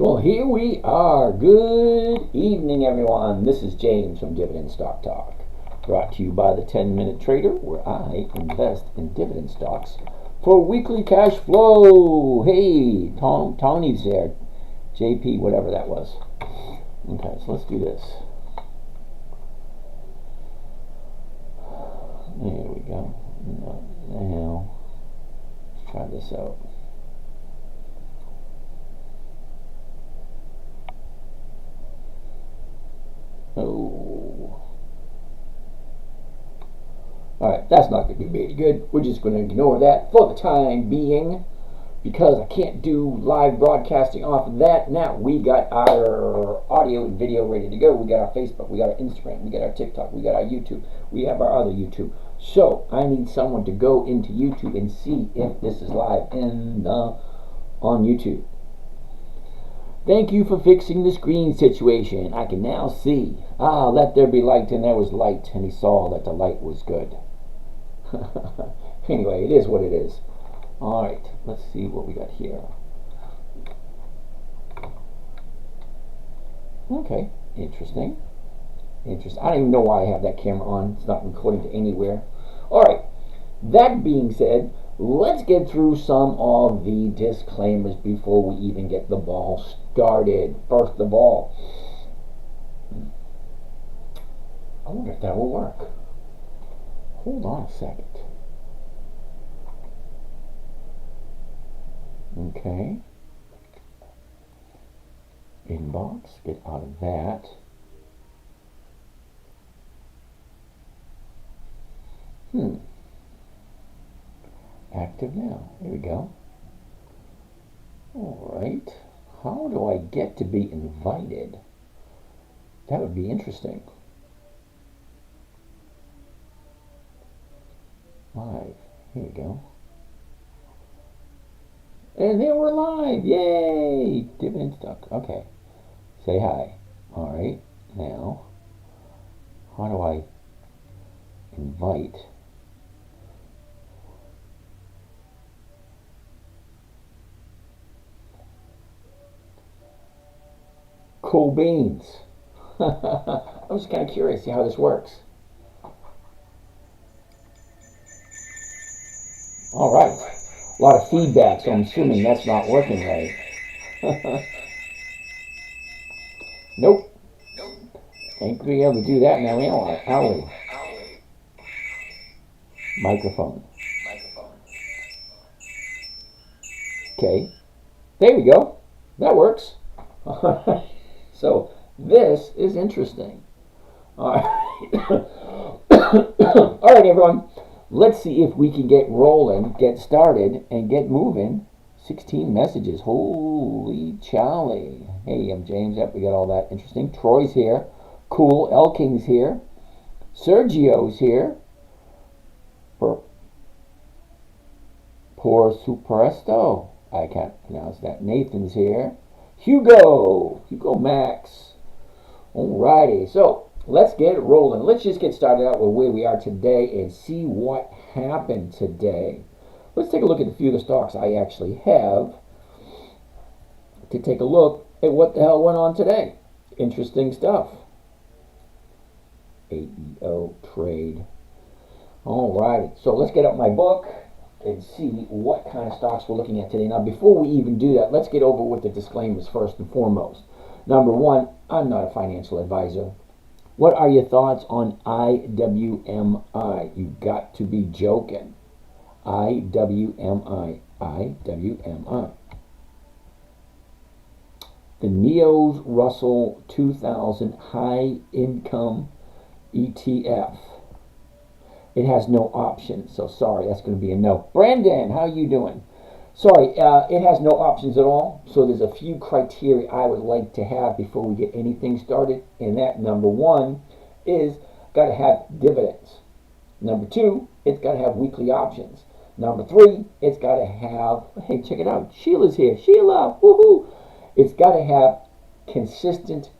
Well, here we are. Good evening, everyone. This is James from Dividend Stock Talk, brought to you by the 10-Minute Trader, where I invest in dividend stocks for weekly cash flow. Hey, Tony's there. JP, whatever that was. Okay, so let's do this. There we go. Now, let's try this out. Oh. Alright, that's not going to be very good. We're just going to ignore that for the time being, because I can't do live broadcasting off of that. Now, we got our audio and video ready to go. We got our Facebook, we got our Instagram, we got our TikTok, we got our YouTube, we have our other YouTube. So, I need someone to go into YouTube and see if this is live on YouTube. Thank you for fixing the screen situation. I can now see. Let there be light, and there was light, and he saw that the light was good. Anyway, it is what it is. Alright, let's see what we got here. Okay, interesting. I don't even know why I have that camera on. It's not recording to anywhere. Alright, that being said, let's get through some of the disclaimers before we even get the ball started. First of all, I wonder if that will work. Hold on a second. Okay. Inbox, get out of that. Active now. There we go. Alright. How do I get to be invited? That would be interesting. Live. Here we go. And there we're live. Yay! Dividend stock. Okay. Say hi. Alright. Now, how do I invite? Cobains. I'm just kind of curious to see how this works. All right. A lot of feedback, so I'm assuming that's not working right. Nope. Ain't gonna be able to do that now, are we? Microphone. Okay. There we go. That works. So, this is interesting. Alright. Alright, everyone. Let's see if we can get rolling, get started, and get moving. 16 messages. Holy Charlie. Hey, I'm James. Yep, we got all that interesting. Troy's here. Cool. Elking's here. Sergio's here. Por Superesto. I can't pronounce that. Nathan's here. Hugo Max. Alrighty, so let's get rolling. Let's just get started out with where we are today and see what happened today. Let's take a look at a few of the stocks I actually have to take a look at what the hell went on today. Interesting stuff. AEO trade. Alrighty, so let's get up my book and see what kind of stocks we're looking at today. Now, before we even do that, let's get over with the disclaimers first and foremost. Number one, I'm not a financial advisor. What are your thoughts on IWMI? You got to be joking. IWMI. The NEOS Russell 2000 High Income ETF. It has no options, so sorry, that's going to be a no. Brandon, how you doing? Sorry, it has no options at all, so there's a few criteria I would like to have before we get anything started, and that number one is got to have dividends. Number two, it's got to have weekly options. Number three, it's got to have, hey, check it out, Sheila's here. Sheila, woohoo! It's got to have consistent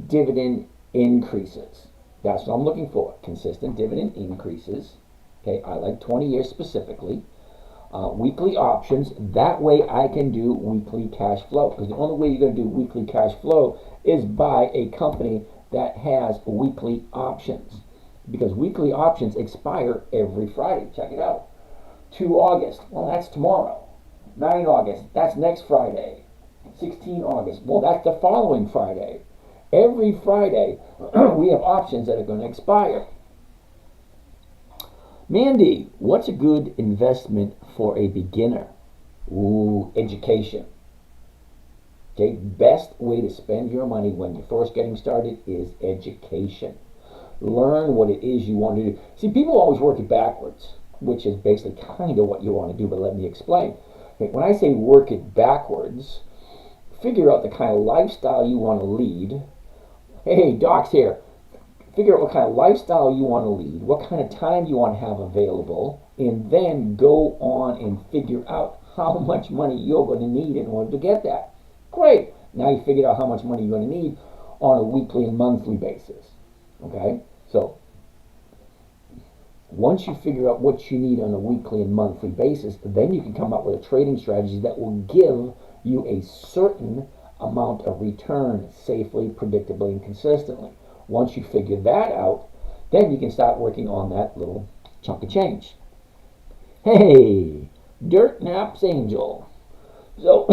dividend increases. That's what I'm looking for. Consistent dividend increases. Okay, I like 20 years specifically. weekly options. That way I can do weekly cash flow, because the only way you're going to do weekly cash flow is by a company that has weekly options, because weekly options expire every Friday. Check it out. 2 August, well, that's tomorrow. 9 August, that's next Friday. 16 August, well, that's the following Friday. Every Friday we have options that are going to expire. Mandy, what's a good investment for a beginner? Ooh, education. Okay, best way to spend your money when you're first getting started is education. Learn what it is you want to do. See, people always work it backwards, which is basically kind of what you want to do, but let me explain. Okay, when I say work it backwards, figure out the kind of lifestyle you want to lead. Hey, Doc's here. Figure out what kind of lifestyle you want to lead, what kind of time you want to have available, and then go on and figure out how much money you're going to need in order to get that. Great. Now you figured out how much money you're going to need on a weekly and monthly basis. Okay? So, once you figure out what you need on a weekly and monthly basis, then you can come up with a trading strategy that will give you a certain amount of return safely, predictably, and consistently. Once you figure that out, then you can start working on that little chunk of change. Hey, Dirt Naps Angel. So,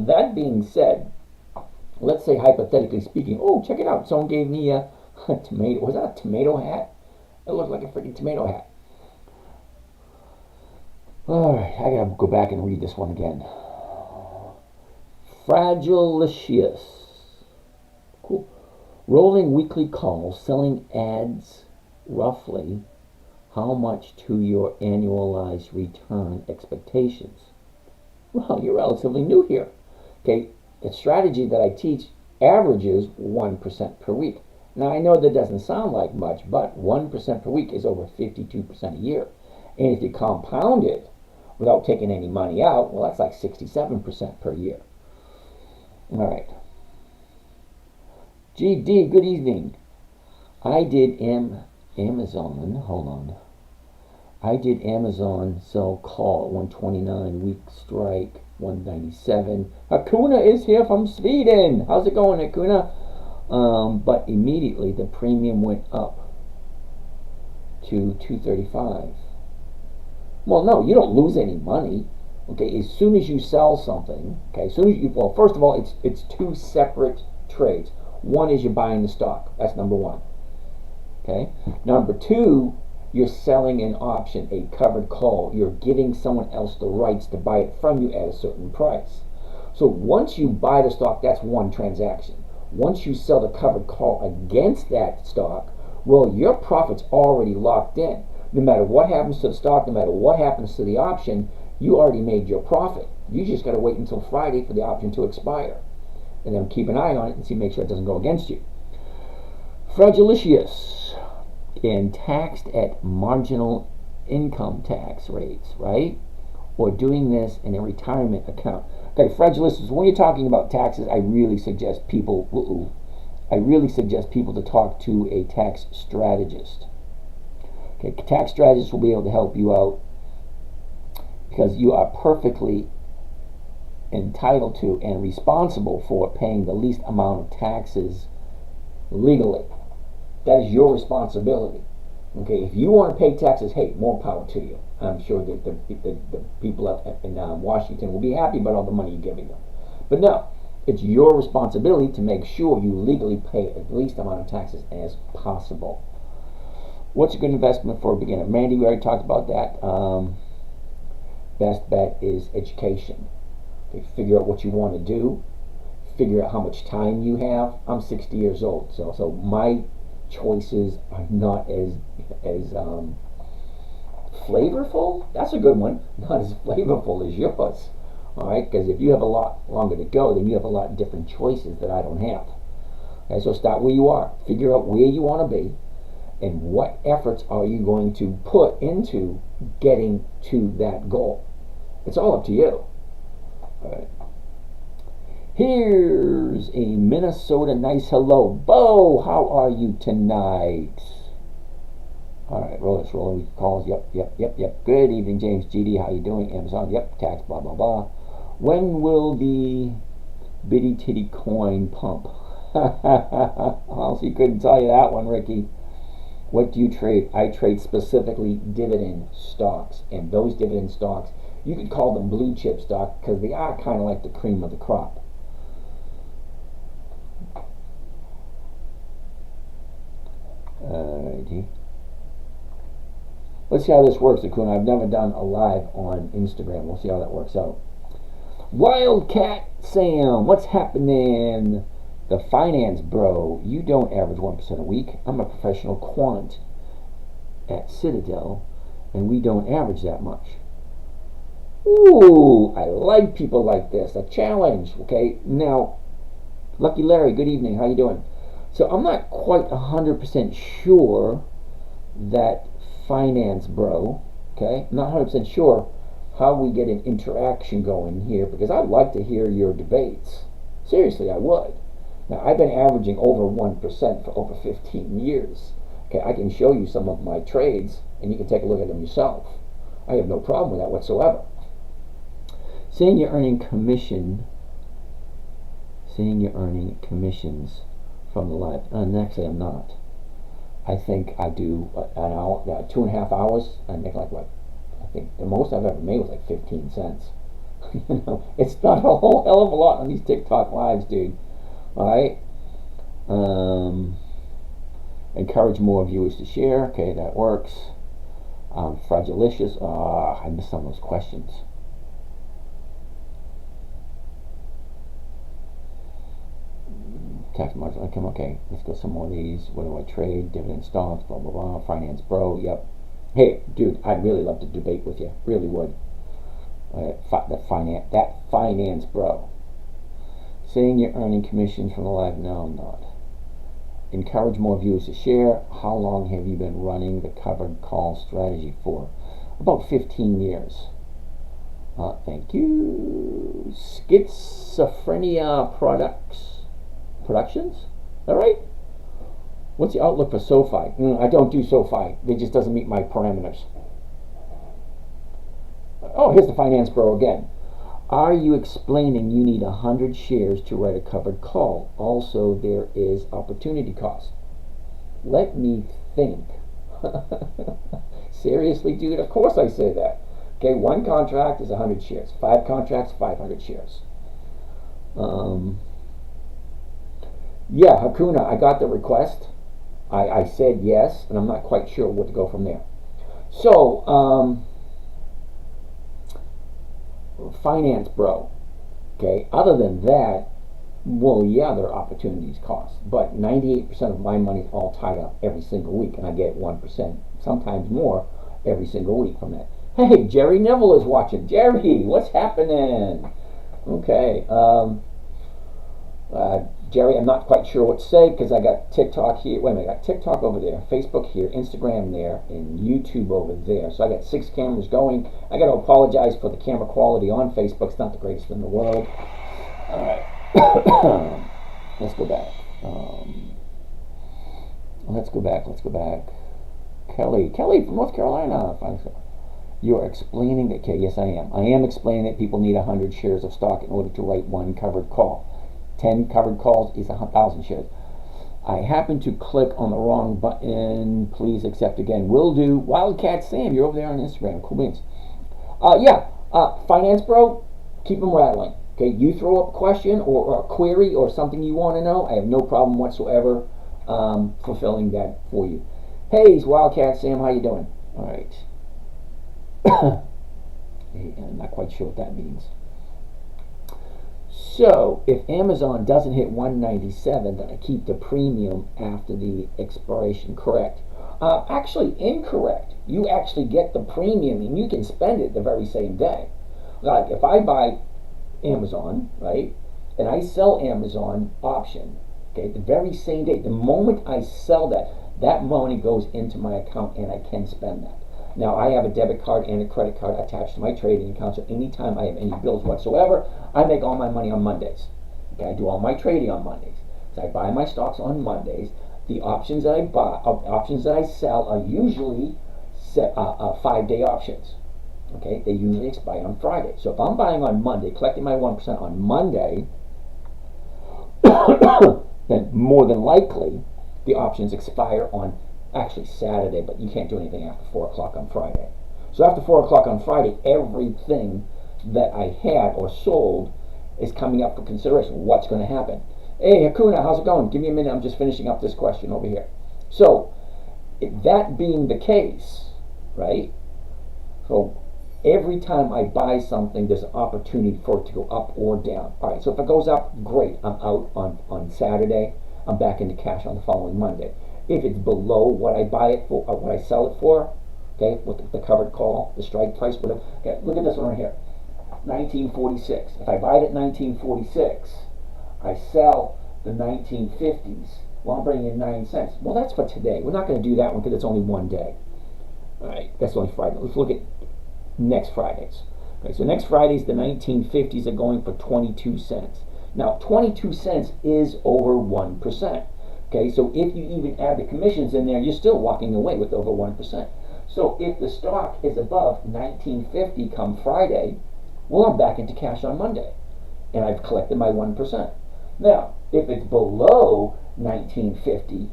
that being said, let's say hypothetically speaking, oh, check it out. Someone gave me a tomato. Was that a tomato hat? It looked like a freaking tomato hat. All right, I gotta go back and read this one again. Fragilicious. Cool. Rolling weekly calls, selling ads, roughly how much to your annualized return expectations? Well, you're relatively new here. Okay, the strategy that I teach averages 1% per week. Now, I know that doesn't sound like much, but 1% per week is over 52% a year. And if you compound it without taking any money out, well, that's like 67% per year. All right. GD, good evening. I did Amazon, hold on. I did Amazon sell call at 129, week strike 197. Hakuna is here from Sweden. How's it going, Hakuna? But immediately the premium went up to 235. Well, no, you don't lose any money. Okay, as soon as you sell something, okay, as soon as you, well, first of all, it's two separate trades. One is you're buying the stock. That's number one. Okay. Number two, you're selling an option, a covered call. You're giving someone else the rights to buy it from you at a certain price. So once you buy the stock, that's one transaction. Once you sell the covered call against that stock, well, your profit's already locked in. No matter what happens to the stock, no matter what happens to the option, you already made your profit. You just got to wait until Friday for the option to expire. And then keep an eye on it and see, make sure it doesn't go against you. Fragilicious and taxed at marginal income tax rates, right? Or doing this in a retirement account. Okay, fragilicious, when you're talking about taxes, I really suggest people to talk to a tax strategist. Okay, tax strategists will be able to help you out because you are perfectly entitled to and responsible for paying the least amount of taxes legally. That is your responsibility. Okay, if you want to pay taxes, hey, more power to you. I'm sure that the people up in Washington will be happy about all the money you're giving them. But no, it's your responsibility to make sure you legally pay the least amount of taxes as possible. What's a good investment for a beginner? Mandy, we already talked about that. Best bet is education. Okay, figure out what you want to do. Figure out how much time you have. I'm 60 years old, so my choices are not as flavorful. That's a good one. Not as flavorful as yours. All right, because if you have a lot longer to go, then you have a lot of different choices that I don't have. Okay, so start where you are. Figure out where you want to be, and what efforts are you going to put into getting to that goal. It's all up to you. All right. Here's a Minnesota nice hello. Bo, how are you tonight? All right, roll this, roll with calls. Yep. Good evening, James GD. How you doing? Amazon. Yep. Tax. Blah blah blah. When will the bitty titty coin pump? Honestly, couldn't tell you that one, Ricky. What do you trade? I trade specifically dividend stocks, and those dividend stocks, you could call them blue chip stock because they are kind of like the cream of the crop. Alrighty. Let's see how this works, Akuna. I've never done a live on Instagram. We'll see how that works out. Wildcat Sam, what's happening? The finance bro. You don't average 1% a week. I'm a professional quant at Citadel, and we don't average that much. Ooh, I like people like this. A challenge. Okay, now, Lucky Larry, good evening. How you doing? So I'm not quite 100% sure that finance bro, okay? I'm not 100% sure how we get an interaction going here because I'd like to hear your debates. Seriously, I would. Now, I've been averaging over 1% for over 15 years. Okay, I can show you some of my trades and you can take a look at them yourself. I have no problem with that whatsoever. Saying you're earning commissions from the live. And actually, I'm not. I think I do an hour, 2.5 hours. I make like what? I think the most I've ever made was like 15 cents. You know, it's not a whole hell of a lot on these TikTok lives, dude. All right. Encourage more viewers to share. Okay, that works. Fragilicious. I missed some of those questions. Tax margin income. Okay, let's go some more of these. What do I trade? Dividend stocks. Blah blah blah. Finance bro. Yep. Hey, dude, I'd really love to debate with you. Really would. That finance bro. Saying you're earning commissions from the live. No, I'm not. Encourage more viewers to share. How long have you been running the covered call strategy for? About 15 years. Thank you. Schizophrenia Productions? All right. What's the outlook for SoFi? I don't do SoFi. It just doesn't meet my parameters. Oh, here's the finance bro again. Are you explaining you need 100 shares to write a covered call? Also, there is opportunity cost. Let me think. Seriously, dude? Of course I say that. Okay, 1 contract is 100 shares. 5 contracts, 500 shares. Yeah, Hakuna, I got the request. I said yes, and I'm not quite sure what to go from there. So, finance bro. Okay, other than that, well, yeah, there are opportunities cost, but 98% of my money is all tied up every single week, and I get 1%, sometimes more, every single week from that. Hey, Jerry Neville is watching. Jerry, what's happening? Okay, Jerry, I'm not quite sure what to say because I got TikTok here. Wait a minute, I got TikTok over there, Facebook here, Instagram there, and YouTube over there. So I got 6 cameras going. I got to apologize for the camera quality on Facebook. It's not the greatest in the world. All right. Let's go back. Let's go back. Kelly from North Carolina. You're explaining that, okay, yes I am. I am explaining that people need 100 shares of stock in order to write 1 covered call. 10 covered calls is 1,000 shares. I happen to click on the wrong button. Please accept again. Will do. Wildcat Sam, you're over there on Instagram. Cool beans. Finance bro, keep them rattling. Okay, you throw up a question or a query or something you want to know. I have no problem whatsoever fulfilling that for you. Hey, Wildcat Sam, how you doing? All right. I'm not quite sure what that means. So, if Amazon doesn't hit 197, then I keep the premium after the expiration, correct? Actually, incorrect. You actually get the premium and you can spend it the very same day. Like, if I buy Amazon, right, and I sell Amazon option, okay, the very same day, the moment I sell that money goes into my account and I can spend that. Now, I have a debit card and a credit card attached to my trading account, so anytime I have any bills whatsoever, I make all my money on Mondays. Okay, I do all my trading on Mondays. So I buy my stocks on Mondays. The options that I buy, options that I sell are usually 5-day options. Okay, they usually expire on Friday. So if I'm buying on Monday, collecting my 1% on Monday, then more than likely the options expire on actually Saturday, but you can't do anything after 4 o'clock on Friday. So after 4 o'clock on Friday, everything that I had or sold is coming up for consideration. What's going to happen? Hey, Hakuna, how's it going? Give me a minute. I'm just finishing up this question over here. So, that being the case, right? So, every time I buy something, there's an opportunity for it to go up or down. All right, so if it goes up, great. I'm out on Saturday. I'm back into cash on the following Monday. If it's below what I buy it for, or what I sell it for, okay, with the covered call, the strike price, whatever. Okay, look at this one right here. 1946. If I buy it at 1946, I sell the 1950s. Well, I'm bringing in 9 cents. Well, that's for today. We're not going to do that one because it's only one day. All right, that's only Friday. Let's look at next Fridays. Okay, so next Fridays, the 1950s are going for 22 cents. Now, 22 cents is over 1%. Okay, so if you even add the commissions in there, you're still walking away with over 1%. So if the stock is above 1950 come Friday, well, I'm back into cash on Monday, and I've collected my 1%. Now, if it's below 1950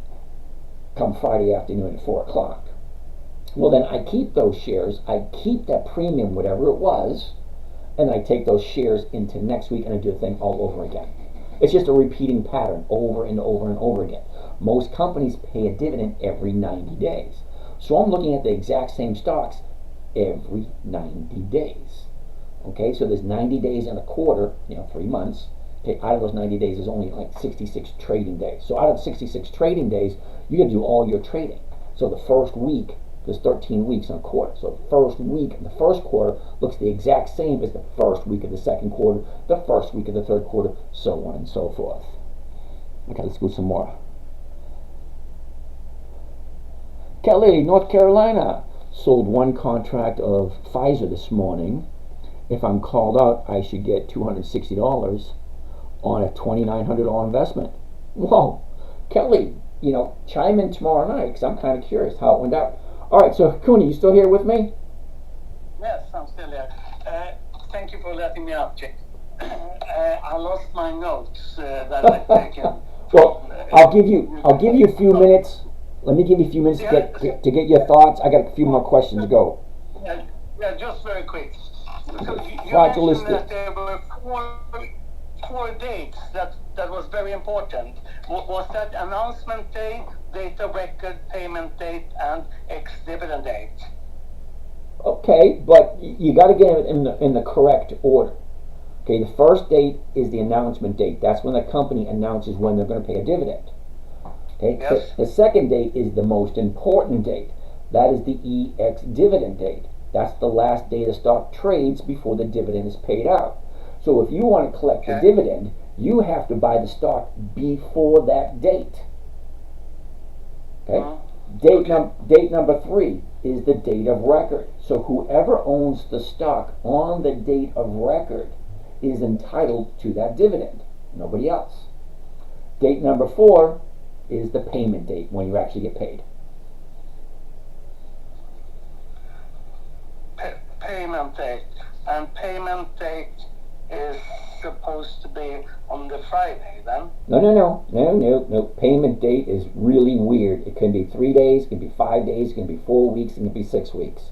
come Friday afternoon at 4 o'clock, well, then I keep those shares, I keep that premium, whatever it was, and I take those shares into next week and I do the thing all over again. It's just a repeating pattern over and over and over again. Most companies pay a dividend every 90 days. So I'm looking at the exact same stocks every 90 days. Okay, so there's 90 days in a quarter, 3 months. Okay, out of those 90 days, there's only like 66 trading days. So out of 66 trading days, you got to do all your trading. So the first week, there's 13 weeks in a quarter. So the first week in the first quarter looks the exact same as the first week of the second quarter, the first week of the third quarter, so on and so forth. Okay, let's go some more. Kelly, North Carolina, sold 1 contract of Pfizer this morning. If I'm called out, I should get $260 on a $2,900 investment. Whoa, Kelly, chime in tomorrow night because I'm kind of curious how it went out. All right, so Cooney, you still here with me? Yes, I'm still here. Thank you for letting me up, Jake. I lost my notes that I've taken. Well, I'll give you a few minutes. Let me give you a few minutes to get your thoughts. I got a few more questions to go. Yeah, just very quick. So you Fraudulent. mentioned that there were four dates that was very important. Was that announcement date, date of record, payment date, and ex-dividend date? Okay, but you got to get it in the correct order. Okay, the first date is the announcement date. That's when the company announces when they're going to pay a dividend. Okay, yes. The second date is the most important date. That is the ex-dividend date. That's the last day the stock trades before the dividend is paid out. So if you want to collect the dividend, you have to buy the stock before that date. Okay? Date number 3 is the date of record. So whoever owns the stock on the date of record is entitled to that dividend. Nobody else. Date number 4 is the payment date when you actually get paid. Payment date. And payment date is supposed to be on the Friday then? No. Payment date is really weird. It can be 3 days, it can be 5 days, it can be 4 weeks, it can be 6 weeks.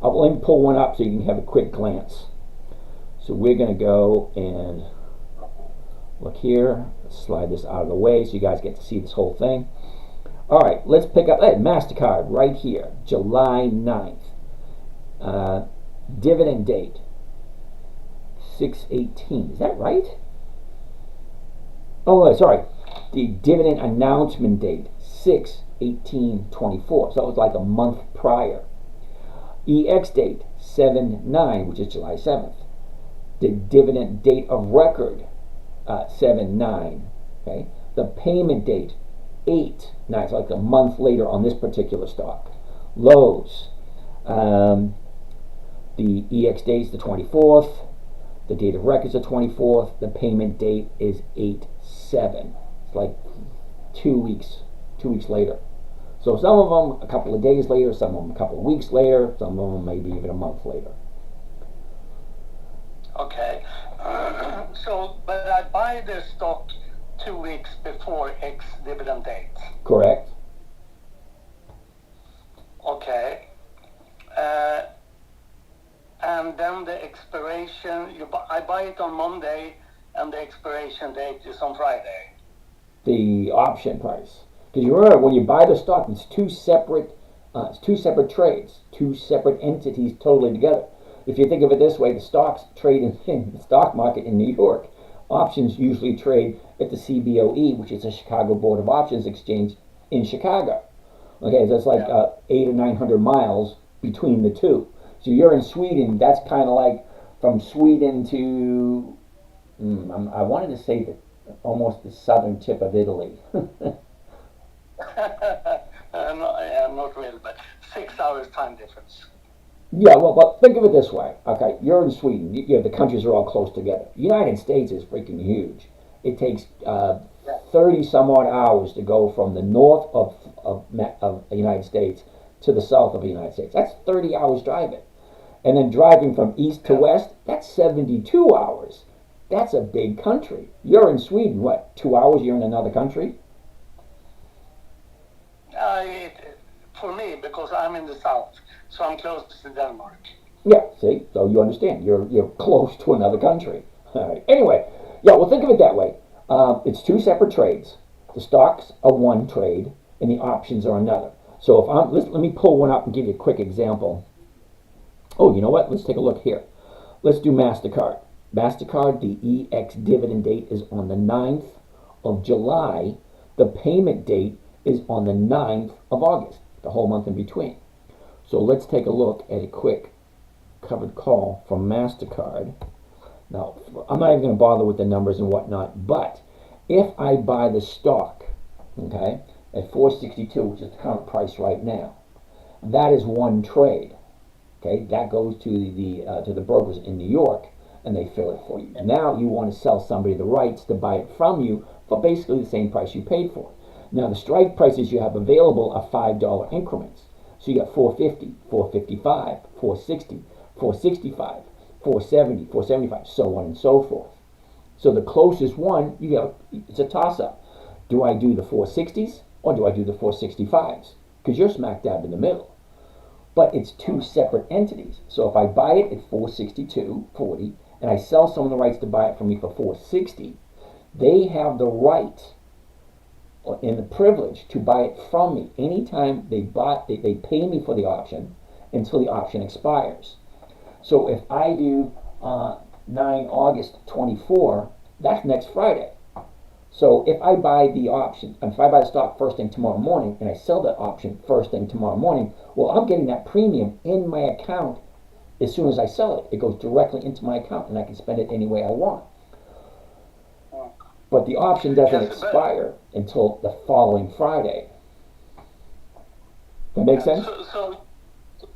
Let me pull one up so you can have a quick glance. So we're going to go and look here. Let's slide this out of the way so you guys get to see this whole thing. All right, let's pick up MasterCard right here, July 9th. Dividend date 6/18. Is that right? Oh, sorry. The dividend announcement date 6/18/24. So it was like a month prior. EX date 7/9, which is July 7th. The dividend date of record 7/9. Okay. The payment date 8/9. So like a month later on this particular stock. Lowe's. The EX date is the 24th. The date of record is the 24th. The payment date is 8/7. It's like 2 2 weeks later. So some of them a couple of days later, some of them a couple of weeks later, some of them maybe even a month later. Okay. So, but I buy the stock 2 weeks before ex-dividend date. Correct? Okay. And then the expiration, I buy it on Monday, and the expiration date is on Friday. The option price. Because you remember, when you buy the stock, it's two separate trades, two separate entities totally together. If you think of it this way, the stocks trade in the stock market in New York. Options usually trade at the CBOE, which is the Chicago Board of Options Exchange in Chicago. Okay, so it's like 800 or 900 miles between the two. So you're in Sweden. That's kind of like from Sweden to I wanted to say that almost the southern tip of Italy. Not really, but 6 hours time difference. Yeah, well, but think of it this way. Okay, you're in Sweden. The countries are all close together. The United States is freaking huge. It takes 30 some odd hours to go from the north of the United States to the south of the United States. That's 30 hours driving. And then driving from east to west, that's 72 hours. That's a big country. You're in Sweden, what, 2 hours you're in another country? For me, because I'm in the south, so I'm close to Denmark. Yeah, see, so you understand. You're close to another country. All right. Anyway, yeah, well, think of it that way. It's two separate trades. The stocks are one trade, and the options are another. So if let me pull one up and give you a quick example. Oh, you know what? Let's take a look here. Let's do MasterCard. MasterCard, the EX dividend date is on the 9th of July. The payment date is on the 9th of August, the whole month in between. So let's take a look at a quick covered call from MasterCard. Now, I'm not even going to bother with the numbers and whatnot, but if I buy the stock, okay, at 462, which is the current price right now, that is one trade. Okay, that goes to the brokers in New York, and they fill it for you. Now you want to sell somebody the rights to buy it from you for basically the same price you paid for it. Now the strike prices you have available are $5 increments. So you got 450, 455, 460, 465, 470, 475, so on and so forth. So the closest one, it's a toss-up. Do I do the 460s or do I do the 465s? Because you're smack dab in the middle. But it's two separate entities. So if I buy it at 462.40 and I sell someone the rights to buy it from me for 460, they have the right and the privilege to buy it from me anytime they pay me for the option until the option expires. So if I do 9 August 24, that's next Friday. So if I buy the option, if I buy the stock first thing tomorrow morning and I sell that option first thing tomorrow morning, well, I'm getting that premium in my account as soon as I sell it. It goes directly into my account and I can spend it any way I want. But the option doesn't expire until the following Friday. That make sense?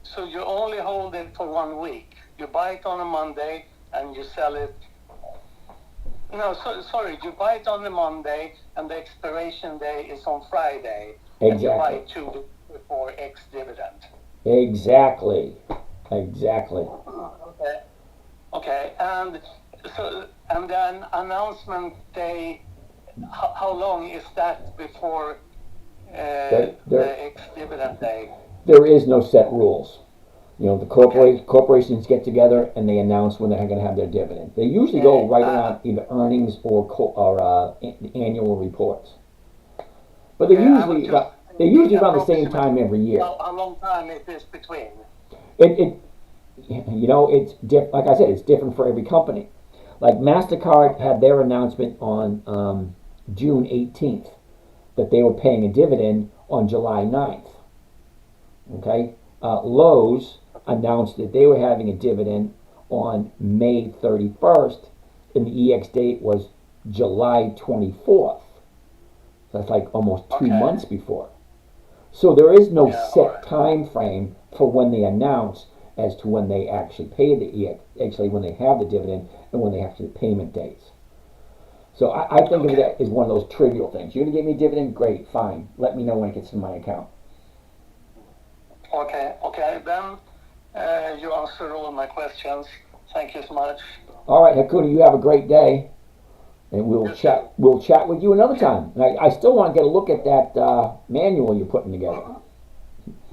So you only hold it for 1 week. You buy it on a Monday and you sell it. No, sorry, you buy it on the Monday and the expiration day is on Friday. Exactly. And you buy it 2 weeks before ex-dividend. Exactly. Okay, and then announcement day, how long is that before the ex-dividend day? There is no set rules. The corporations get together and they announce when they're going to have their dividend. They usually go right around either earnings or annual reports. But they're usually around the same time every year. How long time it is between? Like I said, it's different for every company. Like MasterCard had their announcement on June 18th that they were paying a dividend on July 9th. Okay, Lowe's announced that they were having a dividend on May 31st, and the EX date was July 24th. So that's like almost 2 months before. So there is no set time frame for when they announce as to when they actually pay the EX, actually when they have the dividend and when they have the payment dates. So I think of that as one of those trivial things. You're going to give me a dividend? Great, fine. Let me know when it gets in my account. Okay, then you answered all my questions. Thank you so much. All right, Hakuna, you have a great day, and we'll You chat. too. We'll chat with you another time. And I still want to get a look at that manual you're putting together.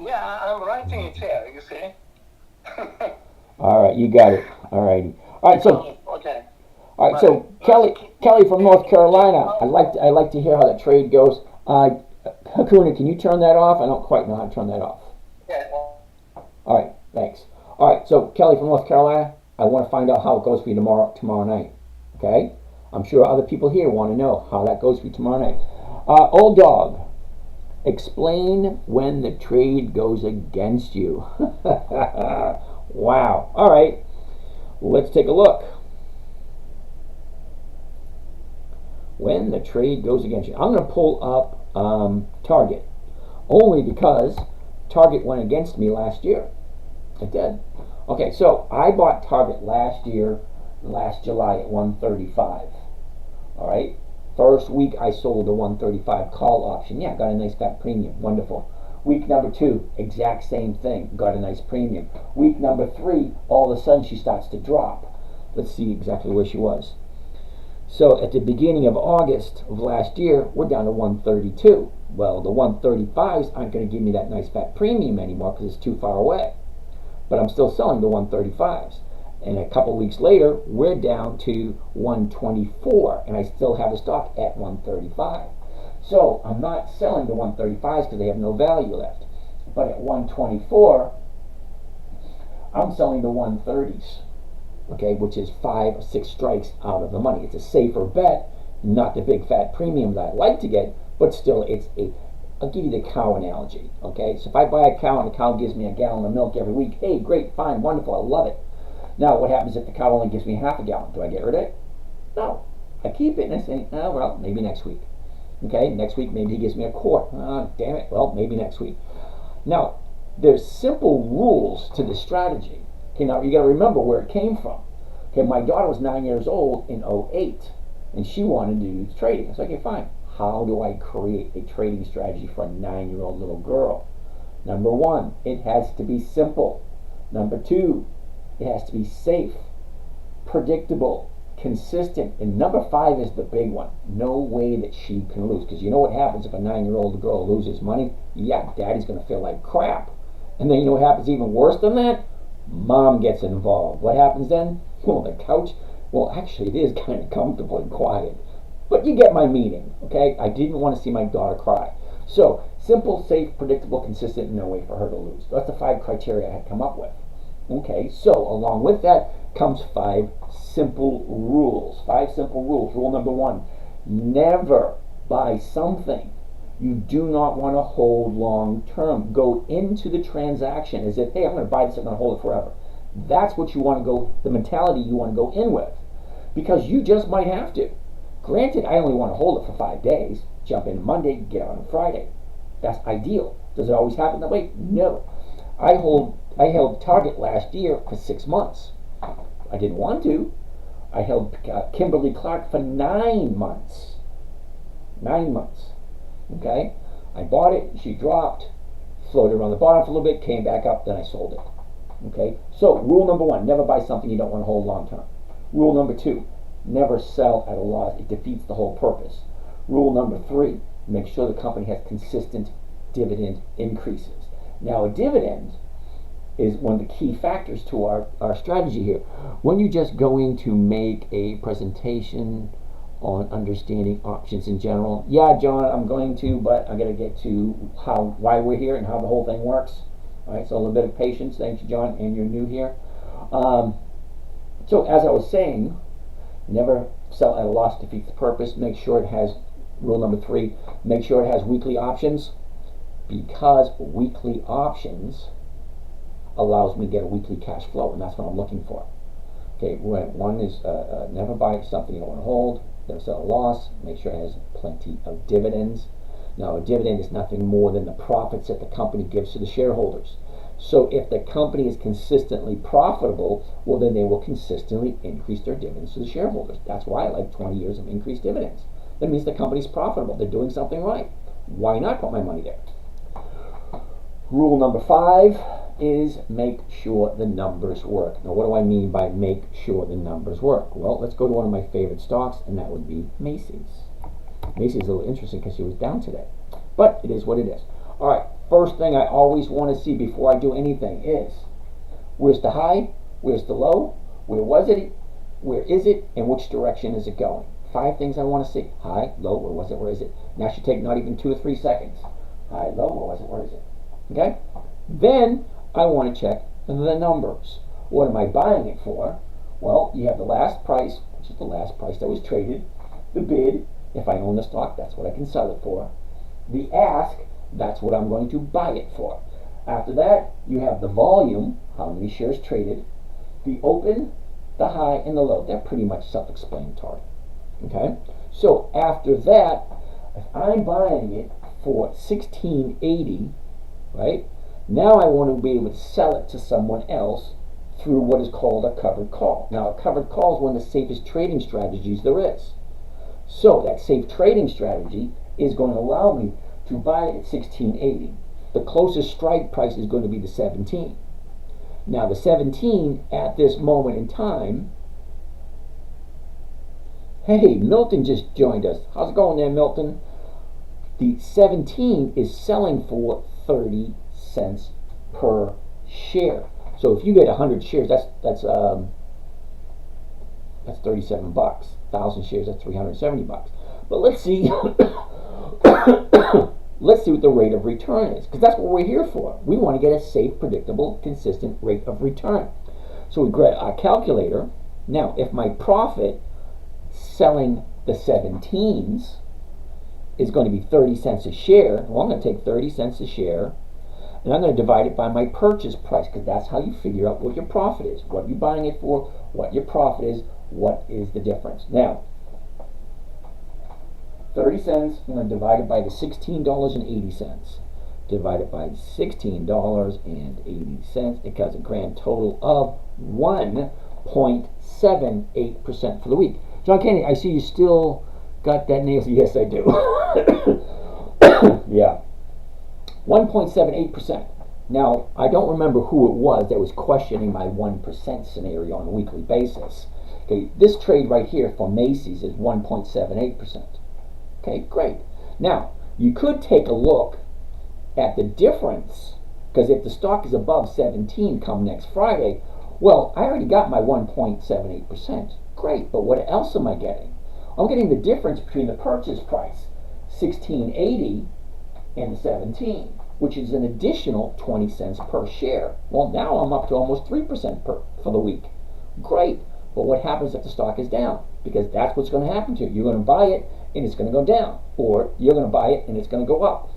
Yeah, I'm writing it here, you see. All right, you got it. All righty. All right, so Okay. all right, so Kelly from North Carolina. I'd like to hear how that trade goes. Hakuna, can you turn that off? I don't quite know how to turn that off. Yeah. All right, thanks. All right, so Kelly from North Carolina, I want to find out how it goes for you tomorrow night. Okay? I'm sure other people here want to know how that goes for you tomorrow night. Old dog, explain when the trade goes against you. Wow. All right, let's take a look. When the trade goes against you, I'm going to pull up Target, only because Target went against me last year. It did. Okay, so I bought Target last July at 135. All right. First week I sold a 135 call option. Yeah, got a nice fat premium. Wonderful. Week number 2, exact same thing. Got a nice premium. Week number 3, all of a sudden she starts to drop. Let's see exactly where she was. So at the beginning of August of last year, we're down to 132. Well, the 135s aren't going to give me that nice fat premium anymore because it's too far away. But I'm still selling the 135s. And a couple weeks later, we're down to 124, and I still have a stock at 135. So I'm not selling the 135s because they have no value left. But at 124, I'm selling the 130s, okay, which is 5 or 6 strikes out of the money. It's a safer bet, not the big fat premium that I'd like to get, but still I'll give you the cow analogy, okay? So if I buy a cow and the cow gives me a gallon of milk every week, hey, great, fine, wonderful, I love it. Now, what happens if the cow only gives me half a gallon? Do I get rid of it? No. I keep it and I say, oh, well, maybe next week. Okay, next week maybe he gives me a quart. Oh, damn it, well, maybe next week. Now, there's simple rules to this strategy. Okay, now you got to remember where it came from. Okay, my daughter was 9 years old in 08, and she wanted to do trading. I said, okay, fine. How do I create a trading strategy for a 9-year-old little girl? Number 1, it has to be simple. Number 2, it has to be safe, predictable, consistent. And number 5 is the big one. No way that she can lose. Because you know what happens if a 9-year-old girl loses money? Yeah, daddy's going to feel like crap. And then you know what happens even worse than that? Mom gets involved. What happens then? Well, the couch, well, actually, it is kind of comfortable and quiet. But you get my meaning, okay? I didn't want to see my daughter cry. So, simple, safe, predictable, consistent, no way for her to lose. That's the 5 criteria I had come up with. Okay, so along with that comes 5 simple rules. 5 simple rules. Rule number 1, never buy something you do not want to hold long term. Go into the transaction as if, hey, I'm going to buy this, I'm going to hold it forever. That's what you want to go, the mentality you want to go in with. Because you just might have to. Granted, I only want to hold it for 5 days. Jump in Monday, get out on Friday. That's ideal. Does it always happen that way? No. I held Target last year for 6 months. I didn't want to. I held Kimberly Clark for 9 months. 9 months. Okay? I bought it, she dropped, floated around the bottom for a little bit, came back up, then I sold it. Okay? So, rule number 1, never buy something you don't want to hold long term. Rule number 2, never sell at a loss. It defeats the whole purpose. Rule number 3, make sure the company has consistent dividend increases. Now, a dividend is one of the key factors to our strategy here. When you're just going to make a presentation on understanding options in general, yeah, John, I'm going to, but I'm going to get to why we're here and how the whole thing works. All right, so a little bit of patience. Thank you, John, and you're new here. So as I was saying, never sell at a loss defeats the purpose. Make sure it has, rule number 3, make sure it has weekly options, because weekly options allows me to get a weekly cash flow, and that's what I'm looking for. Okay, one is never buy something you don't want to hold, never sell at a loss, make sure it has plenty of dividends. Now, a dividend is nothing more than the profits that the company gives to the shareholders. So if the company is consistently profitable, well, then they will consistently increase their dividends to the shareholders. That's why I like 20 years of increased dividends. That means the company's profitable. They're doing something right. Why not put my money there? Rule number 5 is make sure the numbers work. Now, what do I mean by make sure the numbers work? Well, let's go to one of my favorite stocks, and that would be Macy's. Macy's is a little interesting because she was down today, but it is what it is. All right, first thing I always want to see before I do anything is, where's the high, where's the low, where was it, where is it, and which direction is it going? 5 things I want to see. High, low, where was it, where is it? Now it should take not even 2 or 3 seconds. High, low, where was it, where is it? Okay? Then I want to check the numbers. What am I buying it for? Well, you have the last price, which is the last price that was traded. The bid, if I own the stock, that's what I can sell it for. The ask, that's what I'm going to buy it for. After that, you have the volume, how many shares traded, the open, the high, and the low. They're pretty much self-explanatory. Okay? So after that, if I'm buying it for $16.80, right? Now I want to be able to sell it to someone else through what is called a covered call. Now, a covered call is one of the safest trading strategies there is. So that safe trading strategy is going to allow me to buy it at $16.80. The closest strike price is going to be the 17. Now, the 17 at this moment in time. Hey, Milton just joined us. How's it going there, Milton? The 17 is selling for 30 cents per share. So if you get 100 shares, that's 37 bucks. 1,000 shares, that's 370 bucks. But let's see let's see what the rate of return is, because that's what we're here for. We want to get a safe, predictable, consistent rate of return. So we grab our calculator. Now, if my profit selling the 17s is going to be 30 cents a share, well, I'm going to take 30 cents a share, and I'm going to divide it by my purchase price, because that's how you figure out what your profit is. What you're buying it for, what your profit is, what is the difference. Now, 30 cents, I'm going to divide it by the $16.80. Divide it by $16.80. It has a grand total of 1.78% for the week. John Kennedy, I see you still got that nail. Yes, I do. Yeah. 1.78%. Now, I don't remember who it was that was questioning my 1% scenario on a weekly basis. Okay, this trade right here for Macy's is 1.78%. Okay, great. Now, you could take a look at the difference, because if the stock is above 17 come next Friday, well, I already got my 1.78%. Great, but what else am I getting? I'm getting the difference between the purchase price, $16.80, and the 17, which is an additional 20 cents per share. Well, now I'm up to almost 3% for the week. Great, but what happens if the stock is down? Because that's what's going to happen to you. You're going to buy it, and it's going to go down, or you're going to buy it and it's going to go up.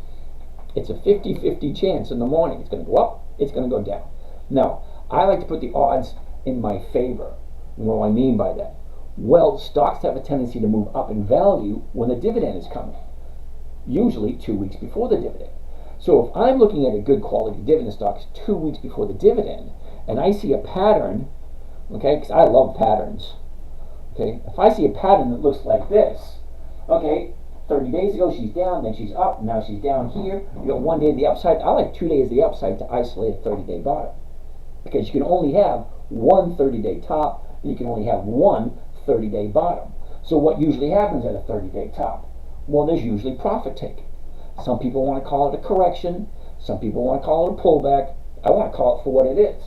It's a 50-50 chance in the morning. It's going to go up, it's going to go down. Now, I like to put the odds in my favor. What do I mean by that? Well, stocks have a tendency to move up in value when the dividend is coming, usually 2 weeks before the dividend. So if I'm looking at a good quality dividend stock 2 weeks before the dividend, and I see a pattern, okay, because I love patterns, okay, if I see a pattern that looks like this, okay, 30 days ago she's down, then she's up, now she's down here, you got 1 day of the upside. I like 2 days of the upside to isolate a 30-day bottom, because you can only have one 30-day top, and you can only have one 30-day bottom. So what usually happens at a 30-day top? Well, there's usually profit taking. Some people want to call it a correction, some people want to call it a pullback. I want to call it for what it is.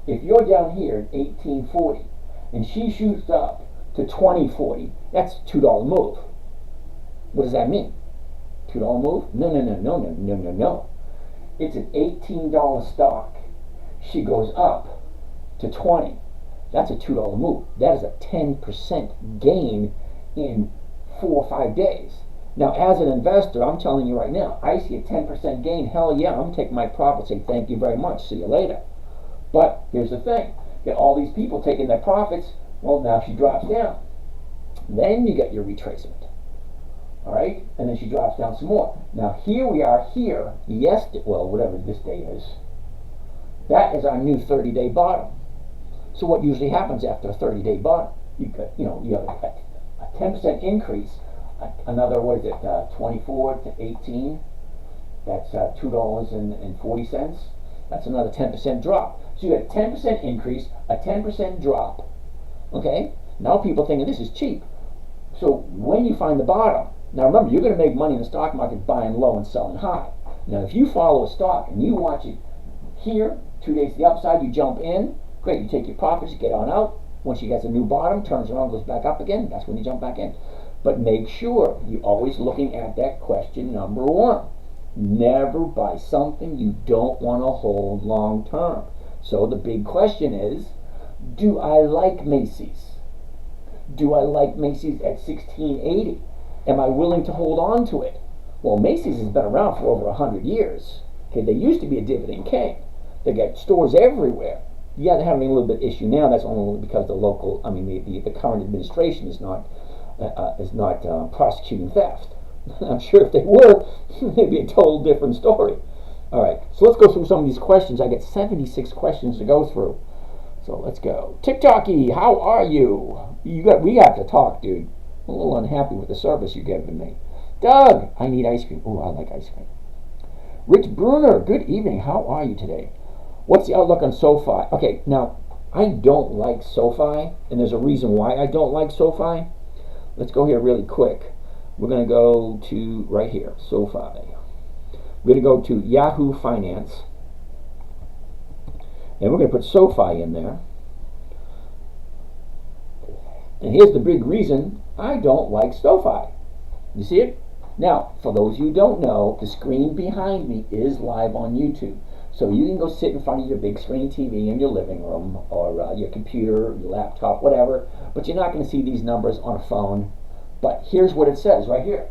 If you're down here at 1840 and she shoots up to 2040, that's a $2 move. What does that mean? $2 move? No. It's an $18 stock. She goes up to 20. That's a $2 move. That is a 10% gain in 4 or 5 days. Now, as an investor, I'm telling you right now, I see a 10% gain. Hell yeah, I'm taking my profit, say thank you very much, see you later. But here's the thing. You get all these people taking their profits. Well, now she drops down. Then you get your retracement. All right? And then she drops down some more. Now, here we are here. Yes, well, whatever this day is. That is our new 30-day bottom. So what usually happens after a 30-day bottom? You have a 10% increase. Another, what is it, 24 to 18? That's $2.40. That's another 10% drop. So you had a 10% increase, a 10% drop. Okay? Now people thinking this is cheap. So when you find the bottom, now remember, you're going to make money in the stock market buying low and selling high. Now if you follow a stock and you watch it here, 2 days to the upside, you jump in, great, you take your profits, you get on out. Once you get a new bottom, turns around, goes back up again, that's when you jump back in. But make sure you're always looking at that question number one. Never buy something you don't want to hold long term. So the big question is, do I like Macy's? Do I like Macy's at $16.80? Am I willing to hold on to it? Well, Macy's has been around for over 100 years. Okay, they used to be a dividend king. They got stores everywhere. Yeah, they're having a little bit issue now. That's only because the current administration is not prosecuting theft. I'm sure if they were, it'd be a total different story. All right, so let's go through some of these questions. I got 76 questions to go through. So let's go. TikToky, how are you? We have to talk, dude. I'm a little unhappy with the service you're giving me. Doug, I need ice cream. Oh, I like ice cream. Rich Bruner, good evening. How are you today? What's the outlook on SoFi? Okay, now, I don't like SoFi, and there's a reason why I don't like SoFi. Let's go here really quick. We're going to go to right here, SoFi. We're going to go to Yahoo Finance. And we're going to put SoFi in there. And here's the big reason I don't like SoFi. You see it? Now, for those who don't know, the screen behind me is live on YouTube. So you can go sit in front of your big screen TV in your living room or your computer, your laptop, whatever. But you're not going to see these numbers on a phone. But here's what it says right here.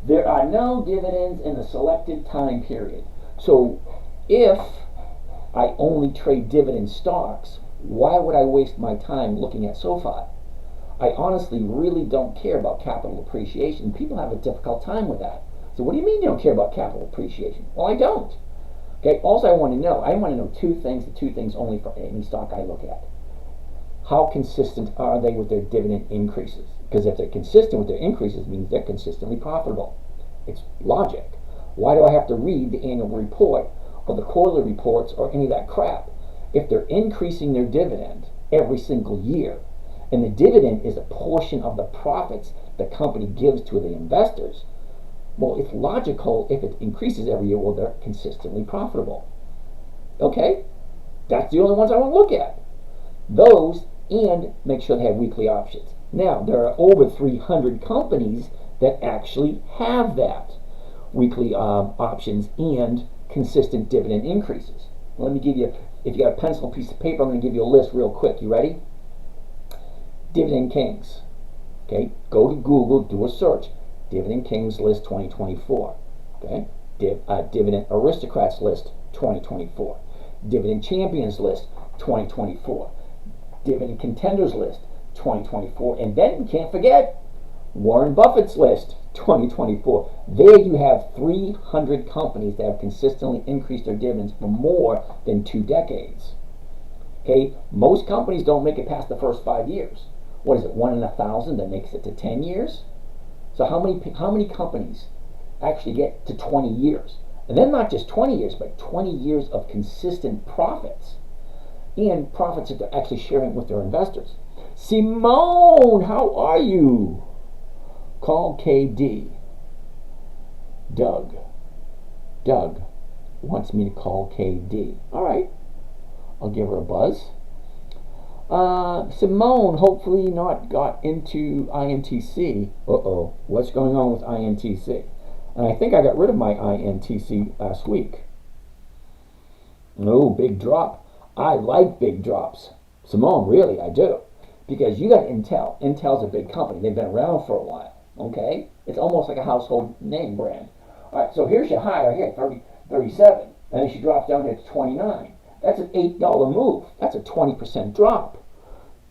There are no dividends in the selected time period. So if I only trade dividend stocks, why would I waste my time looking at SoFi? I honestly really don't care about capital appreciation. People have a difficult time with that. So what do you mean you don't care about capital appreciation? Well, I don't. Okay, all I want to know two things only for any stock I look at. How consistent are they with their dividend increases? Because if they're consistent with their increases, it means they're consistently profitable. It's logic. Why do I have to read the annual report or the quarterly reports or any of that crap? If they're increasing their dividend every single year, and the dividend is a portion of the profits the company gives to the investors, well, it's logical if it increases every year, well, they're consistently profitable. Okay? That's the only ones I want to look at. Those, and make sure they have weekly options. Now, there are over 300 companies that actually have that. Weekly options and consistent dividend increases. Let me give you, if you got a pencil and piece of paper, I'm going to give you a list real quick. You ready? Dividend Kings. Okay, go to Google, do a search. Dividend Kings list 2024. Okay, Dividend Aristocrats list 2024. Dividend Champions list 2024. Dividend Contenders list 2024. And then you can't forget Warren Buffett's list 2024. There you have 300 companies that have consistently increased their dividends for more than 2 decades. Okay, most companies don't make it past the first 5 years. What is it, 1 in 1,000 that makes it to 10 years? So how many companies actually get to 20 years? And then not just 20 years, but 20 years of consistent profits. And profits that they're actually sharing with their investors. Simone, how are you? Call KD. Doug wants me to call KD. All right, I'll give her a buzz. Simone, hopefully not got into INTC. Uh-oh, what's going on with INTC? And I think I got rid of my INTC last week. No, big drop. I like big drops. Simone, really, I do. Because you got Intel. Intel's a big company. They've been around for a while. Okay? It's almost like a household name brand. All right, so here's your high right here, 37. And then she drops down here to 29. That's an $8 move. That's a 20% drop.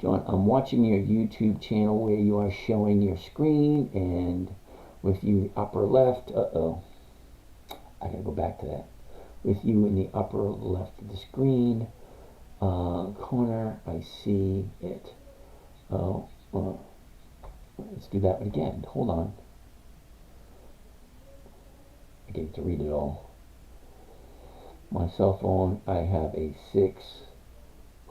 John, I'm watching your YouTube channel where you are showing your screen, and with you upper left, I gotta go back to that. with you in the upper left of the screen corner. I see it. Oh, let's do that again. Hold on. I get to read it all. My cell phone, I have a 6.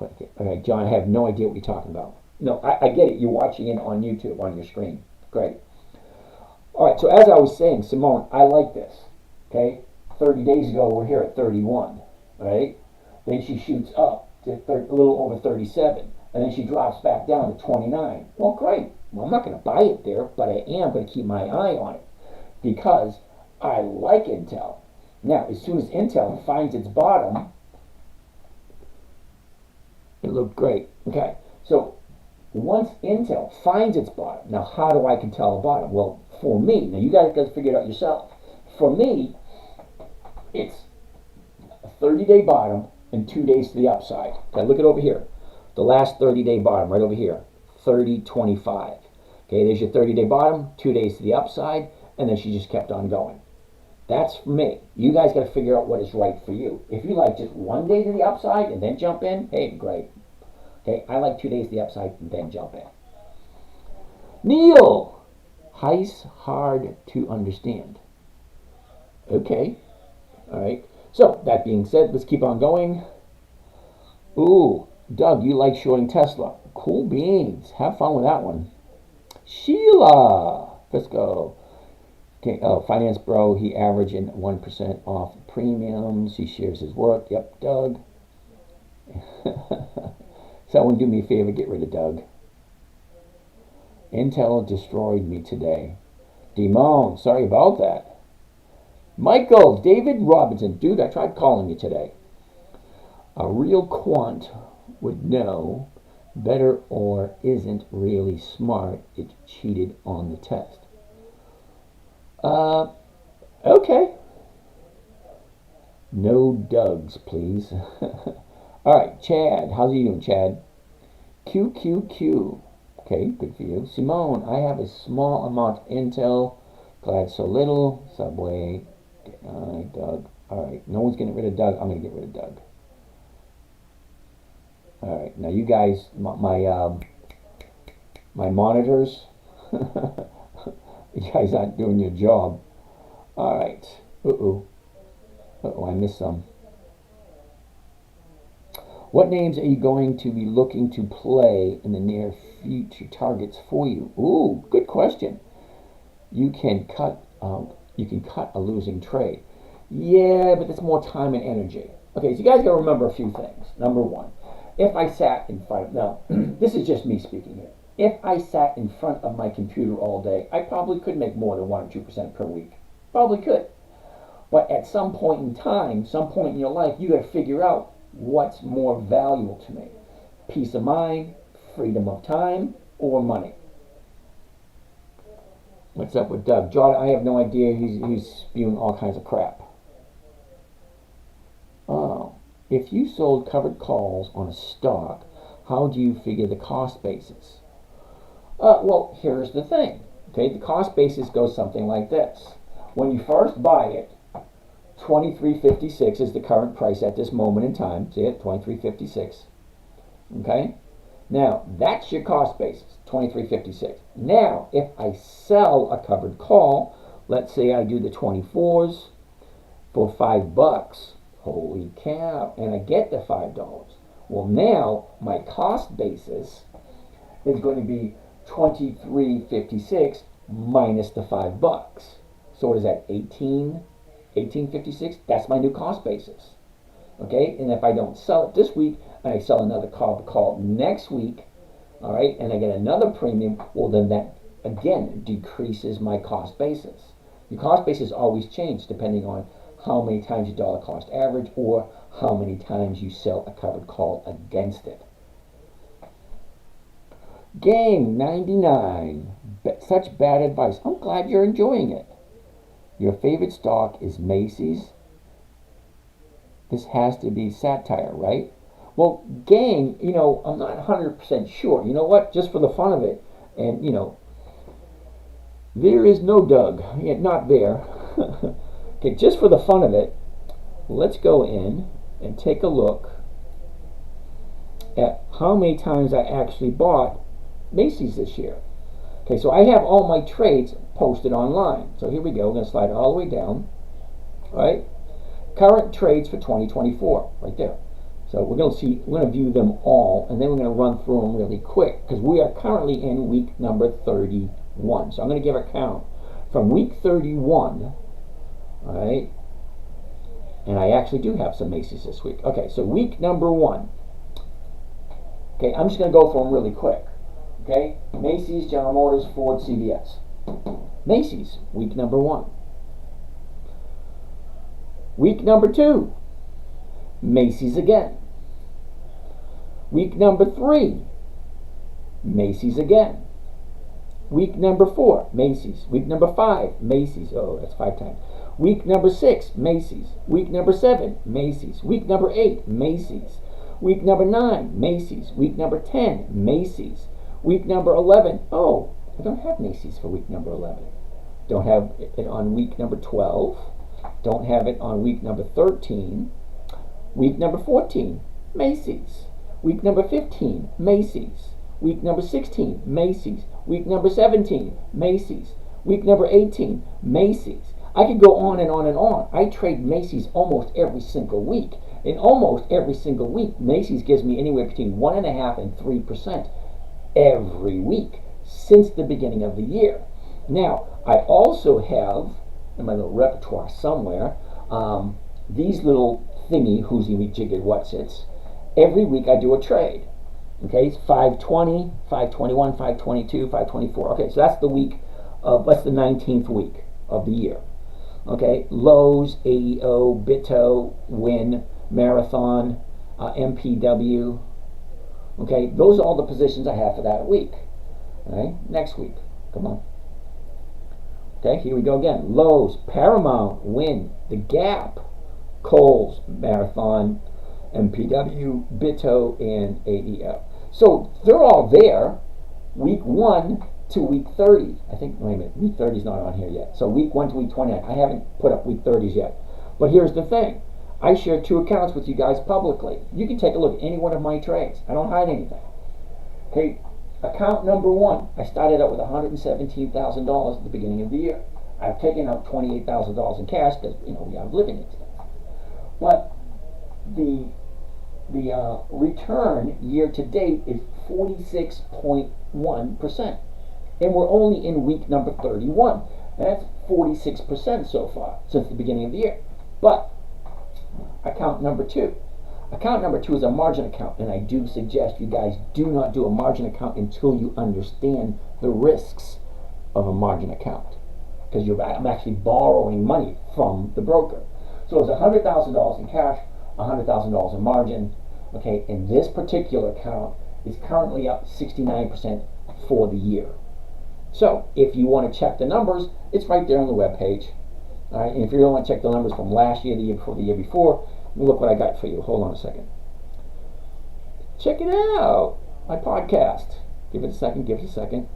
Okay, John, I have no idea what you're talking about. No, I get it. You're watching it on YouTube on your screen. Great. All right, so as I was saying, Simone, I like this. Okay, 30 days ago, we're here at 31, right? Then she shoots up to a little over 37, and then she drops back down to 29. Well, great. Well, I'm not going to buy it there, but I am going to keep my eye on it because I like Intel. Now, as soon as Intel finds its bottom, it looked great. Okay, so once Intel finds its bottom, now how do I can tell the bottom? Well, for me, now you guys got to figure it out yourself. For me, it's a 30-day bottom and 2 days to the upside. Okay, look at over here. The last 30-day bottom right over here, 30.25. Okay, there's your 30-day bottom, 2 days to the upside, and then she just kept on going. That's for me. You guys got to figure out what is right for you. If you like just 1 day to the upside and then jump in, hey, great. Okay, I like 2 days to the upside and then jump in. Neil, Heis hard to understand. Okay, all right. So that being said, let's keep on going. Ooh, Doug, you like shorting Tesla? Cool beans. Have fun with that one. Sheila, let's go. Okay, Finance Bro, he averaging 1% off premiums. He shares his work. Yep, Doug. Someone do me a favor, get rid of Doug. Intel destroyed me today. Demone, sorry about that. Michael, David Robinson, dude, I tried calling you today. A real quant would know better or isn't really smart. It cheated on the test. Okay. No Dougs, please. All right, Chad. How's you doing, Chad? QQQ. Okay, good for you. Simone, I have a small amount of Intel. Glad so little. Subway. All right, Doug. All right, no one's getting rid of Doug. I'm going to get rid of Doug. All right, now you guys, my monitors, you guys aren't doing your job. All right. I missed some. What names are you going to be looking to play in the near future targets for you? Ooh, good question. You can cut a losing trade. Yeah, but that's more time and energy. Okay, so you guys got to remember a few things. Number one, if I sat in front, now this is just me speaking here. If I sat in front of my computer all day, I probably could make more than 1 or 2% per week. Probably could. But at some point in time, some point in your life, you got to figure out what's more valuable to me. Peace of mind, freedom of time, or money. What's up with Doug? John, I have no idea. He's spewing all kinds of crap. Oh, if you sold covered calls on a stock, how do you figure the cost basis? Well, here's the thing. Okay, the cost basis goes something like this. When you first buy it, $23.56 is the current price at this moment in time. See it? $23.56. Okay? Now, that's your cost basis, $23.56. Now, if I sell a covered call, let's say I do the 24s for $5. Holy cow. And I get the $5. Well, now my cost basis is going to be $23.56 minus the $5. So what is that? $18.56. That's my new cost basis. Okay, and if I don't sell it this week, and I sell another call next week, all right, and I get another premium, well, then that again decreases my cost basis. Your cost basis always changes depending on how many times you dollar cost average or how many times you sell a covered call against it. Gang 99. Such bad advice. I'm glad you're enjoying it. Your favorite stock is Macy's. This has to be satire, right? Well, gang, I'm not 100% sure. You know what? Just for the fun of it, and, there is no Doug. Yeah, not there. Okay, just for the fun of it, let's go in and take a look at how many times I actually bought Macy's this year. Okay, so I have all my trades posted online. So here we go. We're going to slide all the way down. All right, current trades for 2024, right there. So we're going to view them all, and then we're going to run through them really quick because we are currently in week number 31. So I'm going to give a count from week 31. All right, and I actually do have some Macy's this week. Okay, so week number 1. Okay, I'm just going to go through them really quick. Okay, Macy's, General Motors, Ford, CVS. Macy's, week number 1. Week number 2, Macy's again. Week number 3, Macy's again. Week number 4, Macy's. Week number 5, Macy's. Oh, that's 5 times. Week number 6, Macy's. Week number 7, Macy's. Week number 8, Macy's. Week number 9, Macy's. Week number 10, Macy's. Week number 11, oh, I don't have Macy's for week number 11. Don't have it on week number 12. Don't have it on week number 13. Week number 14, Macy's. Week number 15, Macy's. Week number 16, Macy's. Week number 17, Macy's. Week number 18, Macy's. I could go on and on and on. I trade Macy's almost every single week. And almost every single week, Macy's gives me anywhere between 1.5% and 3% every week since the beginning of the year. Now, I also have in my little repertoire somewhere these little thingy whoozy me jiggy whatsits. Every week I do a trade. Okay, it's 520, 521, 522, 524. Okay, so that's the week of, that's the 19th week of the year. Okay, Lowe's, AEO, Bitto, Win, Marathon, MPW. Okay, those are all the positions I have for that week. All right, next week, come on. Okay, here we go again. Lowe's, Paramount, Win, The Gap, Kohl's, Marathon, MPW, Bitto, and AEO. So they're all there, week 1 to week 30. I think, wait a minute, week 30 is not on here yet. So week 1 to week 29. I haven't put up week 30s yet. But here's the thing. I share 2 accounts with you guys publicly. You can take a look at any one of my trades. I don't hide anything. Okay, account number 1. I started out with $117,000 at the beginning of the year. I've taken out $28,000 in cash because, you know, we are living and stuff. But the return year to date is 46.1%. And we're only in week number 31. That's 46% so far since the beginning of the year. But account number 2. Account number 2 is a margin account, and I do suggest you guys do not do a margin account until you understand the risks of a margin account, because I'm actually borrowing money from the broker. So it's $100,000 in cash, $100,000 in margin. Okay, and this particular account is currently up 69% for the year. So if you want to check the numbers, it's right there on the web page. All right, and if you don't want to check the numbers from last year, the year before, the year before, look what I got for you. Hold on a second. Check it out. My podcast. Give it a second. Give it a second.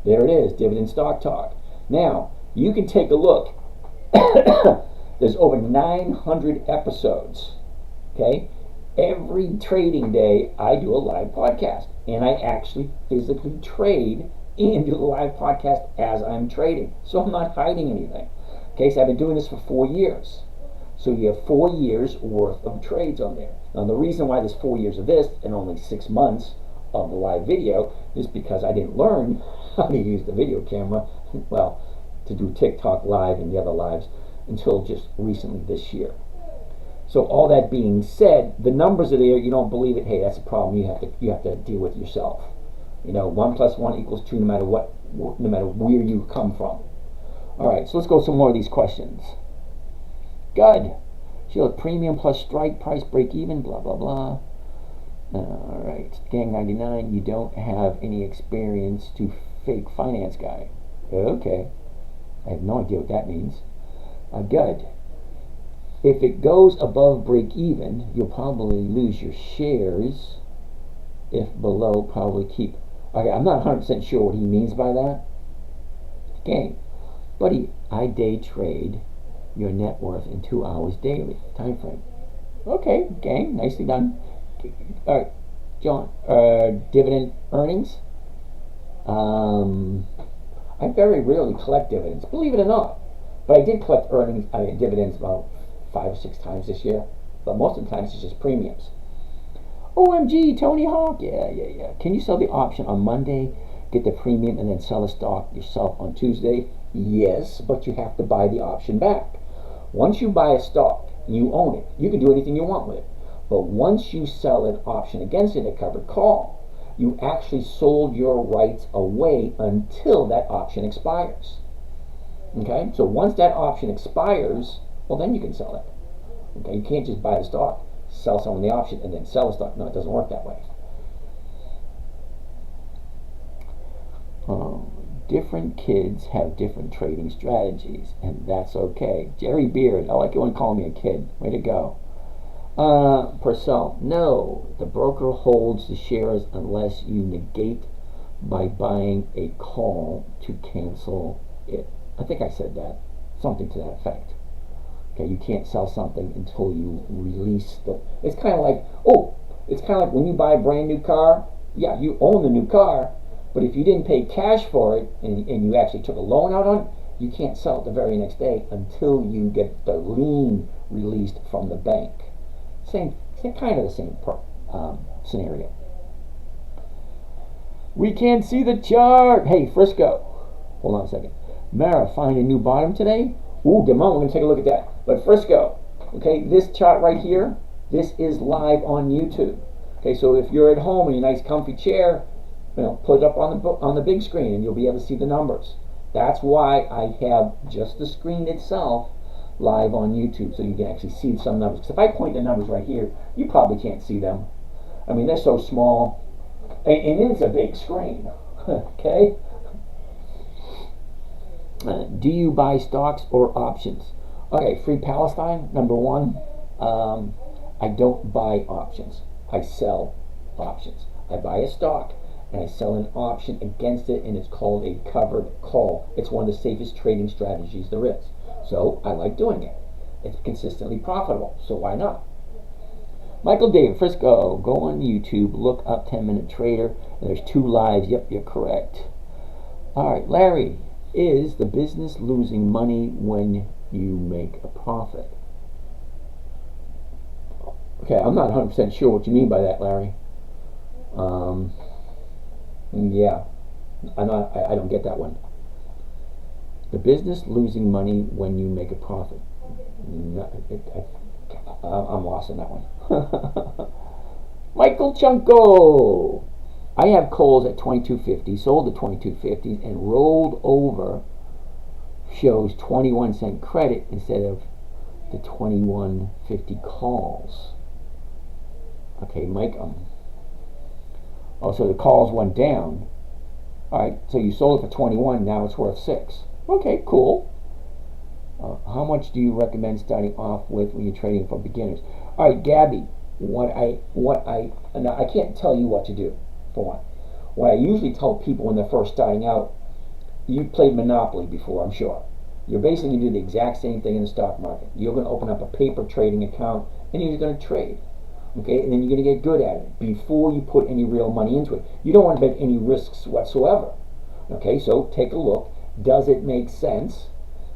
There it is. Dividend Stock Talk. Now, you can take a look. There's over 900 episodes. Okay? Every trading day, I do a live podcast. And I actually physically trade and do a live podcast as I'm trading. So I'm not hiding anything. Okay, so I've been doing this for 4 years. So you have 4 years worth of trades on there. Now the reason why there's 4 years of this and only 6 months of the live video is because I didn't learn how to use the video camera, well, to do TikTok live and the other lives until just recently this year. So all that being said, the numbers are there. You don't believe it, hey, that's a problem you have to deal with yourself. You know, 1 + 1 = 2 no matter what, no matter where you come from. All right, so let's go some more of these questions. Good. Shield premium plus strike price break even, blah, blah, blah. All right. Gang 99, you don't have any experience to fake finance guy. Okay. I have no idea what that means. Good. If it goes above break even, you'll probably lose your shares. If below, probably keep. Okay, I'm not 100% sure what he means by that. Gang. Buddy, I day trade your net worth in 2 hours daily. Time frame. Okay, gang, nicely done. All right, John. Dividend earnings. I very rarely collect dividends, believe it or not. But I did collect dividends about 5 or 6 times this year. But most of the times it's just premiums. OMG, Tony Hawk. Yeah. Can you sell the option on Monday, get the premium, and then sell the stock yourself on Tuesday? Yes, but you have to buy the option back. Once you buy a stock, you own it. You can do anything you want with it. But once you sell an option against it, a covered call, you actually sold your rights away until that option expires. Okay? So once that option expires, well, then you can sell it. Okay? You can't just buy the stock, sell someone the option, and then sell the stock. No, it doesn't work that way. Different kids have different trading strategies, and that's okay. Jerry Beard, I like it when calling me a kid. Way to go. Purcell, no, the broker holds the shares unless you negate by buying a call to cancel it. I think I said that, something to that effect. Okay, you can't sell something until you release the. It's kind of like when you buy a brand new car. Yeah, you own the new car, but if you didn't pay cash for it and you actually took a loan out on it, you can't sell it the very next day until you get the lien released from the bank. Same kind of the same scenario. We can't see the chart. Hey, Frisco. Hold on a second. Mara, find a new bottom today? Ooh, come on, we're going to take a look at that. But Frisco, okay, this chart right here, this is live on YouTube. Okay, so if you're at home in your nice comfy chair, put it up on the big screen and you'll be able to see the numbers. That's why I have just the screen itself live on YouTube, so you can actually see some numbers. Because if I point the numbers right here, you probably can't see them. I mean, they're so small, and it's a big screen. Okay. Do you buy stocks or options? Okay, Free Palestine, number one. I don't buy options. I sell options. I buy a stock and I sell an option against it, and it's called a covered call. It's one of the safest trading strategies there is. So I like doing it. It's consistently profitable, so why not? Michael David, Frisco, go on YouTube, look up 10-minute trader, and there's 2 lives. Yep, you're correct. All right, Larry, is the business losing money when you make a profit? Okay, I'm not 100% sure what you mean by that, Larry. Yeah, I don't get that one. The business losing money when you make a profit. I'm lost on that one. Michael Chunko. I have calls at 22.50, sold at 22.50, and rolled over shows 21-cent credit instead of the 21.50 calls. Okay, Mike. So the calls went down. All right, so you sold it for 21, now it's worth 6. Okay, cool. How much do you recommend starting off with when you're trading for beginners? All right, Gabby, now I can't tell you what to do, for one. What I usually tell people when they're first starting out, you've played Monopoly before, I'm sure. You're basically going to do the exact same thing in the stock market. You're going to open up a paper trading account, and you're going to trade. Okay, and then you're going to get good at it before you put any real money into it. You don't want to make any risks whatsoever. Okay, so take a look. Does it make sense?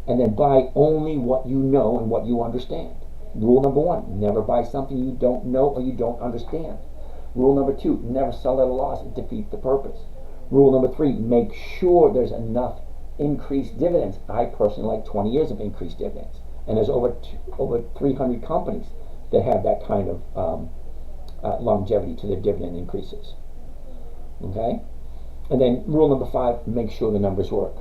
And then buy only what you know and what you understand. Rule number 1, never buy something you don't know or you don't understand. Rule number 2, never sell at a loss. It defeats the purpose. Rule number 3, make sure there's enough increased dividends. I personally like 20 years of increased dividends. And there's over 300 companies that have that kind of longevity to their dividend increases. Okay? And then rule number 5, make sure the numbers work.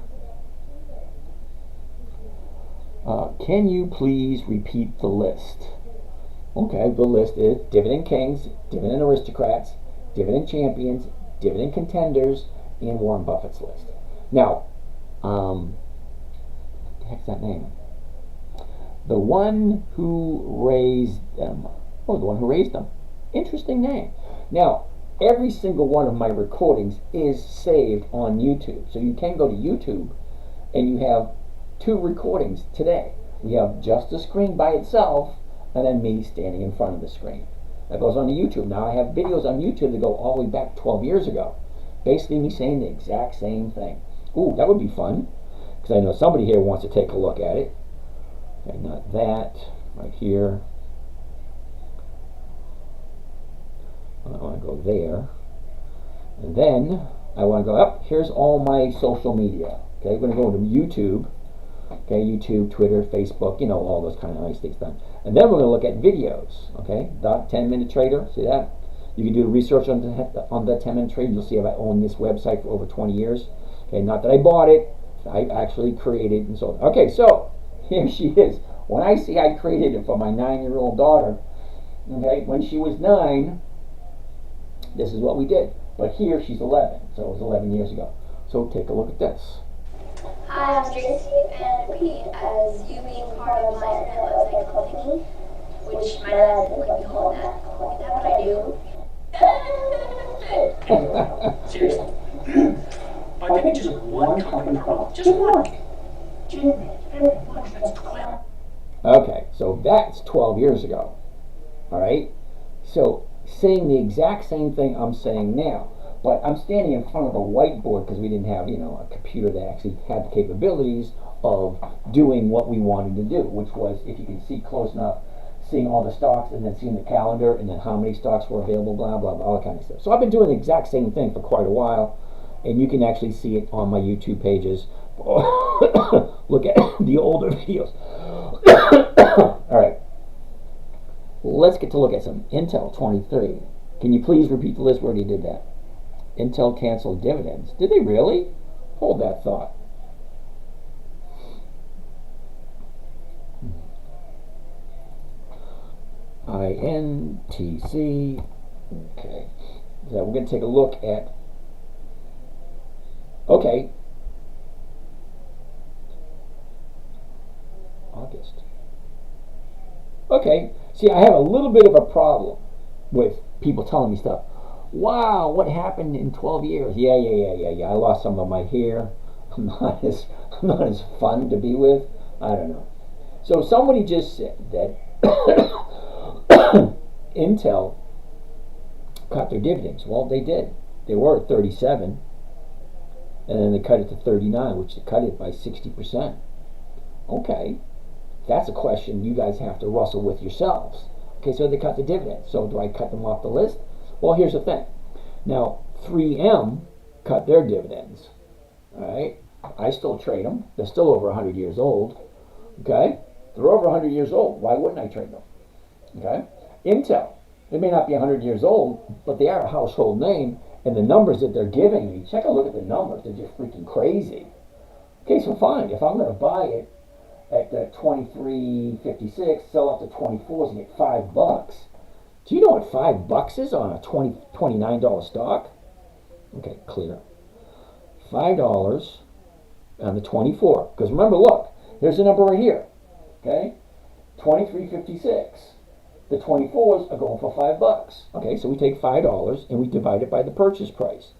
Can you please repeat the list? Okay, the list is Dividend Kings, Dividend Aristocrats, Dividend Champions, Dividend Contenders, and Warren Buffett's list. Now, what the heck's that name? The one who raised them. Oh, the one who raised them. Interesting name. Now, every single one of my recordings is saved on YouTube. So you can go to YouTube and you have 2 recordings today. We have just the screen by itself, and then me standing in front of the screen. That goes on to YouTube. Now I have videos on YouTube that go all the way back 12 years ago. Basically me saying the exact same thing. Ooh, that would be fun, because I know somebody here wants to take a look at it. Okay, not that. Right here. I want to go there. And then I want to go up. Here's all my social media. Okay, we're going to go to YouTube. Okay, YouTube, Twitter, Facebook, you know, all those kind of nice things done. And then we're going to look at videos. Okay, the 10-minute trader. See that? You can do research on the 10-minute trader. You'll see I own this website for over 20 years. Okay, not that I bought it. I actually created and sold it. Okay, so here she is. When I see I created it for my 9-year-old daughter, okay, when she was 9, this is what we did. But here she's 11, so it was 11 years ago. So take a look at this. Hi, I'm Tracy, and repeat as you being part of my internet website company, which my dad didn't let me hold that. Look at that, but I do. Seriously. By picking just one company per month, just one. That's 12. Okay, so that's 12 years ago. All right? So saying the exact same thing I'm saying now, but I'm standing in front of a whiteboard because we didn't have, you know, a computer that actually had the capabilities of doing what we wanted to do, which was, if you can see close enough, seeing all the stocks and then seeing the calendar and then how many stocks were available, blah, blah, blah, all that kind of stuff. So I've been doing the exact same thing for quite a while, and you can actually see it on my YouTube pages. Look at the older videos. All right. Let's get to look at some Intel 23. Can you please repeat the list where you did that? Intel canceled dividends. Did they really? Hold that thought. INTC. Okay. So we're going to take a look at. Okay. August. Okay. See, I have a little bit of a problem with people telling me stuff. Wow, what happened in 12 years? Yeah. I lost some of my hair. I'm not as fun to be with. I don't know. So somebody just said that Intel cut their dividends. Well, they did. They were at 37, and then they cut it to 39, which they cut it by 60%. Okay, that's a question you guys have to wrestle with yourselves. Okay, so they cut the dividends. So do I cut them off the list? Well, here's the thing. Now, 3M cut their dividends. All right, I still trade them. They're still over 100 years old. Okay, they're over 100 years old. Why wouldn't I trade them? Okay, Intel. They may not be 100 years old, but they are a household name, and the numbers that they're giving me, check a look at the numbers. They're just freaking crazy. Okay, so fine. If I'm going to buy it at $23.56, sell up to 24s and get $5. Do you know what $5 is on a $29 stock? Okay, clear. $5 on the 24. Because remember, look, here's the number right here. Okay, 23.56. The 24s are going for $5. Okay, so we take $5 and we divide it by the purchase price,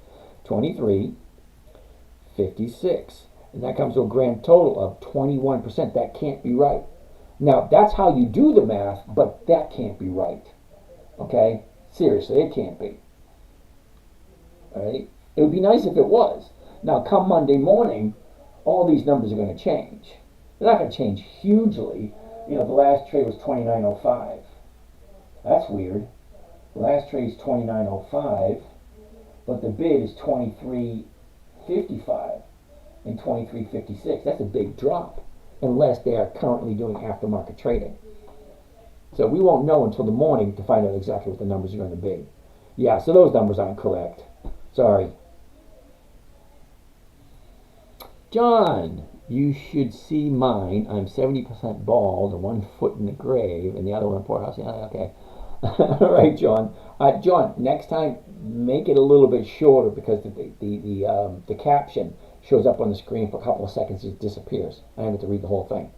23.56, and that comes to a grand total of 21%. That can't be right. Now, that's how you do the math, but that can't be right. Okay? Seriously, it can't be. All right? It would be nice if it was. Now, come Monday morning, all these numbers are going to change. They're not going to change hugely. You know, the last trade was 29.05. That's weird. The last trade is 29.05, but the bid is 23.55 and 23.56. That's a big drop, unless they are currently doing aftermarket trading. So we won't know until the morning to find out exactly what the numbers are going to be. Yeah, so those numbers aren't correct. Sorry. John, you should see mine. I'm 70% bald, and 1 foot in the grave, and the other one in poorhouse. Yeah, okay. All right, John. John, next time, make it a little bit shorter because the caption shows up on the screen for a couple of seconds, it disappears. I have to read the whole thing.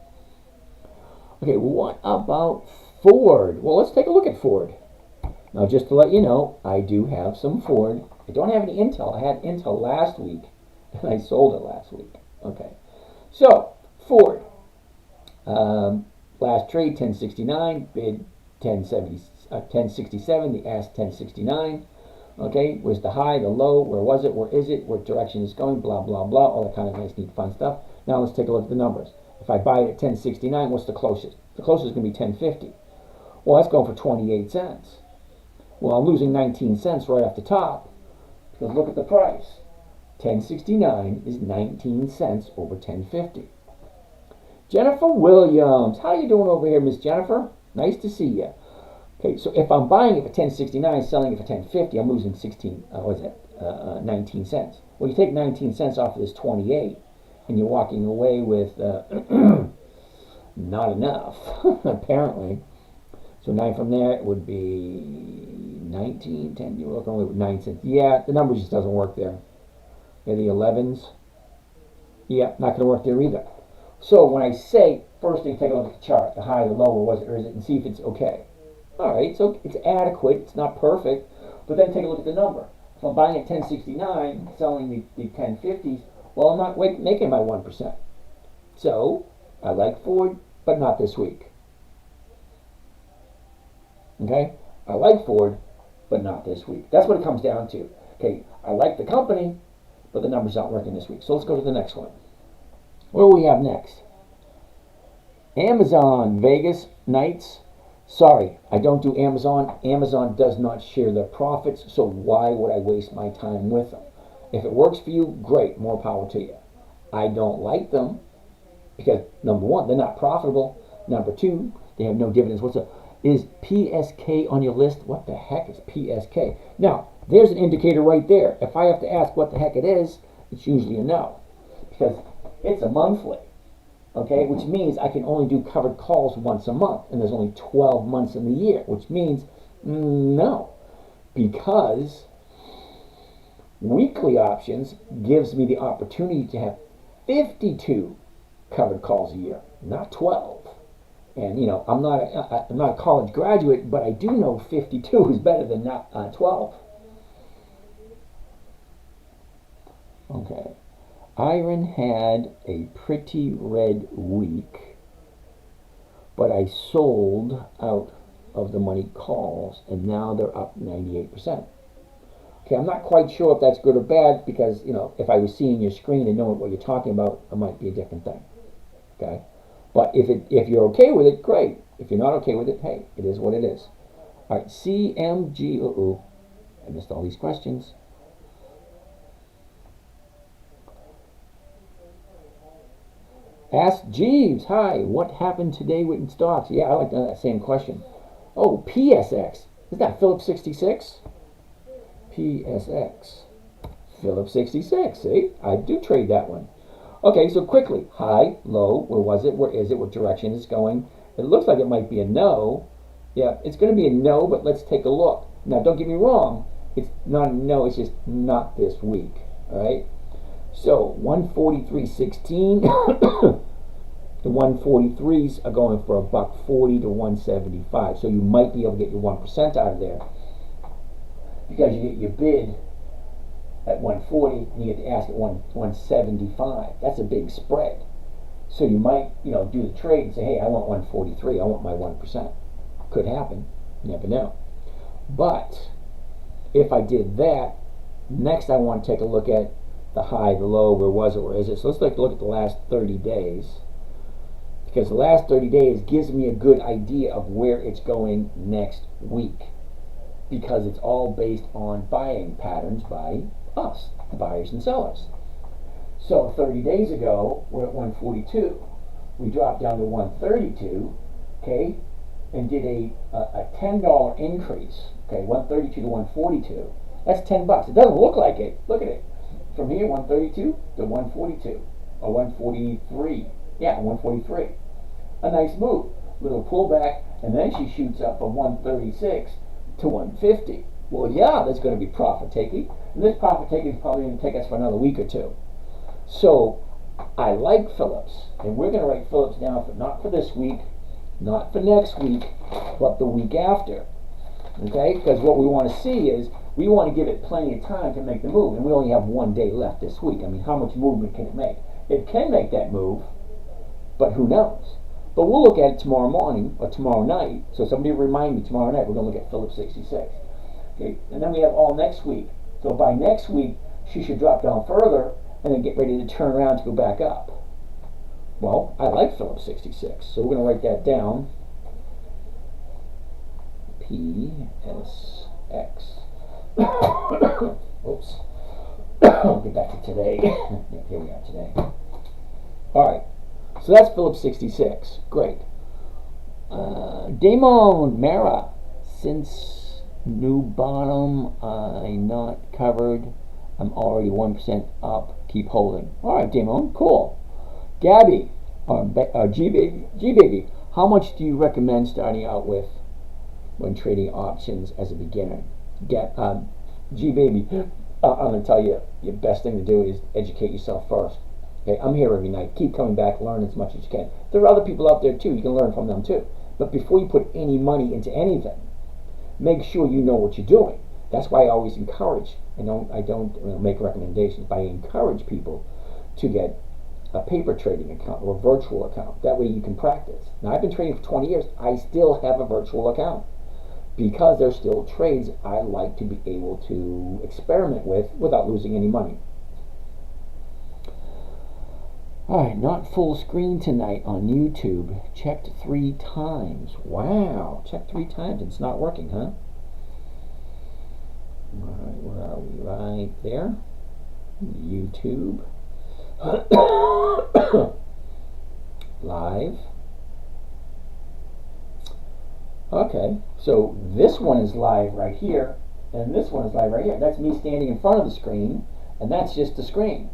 Okay, what about Ford? Well, let's take a look at Ford. Now, just to let you know, I do have some Ford. I don't have any Intel. I had Intel last week, and I sold it last week. Okay, so Ford. Last trade 1069, bid 1067, the ask 1069. Okay, where's the high, the low, where was it, where is it, what direction is going, blah, blah, blah, all that kind of nice, neat, fun stuff. Now let's take a look at the numbers. If I buy it at 1069, what's the closest? The closest is going to be 1050. Well, that's going for 28 cents. Well, I'm losing 19 cents right off the top, because look at the price. 1069 is 19 cents over 1050. Jennifer Williams, how you doing over here, Miss Jennifer? Nice to see you. Okay, so if I'm buying it for 1069, selling it for 1050, I'm losing 19 cents. Well, you take 19 cents off of this 28, and you're walking away with not enough, apparently. So 9 from there, it would be 19, 10, you're walking away with 9 cents. Yeah, the number just doesn't work there. Yeah, the 11s. Yeah, not going to work there either. So when I say, first thing, take a look at the chart, the high, the low, or was it, or is it, and see if it's okay. All right, so it's adequate, it's not perfect, but then take a look at the number. If I'm buying at 1069, selling the 1050s, well, I'm not making my 1%. So I like Ford, but not this week. Okay, I like Ford, but not this week. That's what it comes down to. Okay, I like the company, but the numbers aren't working this week. So let's go to the next one. What do we have next? Amazon Vegas Nights. Sorry, I don't do Amazon. Amazon does not share their profits, so why would I waste my time with them? If it works for you, great, more power to you. I don't like them because, number one, they're not profitable. Number two, they have no dividends. Is PSK on your list? What the heck is PSK? Now, there's an indicator right there. If I have to ask what the heck it is, it's usually a no, because it's a monthly. Okay, which means I can only do covered calls once a month, and there's only 12 months in the year, which means no, because weekly options gives me the opportunity to have 52 covered calls a year, not 12. And you know, I'm not a college graduate, but I do know 52 is better than 12. Okay. Iron had a pretty red week, but I sold out of the money calls, and now they're up 98%. Okay, I'm not quite sure if that's good or bad, because, you know, if I was seeing your screen and knowing what you're talking about, it might be a different thing. Okay, but if you're okay with it, great. If you're not okay with it, hey, it is what it is. All right, CMG. I missed all these questions. Ask Jeeves, hi, what happened today with stocks? Yeah, I like that same question. Oh, PSX. Is that Phillips 66? PSX. Phillips 66, see? I do trade that one. Okay, so quickly. High, low, where was it? Where is it? What direction is it going? It looks like it might be a no. Yeah, it's going to be a no, but let's take a look. Now, don't get me wrong. It's not a no, it's just not this week. All right? So 143.16. The 143s are going for $1.40 to 175. So you might be able to get your 1% out of there, because you get your bid at 140 and you get to ask at 175. That's a big spread. So you might, you know, do the trade and say, hey, I want 143. I want my 1%. Could happen. You never know. But if I did that, next I want to take a look at the high, the low, where was it, where is it. So let's take a look at the last 30 days. Because the last 30 days gives me a good idea of where it's going next week. Because it's all based on buying patterns by us, the buyers and sellers. So 30 days ago, we're at 142. We dropped down to 132, okay, and did a $10 increase, okay, 132 to 142. That's $10. It doesn't look like it. Look at it. From here, 132 to 142, or 143. Yeah, 143. A nice move. Little pullback, and then she shoots up from 136 to 150. Well, yeah, that's going to be profit taking, and this profit taking is probably going to take us for another week or two. So I like Phillips, and we're going to write Phillips down for not for this week, not for next week, but the week after. Okay, because what we want to see is we want to give it plenty of time to make the move, and we only have 1 day left this week. I mean, how much movement can it make? It can make that move, but who knows? But we'll look at it tomorrow morning or tomorrow night. So somebody remind me tomorrow night. We're going to look at Phillips 66. Okay, and then we have all next week. So by next week, she should drop down further and then get ready to turn around to go back up. Well, I like Phillips 66, so we're going to write that down. PSX. Oops. I'll get back to today. Here we are today. All right. So that's Phillips 66. Great. Damon Mara. Since new bottom, I not covered. I'm already 1% up. Keep holding. All right, Damon. Cool. Gabby. G-Baby. How much do you recommend starting out with when trading options as a beginner? G-Baby. I'm going to tell you, your best thing to do is educate yourself first. Okay, I'm here every night. Keep coming back, learn as much as you can. There are other people out there too. You can learn from them too. But before you put any money into anything, make sure you know what you're doing. That's why I always encourage. I don't make recommendations, but I encourage people to get a paper trading account or a virtual account. That way you can practice. Now, I've been trading for 20 years. I still have a virtual account because there's still trades I like to be able to experiment with without losing any money. Alright, not full screen tonight on YouTube. Checked 3 times. Wow, checked 3 times. It's not working, huh? Alright, where are we? Right there. YouTube. Live. Okay, so this one is live right here, and this one is live right here. That's me standing in front of the screen, and that's just the screen.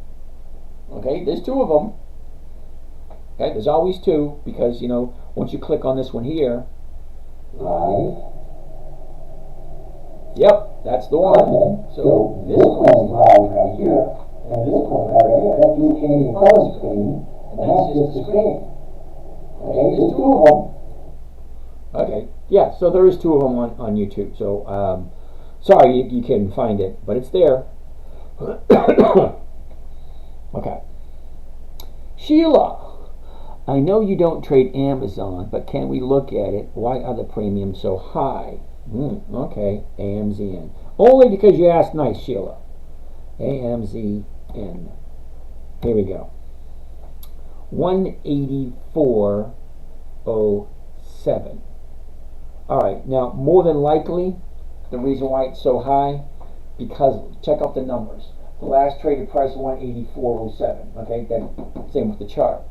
Okay, there's 2 of them. Okay, there's always 2 because, once you click on this one here, live. Yep, that's the one. So this one is live right here, and this one right here. That's me standing in front of the screen, and that's just the screen. Okay, there's 2 of them. Okay, yeah, so there is 2 of them on YouTube. So, sorry you couldn't find it, but it's there. Okay. Sheila, I know you don't trade Amazon, but can we look at it? Why are the premiums so high? Okay, AMZN. Only because you asked nice, Sheila. AMZN. Here we go. 184.07. Alright, now more than likely, the reason why it's so high, because check out the numbers. The last traded price 184.07. Okay, then same with the chart.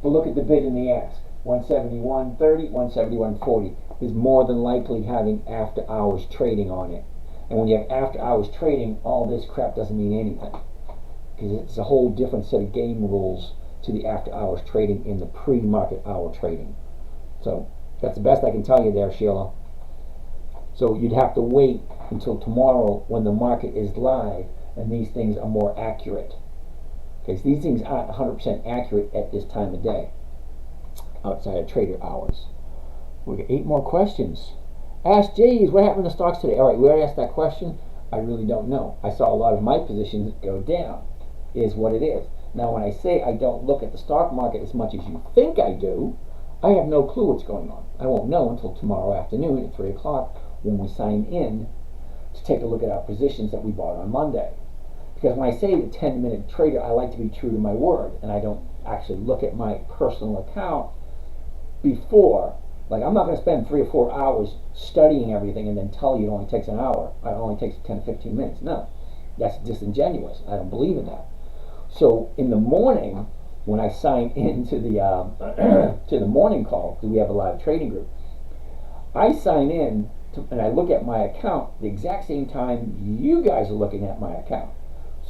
But look at the bid and the ask. 171.30, 171.40 is more than likely having after hours trading on it. And when you have after hours trading, all this crap doesn't mean anything. Because it's a whole different set of game rules to the after hours trading in the pre-market hour trading. So that's the best I can tell you there, Sheila. So you'd have to wait until tomorrow when the market is live and these things are more accurate. Okay, so these things aren't 100% accurate at this time of day outside of trader hours. We got 8 more questions. Ask Jays, what happened to stocks today? All right, we already asked that question. I really don't know. I saw a lot of my positions go down, is what it is. Now, when I say I don't look at the stock market as much as you think I do, I have no clue what's going on. I won't know until tomorrow afternoon at 3 o'clock when we sign in to take a look at our positions that we bought on Monday. Because when I say the 10-minute trader, I like to be true to my word, and I don't actually look at my personal account before. Like, I'm not going to spend 3 or 4 hours studying everything and then tell you it only takes an hour. It only takes 10 to 15 minutes. No, that's disingenuous. I don't believe in that. So in the morning, when I sign into the to the morning call, because we have a live trading group, I sign in and I look at my account the exact same time you guys are looking at my account.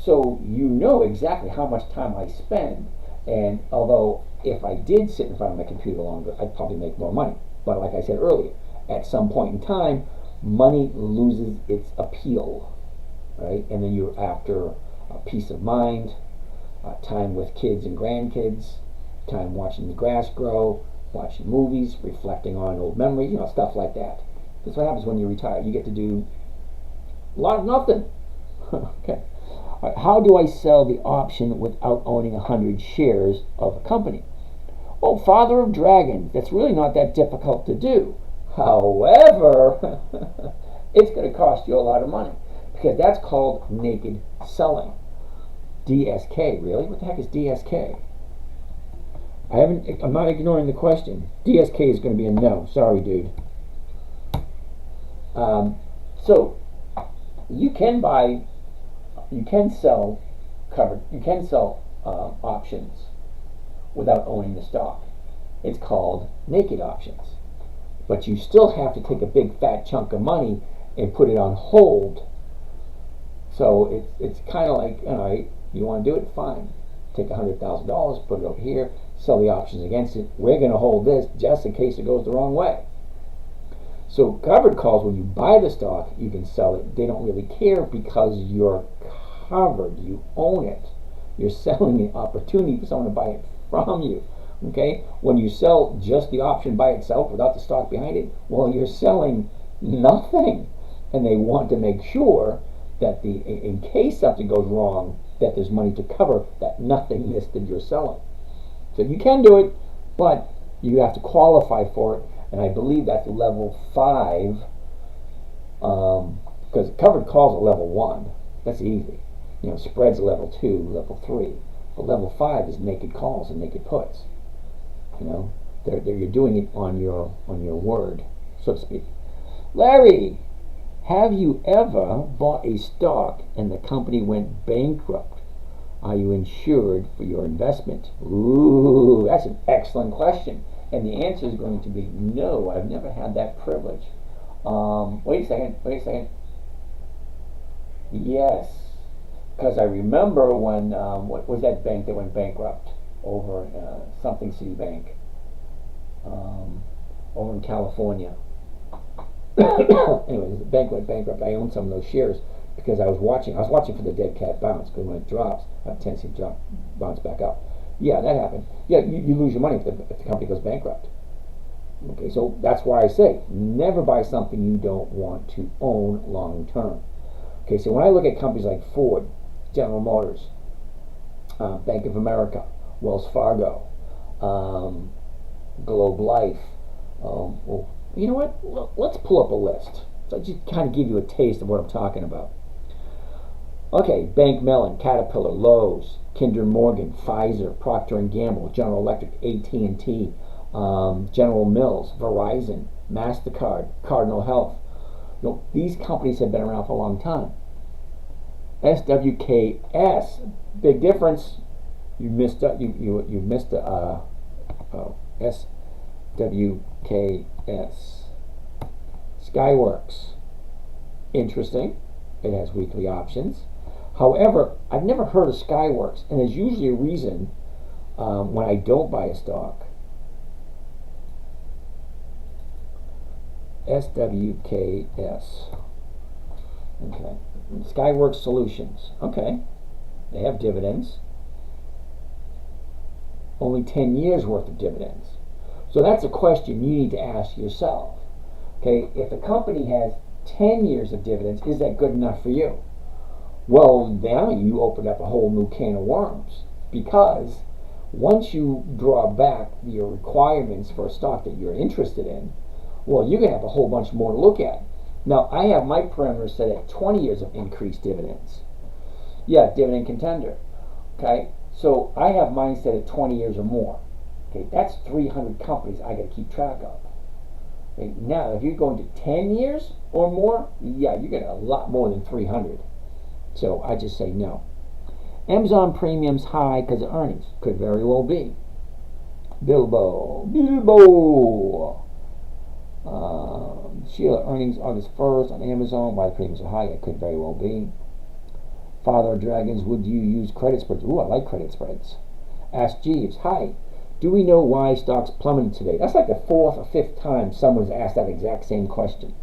So you know exactly how much time I spend. And although if I did sit in front of my computer longer, I'd probably make more money. But like I said earlier, at some point in time, money loses its appeal, right? And then you're after peace of mind, time with kids and grandkids, time watching the grass grow, watching movies, reflecting on old memories, stuff like that. That's what happens when you retire. You get to do a lot of nothing. Okay. All right, how do I sell the option without owning 100 shares of a company? Oh, Father of Dragons, that's really not that difficult to do. However, it's going to cost you a lot of money because that's called naked selling. DSK, really? What the heck is DSK? I'm not ignoring the question. DSK is going to be a no. Sorry, dude. So you can sell options without owning the stock. It's called naked options. But you still have to take a big fat chunk of money and put it on hold. So it's kind of like, all right, you want to do it, fine. Take $100,000, put it over here, sell the options against it. We're going to hold this just in case it goes the wrong way. So covered calls, when you buy the stock, you can sell it. They don't really care because you're covered. You own it. You're selling the opportunity for someone to buy it from you. Okay? When you sell just the option by itself without the stock behind it, well, you're selling nothing. And they want to make sure that in case something goes wrong, that there's money to cover that nothingness that you're selling. So you can do it, but you have to qualify for it. And I believe that's level 5, because covered calls are level 1. That's easy. You know, spreads are level 2, level 3. But level 5 is naked calls and naked puts. You know, you're doing it on your word, so to speak. Larry, have you ever bought a stock and the company went bankrupt? Are you insured for your investment? Ooh, that's an excellent question. And the answer is going to be no. I've never had that privilege. Wait a second. Yes, because I remember when what was that bank that went bankrupt over something Citibank over in California. Anyway, the bank went bankrupt. I owned some of those shares because I was watching for the dead cat bounce, because when it drops, I have a tendency to bounce back up. Yeah, that happened. Yeah, you lose your money if the company goes bankrupt. Okay, so that's why I say never buy something you don't want to own long term. Okay, so when I look at companies like Ford, General Motors, Bank of America, Wells Fargo, Globe Life, well, you know what? Let's pull up a list. So I just kind of give you a taste of what I'm talking about. Okay, Bank Mellon, Caterpillar, Lowe's, Kinder Morgan, Pfizer, Procter & Gamble, General Electric, AT&T, General Mills, Verizon, MasterCard, Cardinal Health. You know, these companies have been around for a long time. SWKS, big difference. You missed SWKS. Skyworks, interesting. It has weekly options. However, I've never heard of Skyworks, and there's usually a reason when I don't buy a stock. SWKS. Okay. Skyworks Solutions. Okay. They have dividends. Only 10 years worth of dividends. So that's a question you need to ask yourself. Okay, if a company has 10 years of dividends, is that good enough for you? Well, now you open up a whole new can of worms, because once you draw back your requirements for a stock that you're interested in, well, you're going to have a whole bunch more to look at. Now, I have my parameters set at 20 years of increased dividends. Yeah, dividend contender. Okay, so I have mine set at 20 years or more. Okay, that's 300 companies I got to keep track of. Okay, now, if you're going to 10 years or more, yeah, you're getting a lot more than 300. So I just say no. Amazon premiums high because of earnings. Could very well be. Bilbo. Sheila, earnings August 1st on Amazon. Why the premiums are high? It could very well be. Father of Dragons, would you use credit spreads? Ooh, I like credit spreads. Ask Jeeves. Hi. Do we know why stocks plummeted today? That's like the 4th or 5th time someone's asked that exact same question.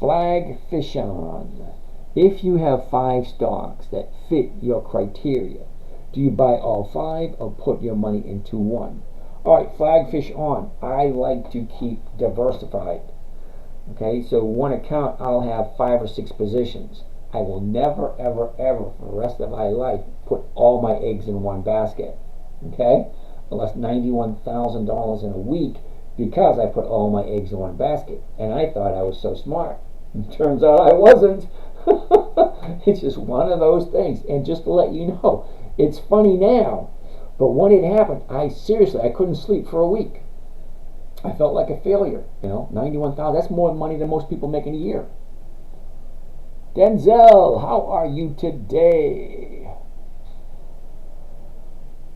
Flag fish on. If you have 5 stocks that fit your criteria, do you buy all 5 or put your money into one? Alright, flag fish on. I like to keep diversified. Okay, so one account I'll have 5 or 6 positions. I will never, ever, ever, for the rest of my life, put all my eggs in one basket. Okay? I lost $91,000 in a week because I put all my eggs in one basket. And I thought I was so smart. It turns out I wasn't. It's just one of those things. And just to let you know, it's funny now, but when it happened, I couldn't sleep for a week. I felt like a failure. 91,000. That's more money than most people make in a year. Denzel, how are you today?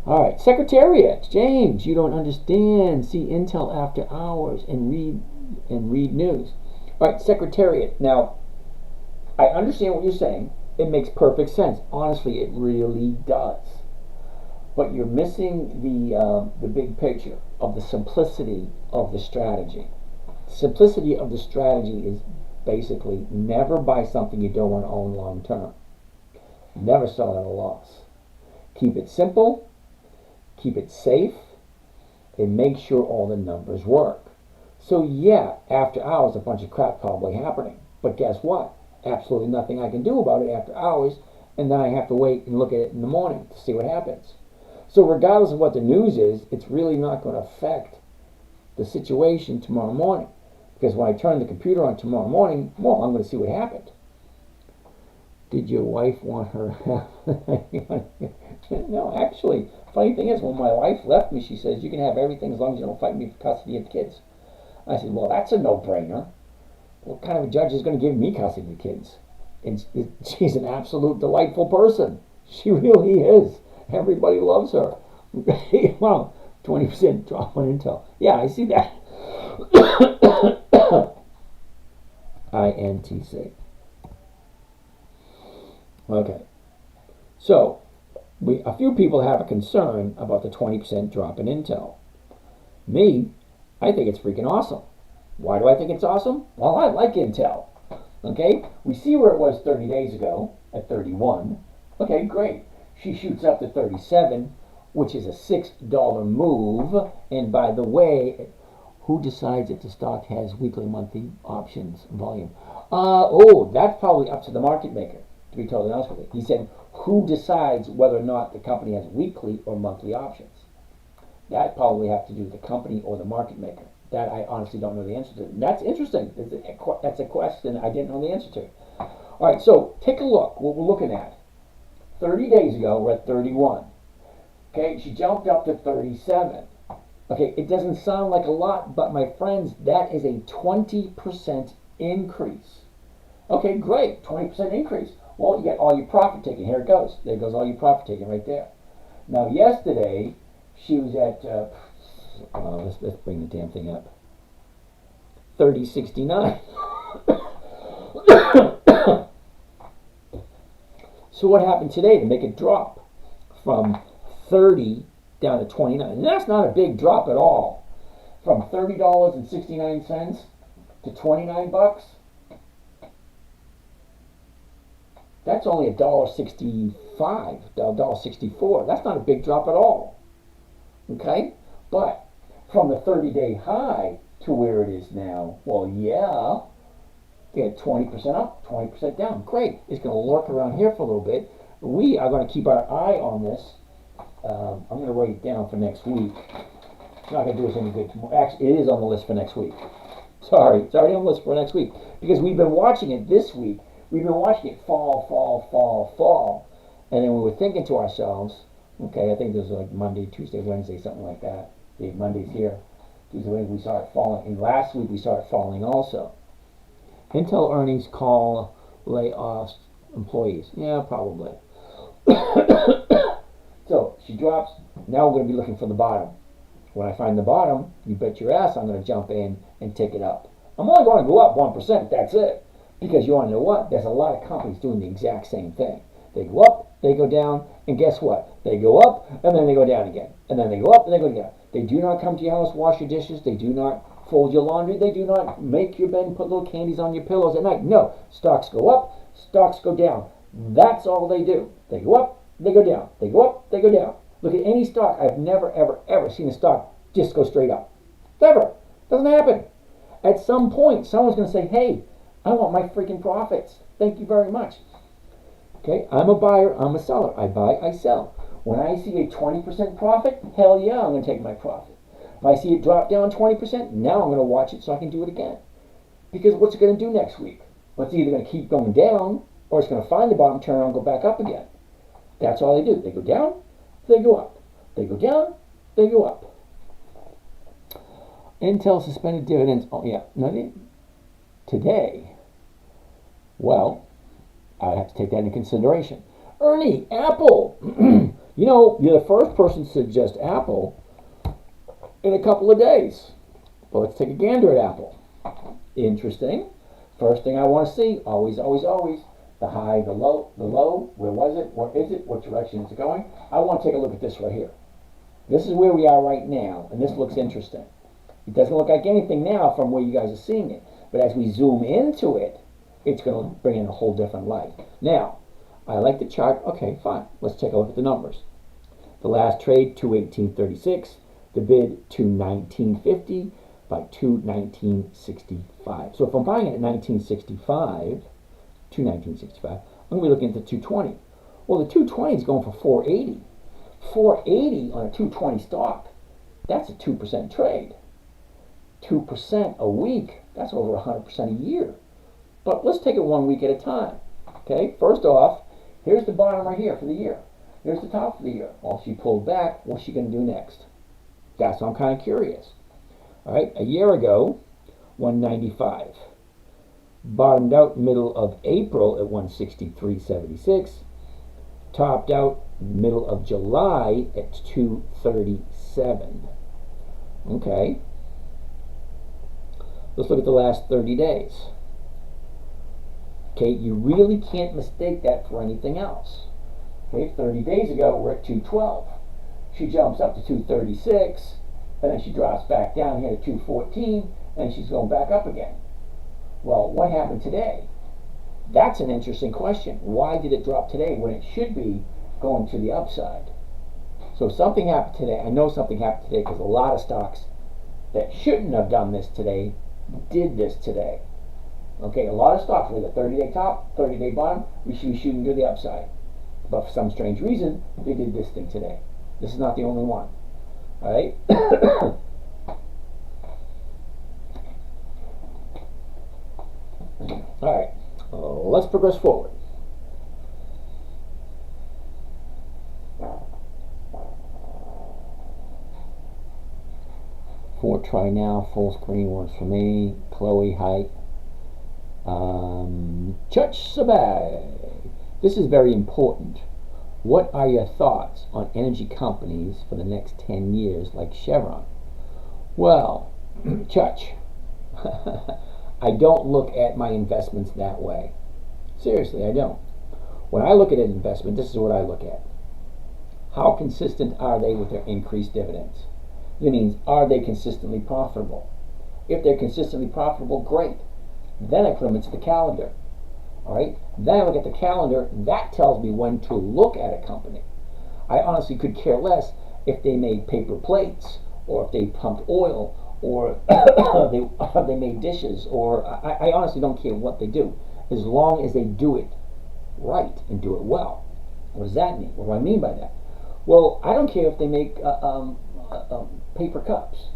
All right, Secretariat. James, you don't understand. See Intel after hours and read news. All right, Secretariat. Now, I understand what you're saying. It makes perfect sense. Honestly, it really does. But you're missing the big picture of the simplicity of the strategy. Simplicity of the strategy is basically never buy something you don't want to own long term. Never sell at a loss. Keep it simple, keep it safe, and make sure all the numbers work. So yeah, after hours a bunch of crap probably happening. But guess what? Absolutely nothing I can do about it after hours, and then I have to wait and look at it in the morning to see what happens. So regardless of what the news is, it's really not going to affect the situation tomorrow morning. Because when I turn the computer on tomorrow morning, well, I'm going to see what happened. Did your wife want her? No, actually, funny thing is, when my wife left me, she says, you can have everything as long as you don't fight me for custody of the kids. I said, well, that's a no-brainer. What kind of a judge is going to give me custody of the kids? And she's an absolute delightful person. She really is. Everybody loves her. Well, 20% drop on Intel. Yeah, I see that. INTC. Okay. So, a few people have a concern about the 20% drop in Intel. Me, I think it's freaking awesome. Why do I think it's awesome? Well, I like Intel. Okay? We see where it was 30 days ago at 31. Okay, great. She shoots up to 37, which is a $6 move. And by the way, who decides if the stock has weekly, monthly options volume? That's probably up to the market maker, to be totally honest with you. He said, who decides whether or not the company has weekly or monthly options? That probably have to do with the company or the market maker. That I honestly don't know the answer to. And that's interesting. That's a question I didn't know the answer to. All right, so take a look what we're looking at. 30 days ago, we're at 31. Okay, she jumped up to 37. Okay, it doesn't sound like a lot, but my friends, that is a 20% increase. Okay, great, 20% increase. Well, you get all your profit taken. Here it goes. There goes all your profit taken right there. Now, yesterday, she was at, let's bring the damn thing up. 30.69. So what happened today to make it drop from 30 down to 29? And that's not a big drop at all. From $30.69 to 29 bucks. That's only $1.65, $1.64. That's not a big drop at all. Okay? But from the 30-day high to where it is now, well, yeah, you get 20% up, 20% down. Great. It's going to lurk around here for a little bit. We are going to keep our eye on this. I'm going to write it down for next week. It's not going to do us any good tomorrow. Actually, it is on the list for next week. Sorry, it's already on the list for next week. Because we've been watching it this week. We've been watching it fall, fall, fall, fall. And then we were thinking to ourselves, okay, I think it was like Monday, Tuesday, Wednesday, something like that. The Monday's here. Tuesday, Wednesday, we started falling. And last week we started falling also. Intel earnings call layoffs employees. Yeah, probably. So she drops. Now we're going to be looking for the bottom. When I find the bottom, you bet your ass I'm going to jump in and take it up. I'm only going to go up 1%. That's it. Because you want to know what? There's a lot of companies doing the exact same thing. They go up, they go down, and guess what? They go up, and then they go down again. And then they go up, and they go down. They do not come to your house, wash your dishes. They do not fold your laundry. They do not make your bed and put little candies on your pillows at night. No. Stocks go up, stocks go down. That's all they do. They go up, they go down. They go up, they go down. Look at any stock. I've never, ever, ever seen a stock just go straight up. Never. Doesn't happen. At some point, someone's going to say, hey, I want my freaking profits. Thank you very much. Okay, I'm a buyer, I'm a seller. I buy, I sell. When I see a 20% profit, hell yeah, I'm going to take my profit. If I see it drop down 20%, now I'm going to watch it so I can do it again. Because what's it going to do next week? Well, it's either going to keep going down, or it's going to find the bottom, turn around, and go back up again. That's all they do. They go down, they go up. They go down, they go up. Intel suspended dividends. Oh yeah, today. Well, I have to take that into consideration. Ernie, Apple. You know, you're the first person to suggest Apple in a couple of days. Well, let's take a gander at Apple. Interesting. First thing I want to see, always, the high, the low, where was it, where is it, what direction is it going? I want to take a look at this right here. This is where we are right now, and this looks interesting. It doesn't look like anything now from where you guys are seeing it, but as we zoom into it, it's going to bring in a whole different light. Now, I like the chart. Okay, fine. Let's take a look at the numbers. The last trade, 218.36. The bid, 219.50 by 219.65. So if I'm buying it at 219.65, I'm going to be looking at the 220. Well, the 220 is going for 480. 480 on a 220 stock, that's a 2% trade. 2% a week, that's over 100% a year. But let's take it 1 week at a time. Okay, first off, here's the bottom right here for the year. Here's the top for the year. Well, she pulled back. What's she going to do next? That's what I'm kind of curious. All right, a year ago, 195. Bottomed out middle of April at 163.76. Topped out middle of July at 237. Okay. Let's look at the last 30 days. Okay, you really can't mistake that for anything else. Okay, 30 days ago, we're at 212. She jumps up to 236, and then she drops back down here to 214, and she's going back up again. Well, what happened today? That's an interesting question. Why did it drop today when it should be going to the upside? So something happened today. I know something happened today because a lot of stocks that shouldn't have done this today did this today. Okay, a lot of stocks with a 30-day top, 30-day bottom, we should be shooting to the upside. But for some strange reason, they did this thing today. This is not the only one. All right? All right, let's progress forward. For try now, full screen works for me. Chloe Height. Church Sabay. This is very important. What are your thoughts on energy companies for the next 10 years like Chevron? Well, Church, I don't look at my investments that way. Seriously, I don't. When I look at an investment, this is what I look at. How consistent are they with their increased dividends? That means, are they consistently profitable? If they're consistently profitable, great. Then I put them into the calendar. All right? Then I look at the calendar. That tells me when to look at a company. I honestly could care less if they made paper plates, or if they pumped oil, or they made dishes, or I honestly don't care what they do, as long as they do it right and do it well. What does that mean? What do I mean by that? Well, I don't care if they make paper cups.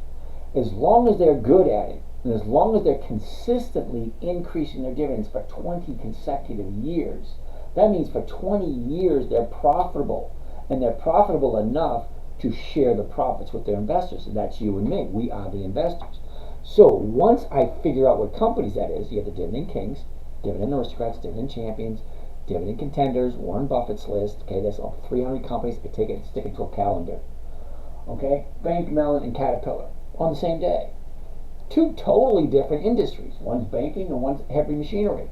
As long as they're good at it, and as long as they're consistently increasing their dividends for 20 consecutive years, that means for 20 years they're profitable, and they're profitable enough to share the profits with their investors. And that's you and me. We are the investors. So once I figure out what companies that is, you have the Dividend Kings, Dividend Aristocrats, Dividend Champions, Dividend Contenders, Warren Buffett's list. Okay, that's all 300 companies. I take it and stick it to a calendar. Okay, Bank, Mellon, and Caterpillar on the same day. Two totally different industries. One's banking and one's heavy machinery.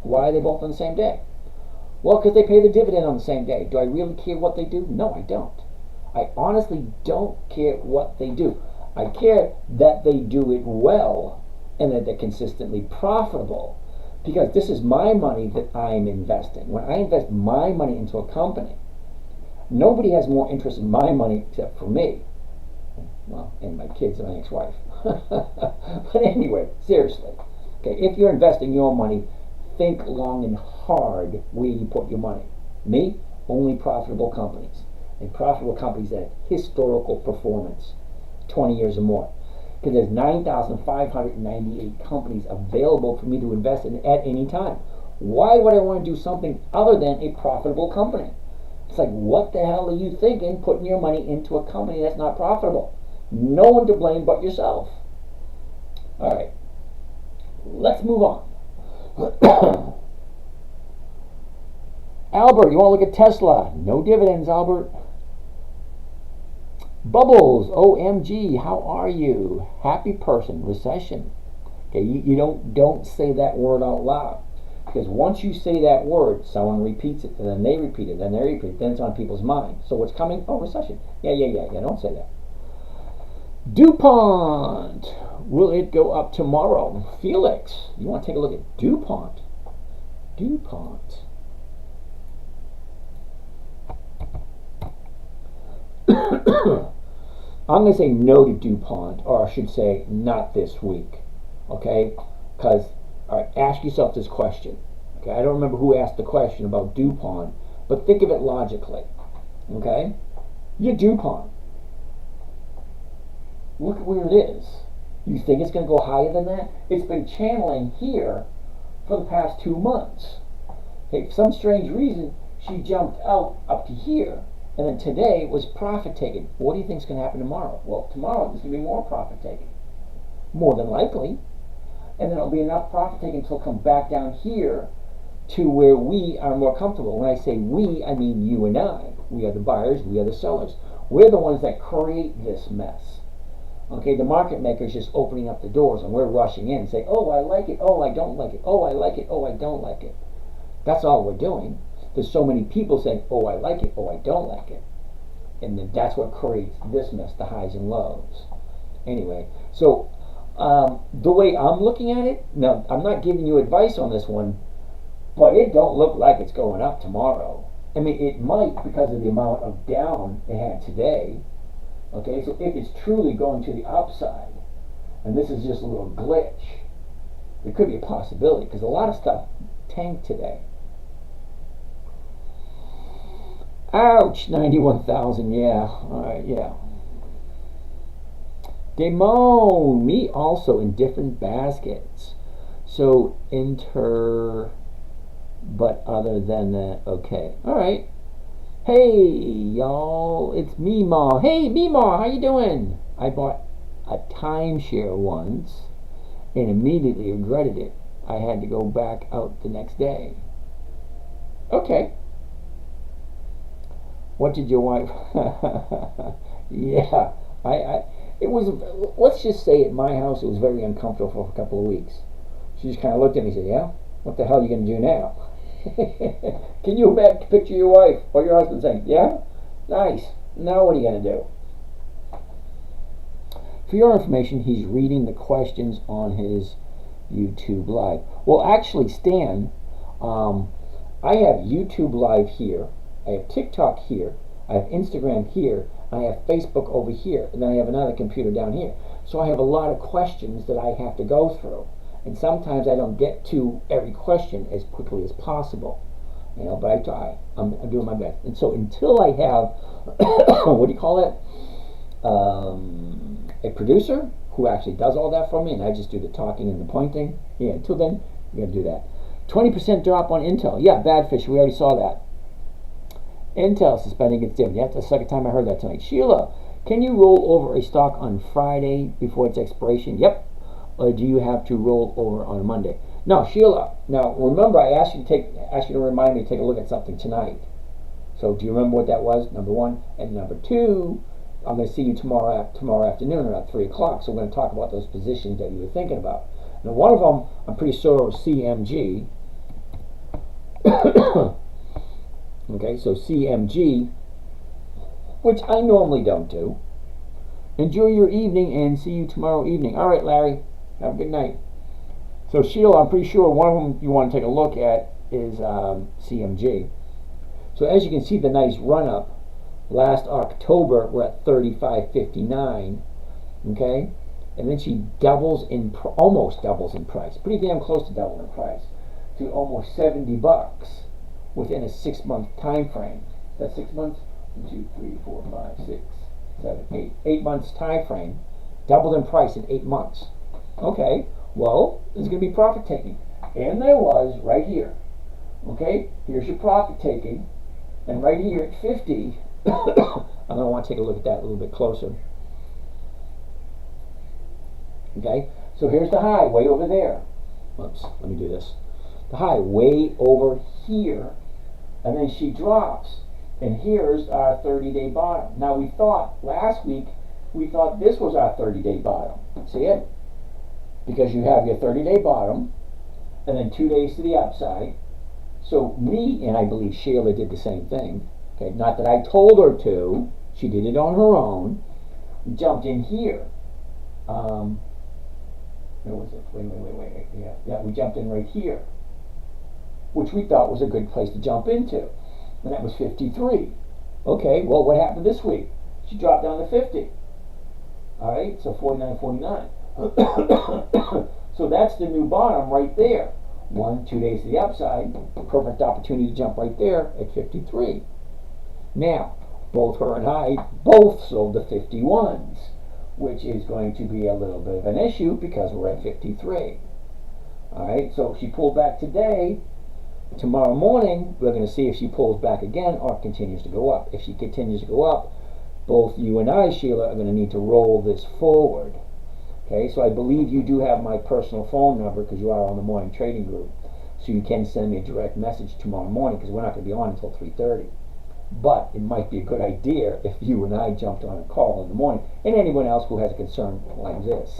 Why are they both on the same day? Well, because they pay the dividend on the same day. Do I really care what they do? No, I don't. I honestly don't care what they do. I care that they do it well and that they're consistently profitable, because this is my money that I'm investing. When I invest my money into a company, nobody has more interest in my money except for me. Well, and my kids and my ex-wife. But anyway, seriously. Okay, if you're investing your money, think long and hard where you put your money. Me, only profitable companies. And profitable companies that have historical performance, 20 years or more. Because there's 9,598 companies available for me to invest in at any time. Why would I want to do something other than a profitable company? It's like, what the hell are you thinking putting your money into a company that's not profitable? No one to blame but yourself. All right, let's move on. Albert, you want to look at Tesla? No dividends, Albert. Bubbles, OMG, how are you? Happy person, recession. Okay, you don't say that word out loud. Because once you say that word, someone repeats it, and then they repeat it, then they repeat it, then it's on people's minds. So what's coming? Oh, recession. Yeah, don't say that. DuPont, will it go up tomorrow? Felix, you want to take a look at DuPont? DuPont. I'm going to say no to DuPont, or I should say not this week, okay? Because, all right, ask yourself this question. Okay, I don't remember who asked the question about DuPont, but think of it logically, okay? You're DuPont. Look at where it is. You think it's going to go higher than that? It's been channeling here for the past 2 months. Okay, for some strange reason, she jumped out up to here. And then today was profit taking. What do you think is going to happen tomorrow? Well, tomorrow there's going to be more profit taking. More than likely. And then it'll be enough profit taking until come back down here to where we are more comfortable. When I say we, I mean you and I. We are the buyers, we are the sellers. We're the ones that create this mess. Okay, the market maker is just opening up the doors and we're rushing in and say, oh, I like it, oh, I don't like it, oh, I like it, oh, I don't like it. That's all we're doing. There's so many people saying, oh, I like it, oh, I don't like it. And then that's what creates this mess, the highs and lows. Anyway, so the way I'm looking at it, now, I'm not giving you advice on this one, but it don't look like it's going up tomorrow. I mean, it might because of the amount of down it had today. Okay, so if it's truly going to the upside, and this is just a little glitch, it could be a possibility because a lot of stuff tanked today. Ouch, 91,000, yeah, alright, yeah. Damon, me also in different baskets. So but other than that, okay, alright. Hey, y'all, it's Meemaw. Hey, Meemaw, how you doing? I bought a timeshare once and immediately regretted it. I had to go back out the next day. Okay. What did your wife? Yeah, it was, let's just say at my house, it was very uncomfortable for a couple of weeks. She just kind of looked at me and said, yeah, what the hell are you going to do now? Can you picture your wife or your husband saying, yeah, nice, now what are you going to do? For your information, he's reading the questions on his YouTube Live. Well, actually, Stan, I have YouTube Live here, I have TikTok here, I have Instagram here, I have Facebook over here, and then I have another computer down here. So I have a lot of questions that I have to go through. And sometimes I don't get to every question as quickly as possible. You know, but I try. I'm doing my best. And so until I have, what do you call it? A producer who actually does all that for me, and I just do the talking and the pointing. Yeah, until then, you gotta do that. 20% drop on Intel. Yeah, Badfish, we already saw that. Intel suspending its dividend. That's the second time I heard that tonight. Sheila, can you roll over a stock on Friday before its expiration? Yep. Or do you have to roll over on a Monday? No, Sheila. Now remember, I asked you to remind me to take a look at something tonight. So do you remember what that was? Number one, and number two, I'm going to see you tomorrow afternoon around 3 o'clock. So we're going to talk about those positions that you were thinking about. Now one of them, I'm pretty sure was CMG. Okay, so CMG, which I normally don't do. Enjoy your evening and see you tomorrow evening. All right, Larry. Have a good night. So Sheila, I'm pretty sure one of them you want to take a look at is CMG. So as you can see, the nice run up. Last October, we're at 35.59. Okay, and then she doubles almost doubles in price. Pretty damn close to doubling in price. to almost $70 within a 6-month time frame. That's 6 months? 1, 2, 3, 4, 5, 6, 7, 8. 8 months time frame, doubled in price in 8 months. Okay, well, there's going to be profit taking. And there was right here. Okay, here's your profit taking. And right here at 50, I'm going to want to take a look at that a little bit closer. Okay, so here's the high way over there. Oops, let me do this. The high way over here, and then she drops. And here's our 30-day bottom. Now we thought last week, we thought this was our 30-day bottom. See it? Because you have your 30-day bottom, and then 2 days to the upside. So me, and I believe Sheila did the same thing. Okay, not that I told her to. She did it on her own. Jumped in here. Where was it? Wait. Yeah, we jumped in right here, which we thought was a good place to jump into. And that was 53. Okay, well, what happened this week? She dropped down to 50. All right, so 49.49. So that's the new bottom right there. 1, 2 days to the upside. Perfect opportunity to jump right there at 53. Now, both her and I both sold the 51s, which is going to be a little bit of an issue because we're at 53. All right, so if she pulled back today, tomorrow morning, we're going to see if she pulls back again or continues to go up. If she continues to go up, both you and I, Sheila, are going to need to roll this forward. Okay, so I believe you do have my personal phone number because you are on the morning trading group. So you can send me a direct message tomorrow morning because we're not going to be on until 3:30. But it might be a good idea if you and I jumped on a call in the morning, and anyone else who has a concern like this.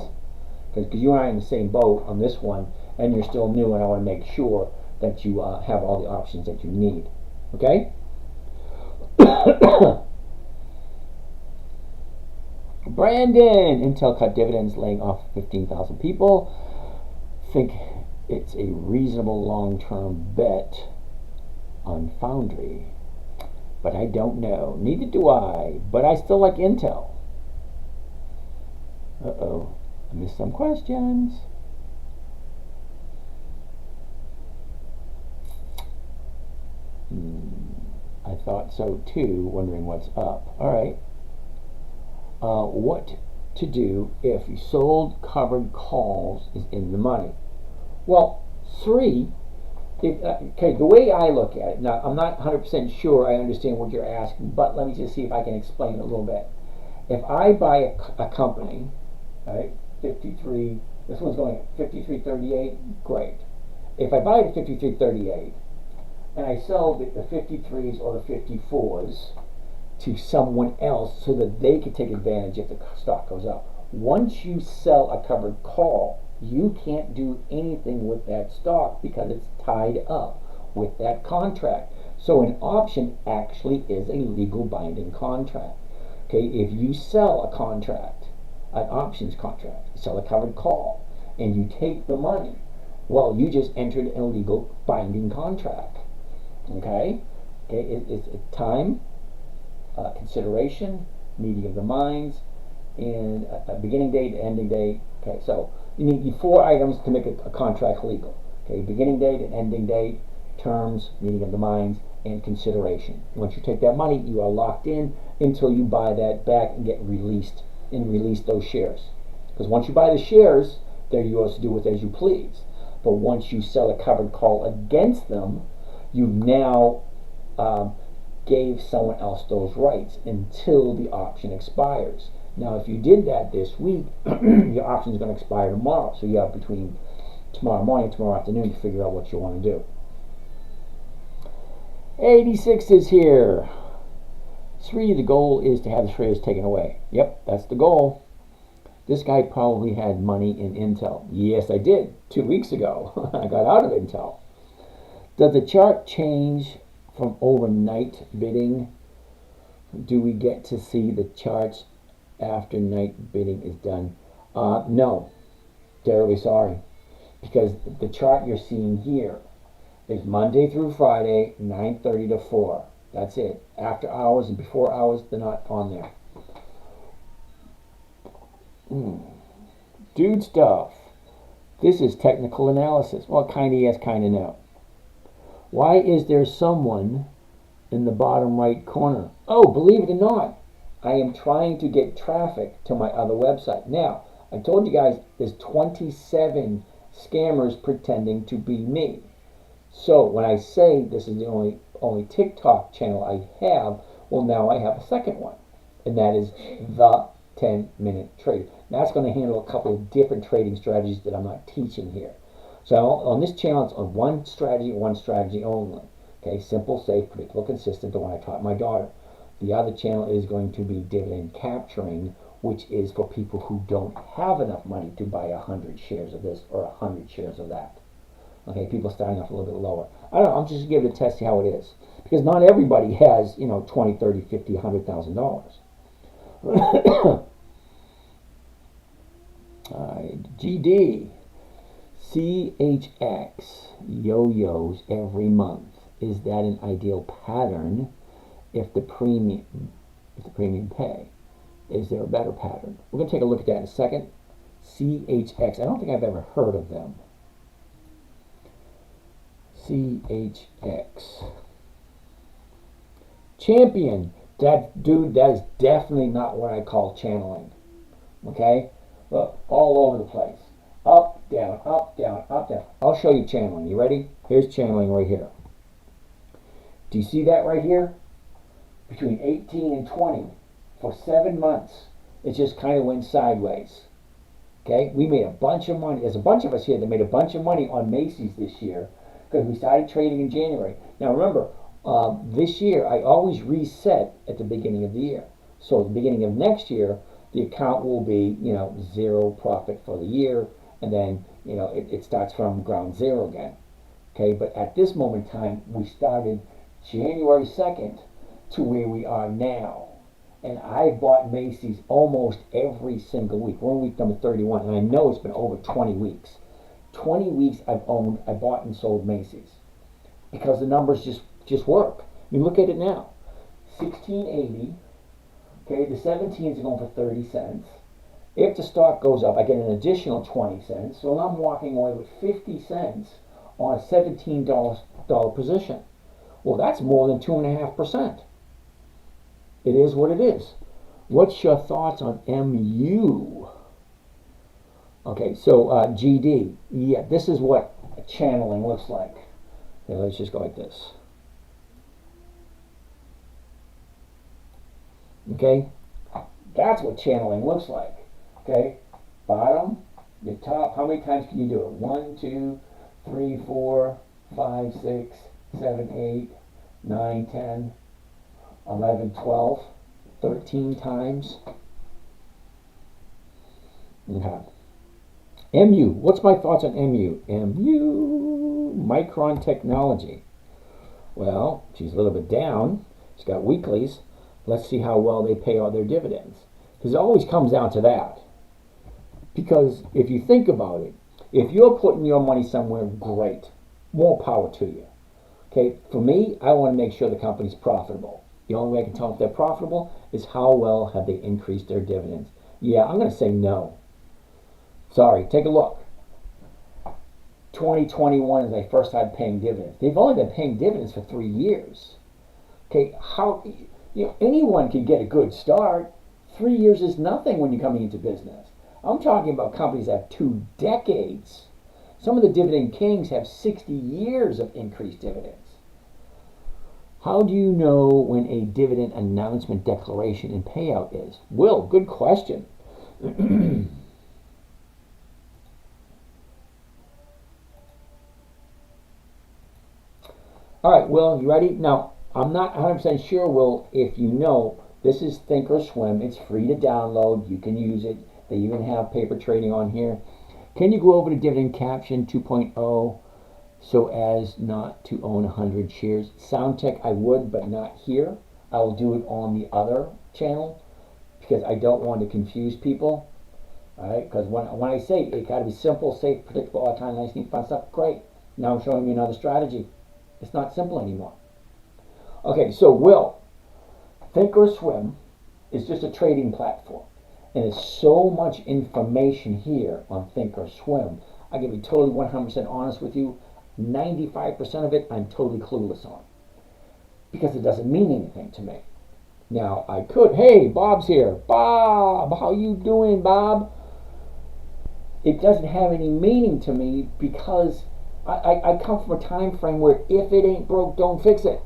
Because you and I are in the same boat on this one, and you're still new, and I want to make sure that you have all the options that you need. Okay? Brandon, Intel cut dividends, laying off 15,000 people. Think it's a reasonable long-term bet on Foundry. But I don't know. Neither do I. But I still like Intel. Uh-oh. I missed some questions. I thought so too, wondering what's up. All right. What to do if you sold covered calls is in the money? Well, 3. Okay, the way I look at it, now I'm not 100% sure I understand what you're asking, but let me just see if I can explain it a little bit. If I buy a company, right, 53, this one's going at 53.38, great. If I buy it at 53.38 and I sell the 53s or the 54s to someone else so that they can take advantage if the stock goes up, once you sell a covered call, you can't do anything with that stock because it's tied up with that contract. So an option actually is a legal binding contract. Okay, if you sell a contract, an options contract, you sell a covered call, and you take the money, well, you just entered a legal binding contract. Okay, it's a time, consideration, meeting of the minds, and a beginning date, ending date. Okay, so you need 4 items to make a contract legal. Okay, beginning date and ending date, terms, meeting of the minds, and consideration. Once you take that money, you are locked in until you buy that back and get released and release those shares. Because once you buy the shares, they're yours to do with as you please. But once you sell a covered call against them, you've now gave someone else those rights until the option expires. Now, if you did that this week, your option is going to expire tomorrow. So you have between tomorrow morning and tomorrow afternoon to figure out what you want to do. 86 is here. 3, the goal is to have the shares taken away. Yep, that's the goal. This guy probably had money in Intel. Yes, I did. 2 weeks ago, I got out of Intel. Does the chart change from overnight bidding? Do we get to see the charts after night bidding is done? No, terribly sorry, because the chart you're seeing here is Monday through Friday, 9:30 to 4. That's it. After hours and before hours, they're not on there. Dude stuff. This is technical analysis. Well, kind of yes, kind of no. Why is there someone in the bottom right corner? Oh, believe it or not, I am trying to get traffic to my other website. Now, I told you guys there's 27 scammers pretending to be me. So when I say this is the only TikTok channel I have, well, now I have a second one, and that is the 10-minute trade. That's going to handle a couple of different trading strategies that I'm not teaching here. So on this channel, it's on one strategy only. Okay, simple, safe, predictable, consistent, the one I taught my daughter. The other channel is going to be dividend capturing, which is for people who don't have enough money to buy 100 shares of this or 100 shares of that. Okay, people starting off a little bit lower. I don't know, I'm just giving it a test, see how it is. Because not everybody has, you know, 20, 30, 50, $100,000. Alright, GD. CHX yo-yos every month. Is that an ideal pattern if the premium pay? Is there a better pattern? We're going to take a look at that in a second. CHX. I don't think I've ever heard of them. CHX. Champion. That is definitely not what I call channeling. Okay? Look, all over the place. Up, down, up, down, up, down. I'll show you channeling. You ready? Here's channeling right here. Do you see that right here? Between 18 and 20. For 7 months, it just kind of went sideways. Okay? We made a bunch of money. There's a bunch of us here that made a bunch of money on Macy's this year because we started trading in January. Now remember, this year I always reset at the beginning of the year. So at the beginning of next year, the account will be, you know, 0 profit for the year, and then, you know, it starts from ground zero again. Okay, but at this moment in time, we started January 2nd to where we are now. And I bought Macy's almost every single week. We're on week number 31, and I know it's been over 20 weeks. 20 weeks I bought and sold Macy's. Because the numbers just work. You look at it now. 1680. Okay, the 17s are going for 30 cents. If the stock goes up, I get an additional 20 cents. So I'm walking away with 50 cents on a $17 position. Well, that's more than 2.5%. It is what it is. What's your thoughts on MU? Okay, so GD. Yeah, this is what channeling looks like. Okay, let's just go like this. Okay, that's what channeling looks like. Okay, bottom, the top. How many times can you do it? 1, 2, 3, 4, 5, 6, 7, 8, 9, 10, 11, 12, 13 times. Okay. MU. What's my thoughts on MU? MU. Micron Technology. Well, she's a little bit down. She's got weeklies. Let's see how well they pay all their dividends. Because it always comes down to that. Because if you think about it, if you're putting your money somewhere, great. More power to you. Okay, for me, I want to make sure the company's profitable. The only way I can tell if they're profitable is how well have they increased their dividends. Yeah, I'm going to say no. Sorry, take a look. 2021 is they first started paying dividends. They've only been paying dividends for 3 years. Okay, how, you know, anyone can get a good start. 3 years is nothing when you're coming into business. I'm talking about companies that have 2 decades. Some of the dividend kings have 60 years of increased dividends. How do you know when a dividend announcement, declaration, and payout is? Will, good question. All right, Will, you ready? Now, I'm not 100% sure, Will, if you know, this is Thinkorswim. It's free to download. You can use it. They even have paper trading on here. Can you go over to Dividend Caption 2.0 so as not to own 100 shares? SoundTech, I would, but not here. I will do it on the other channel because I don't want to confuse people. All right, because when I say it got to be simple, safe, predictable, all kind of nice, neat, fun stuff, great. Now I'm showing you another strategy. It's not simple anymore. Okay, so Will, Thinkorswim is just a trading platform. And there's so much information here on Thinkorswim. I can be totally 100% honest with you. 95% of it I'm totally clueless on because it doesn't mean anything to me. Now I could, hey, Bob's here. Bob, how you doing, Bob? It doesn't have any meaning to me because I come from a time frame where if it ain't broke, don't fix it.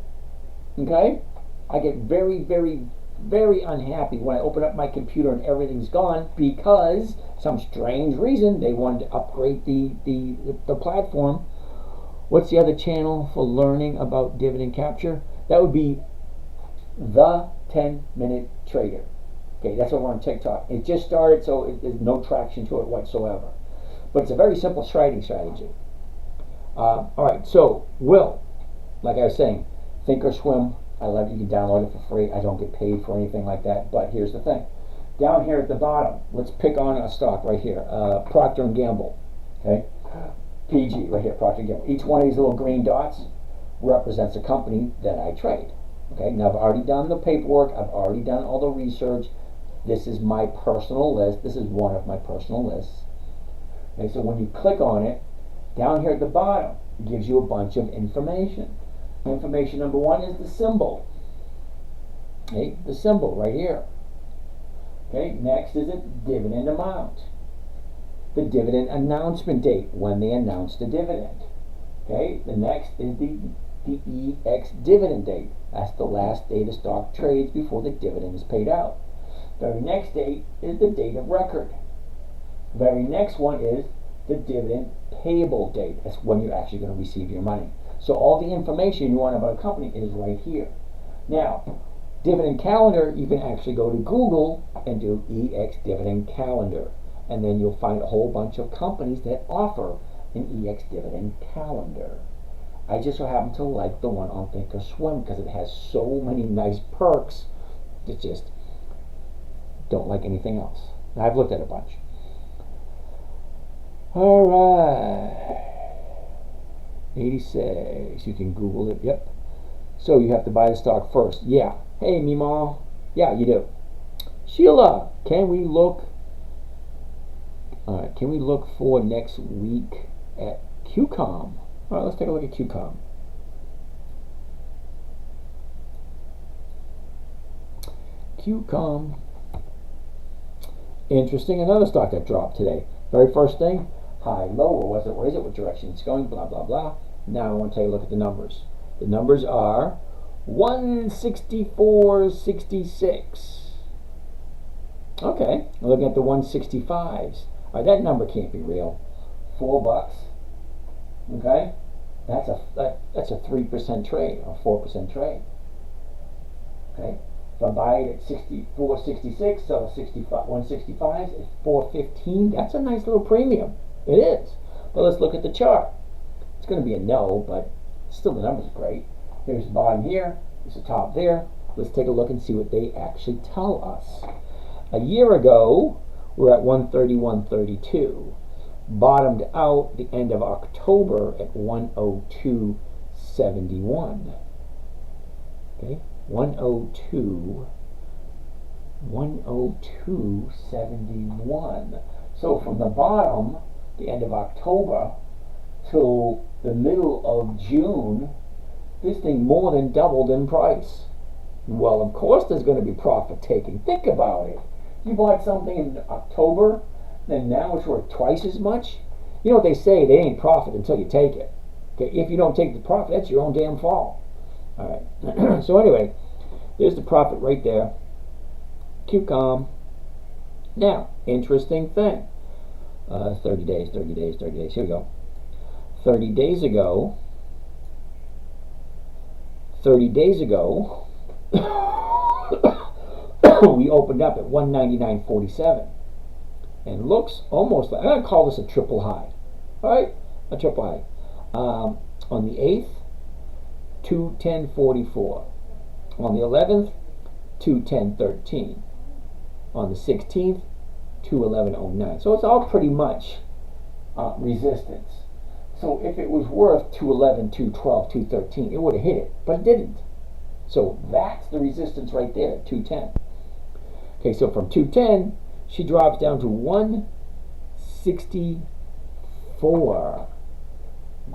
Okay? I get very, very, very unhappy when I open up my computer and everything's gone because some strange reason they wanted to upgrade the platform. What's the other channel for learning about dividend capture? That would be the 10-minute trader. Okay, that's over on TikTok. It just started, so there's no traction to it whatsoever. But it's a very simple trading strategy. All right, so Will, like I was saying, Thinkorswim, I love it. You can download it for free. I don't get paid for anything like that. But here's the thing. Down here at the bottom, let's pick on a stock right here. Procter & Gamble. Okay? PG right here, Procter & Gamble. Each one of these little green dots represents a company that I trade. Okay? Now I've already done the paperwork. I've already done all the research. This is my personal list. This is one of my personal lists. Okay, so when you click on it, down here at the bottom, it gives you a bunch of information. Information number one is the symbol. Okay, the symbol right here. Okay, next is a dividend amount. The dividend announcement date, when they announce the dividend. Okay, the next is the EX dividend date. That's the last day the stock trades before the dividend is paid out. Very next date is the date of record. Very next one is the dividend payable date. That's when you're actually going to receive your money. So all the information you want about a company is right here. Now, dividend calendar, you can actually go to Google and do EX dividend calendar. And then you'll find a whole bunch of companies that offer an EX dividend calendar. I just so happen to like the one on Thinkorswim because it has so many nice perks that just don't like anything else. I've looked at a bunch. All right. 86. You can Google it. Yep. So you have to buy the stock first. Yeah. Hey, Meemaw. Yeah, you do. Sheila, can we look? Can we look for next week at QCOM? All right, let's take a look at QCOM. QCOM. Interesting. Another stock that dropped today. Very first thing, high, low, or was it? Where is it? What direction it's going? Blah blah blah. Now I want to take a look at the numbers. The numbers are 164.66. Okay, looking at the 165s. All right, that number can't be real. $4. Okay, that's a 3% trade or 4% trade. Okay, if I buy it at 64.66, sell 165s at 4.15. That's a nice little premium. It is. But let's look at the chart. It's going to be a no, but still the numbers are great. Here's the bottom here. There's the top there. Let's take a look and see what they actually tell us. A year ago, we're at 131.32. Bottomed out the end of October at 102.71. Okay, 102.71. So from the bottom, the end of October, till the middle of June, this thing more than doubled in price. Well, of course there's going to be profit taking. Think about it. You bought something in October, then now it's worth twice as much. You know what they say, they ain't profit until you take it. Okay, if you don't take the profit, that's your own damn fault. All right. So anyway, there's the profit right there. QCOM. Now, interesting thing. 30 days. Here we go. 30 days ago, we opened up at 199.47. And looks almost like, I'm going to call this a triple high. All right? A triple high. On the 8th, 210.44. On the 11th, 210.13. On the 16th, 211.09. So it's all pretty much resistance. So if it was worth 211, 212, 213, it would have hit it, but it didn't. So that's the resistance right there at 210. Okay, so from 210, she drops down to 164.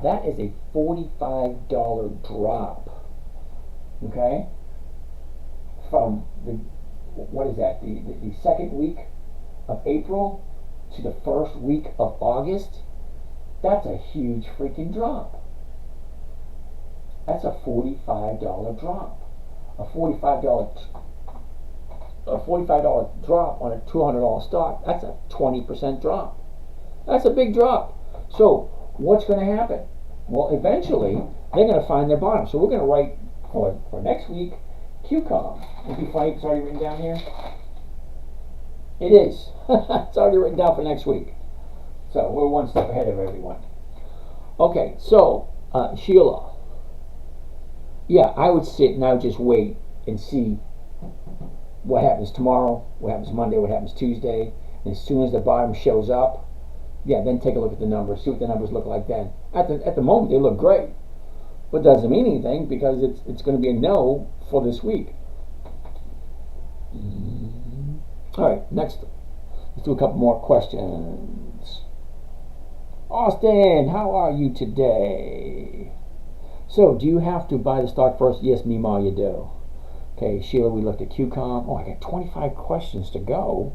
That is a $45 drop. Okay? From the, what is that? The second week of April to the first week of August. That's a huge freaking drop. That's a $45 drop. A $45 drop on a $200 stock. That's a 20% drop. That's a big drop. So what's going to happen? Well, eventually they're going to find their bottom. So we're going to write for next week, QCOM. It'd be funny. It's already written down here. It is. It's already written down for next week. So we're one step ahead of everyone. Okay, so Sheila. Yeah, I would sit and I would just wait and see what happens tomorrow, what happens Monday, what happens Tuesday. And as soon as the bottom shows up, yeah, then take a look at the numbers, see what the numbers look like then. At the moment, they look great. But doesn't mean anything because it's going to be a no for this week. All right, next. Let's do a couple more questions. Austin, how are you today? So, do you have to buy the stock first? Yes, Mima, you do. Okay, Sheila, we looked at QCOM. Oh, I got 25 questions to go.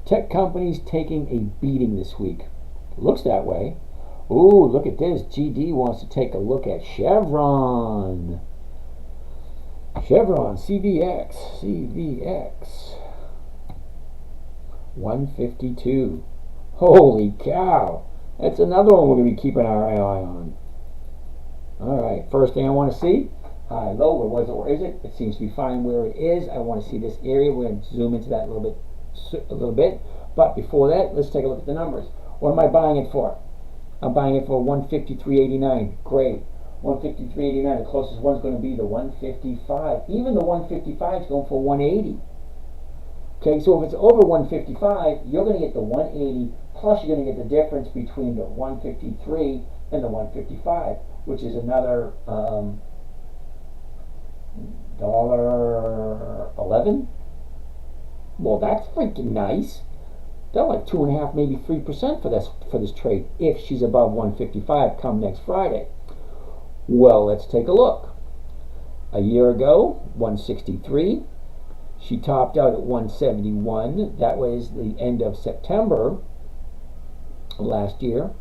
Tech companies taking a beating this week. Looks that way. Ooh, look at this. GD wants to take a look at Chevron. Chevron, CVX. 152. Holy cow. That's another one we're going to be keeping our eye on. Alright, first thing I want to see. High, low, where was it, where is it? It seems to be fine where it is. I want to see this area. We're going to zoom into that a little bit. But before that, let's take a look at the numbers. What am I buying it for? I'm buying it for 153.89. Great. 153.89. The closest one's going to be the 155. Even the 155 is going for 180. Okay, so if it's over 155, you're going to get the 180, plus you're going to get the difference between the 153 and the 155, which is another $1.11. Well, that's freaking nice. They're like 2.5%, maybe 3% for this trade if she's above 155 come next Friday. Well, let's take a look. A year ago, 163. She topped out at 171. That was the end of September last year.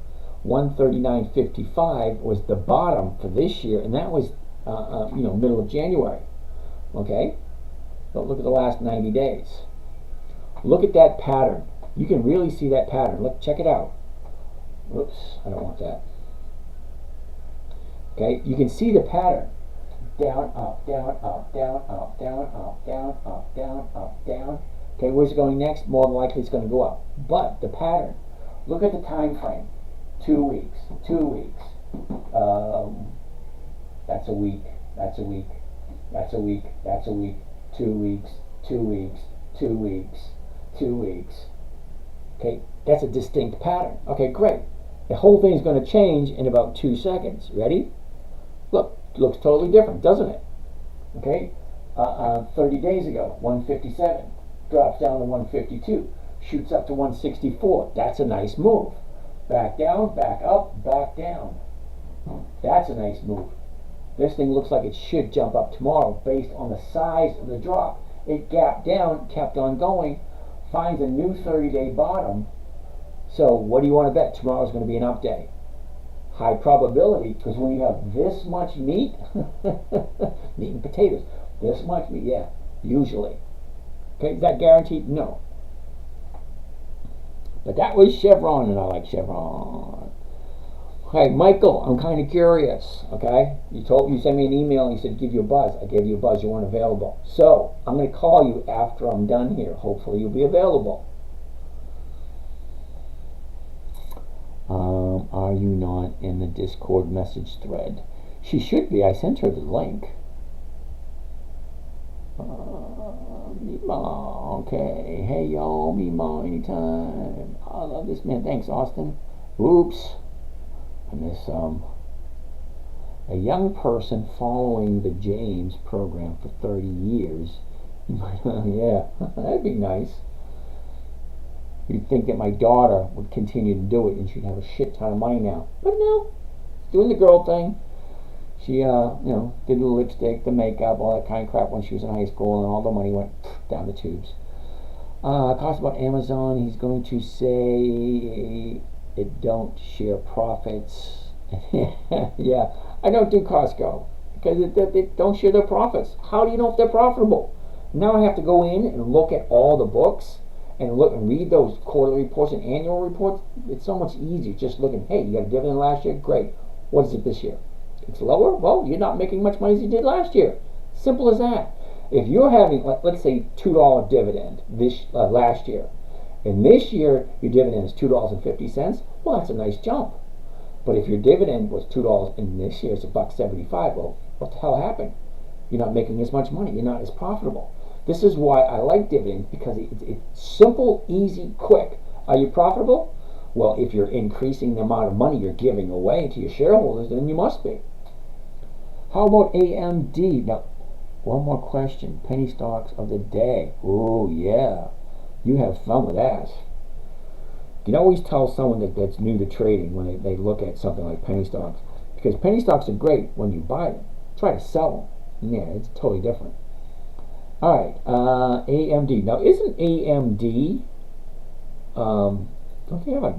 139.55 was the bottom for this year, and that was middle of January. Okay, but look at the last 90 days. Look at that pattern. You can really see that pattern. Look, check it out. Whoops, I don't want that. Okay, you can see the pattern. Down, up, down, up, down, up, down, up, down, up, down, up, down. Okay, where's it going next? More than likely it's going to go up. But the pattern, look at the time frame. 2 weeks, 2 weeks. That's a week, that's a week, that's a week, that's a week. 2 weeks, 2 weeks, 2 weeks, 2 weeks. Okay, that's a distinct pattern. Okay, great. The whole thing is going to change in about 2 seconds. Ready? Look. Looks totally different, doesn't it? Okay, 30 days ago, 157, drops down to 152, shoots up to 164. That's a nice move. Back down, back up, back down. That's a nice move. This thing looks like it should jump up tomorrow based on the size of the drop. It gapped down, kept on going, finds a new 30-day bottom. So what do you want to bet? Tomorrow's going to be an up day. High probability, because when you have this much meat, meat and potatoes, this much meat, yeah, usually. Okay, is that guaranteed? No. But that was Chevron, and I like Chevron. Hey, Michael, I'm kind of curious, okay? You sent me an email and you said give you a buzz. I gave you a buzz, you weren't available. So, I'm going to call you after I'm done here. Hopefully you'll be available. Are you not in the Discord message thread? She should be. I sent her the link. Mima, okay. Hey, y'all. Mima, anytime. I love this man. Thanks, Austin. Oops. I miss a young person following the James program for 30 years. Yeah, that'd be nice. You'd think that my daughter would continue to do it and she'd have a shit ton of money now. But no, doing the girl thing. She, did the lipstick, the makeup, all that kind of crap when she was in high school, and all the money went down the tubes. Cost about Amazon. He's going to say it don't share profits. Yeah, I don't do Costco because they don't share their profits. How do you know if they're profitable? Now I have to go in and look at all the books and look and read those quarterly reports and annual reports. It's so much easier just looking. Hey, you got a dividend last year? Great. What is it this year? It's lower. Well, you're not making much money as you did last year. Simple as that. If you're having, let's say, $2 dividend this last year, and this year your dividend is $2.50, well, that's a nice jump. But if your dividend was $2 and this year it's $1.75, well, what the hell happened? You're not making as much money. You're not as profitable. This is why I like dividends, because it's simple, easy, quick. Are you profitable? Well, if you're increasing the amount of money you're giving away to your shareholders, then you must be. How about AMD? Now, one more question. Penny stocks of the day. Oh, yeah. You have fun with that. You can always tell someone that's new to trading when they look at something like penny stocks. Because penny stocks are great when you buy them. Try to sell them. Yeah, it's totally different. Alright, AMD. Now, isn't AMD, don't they have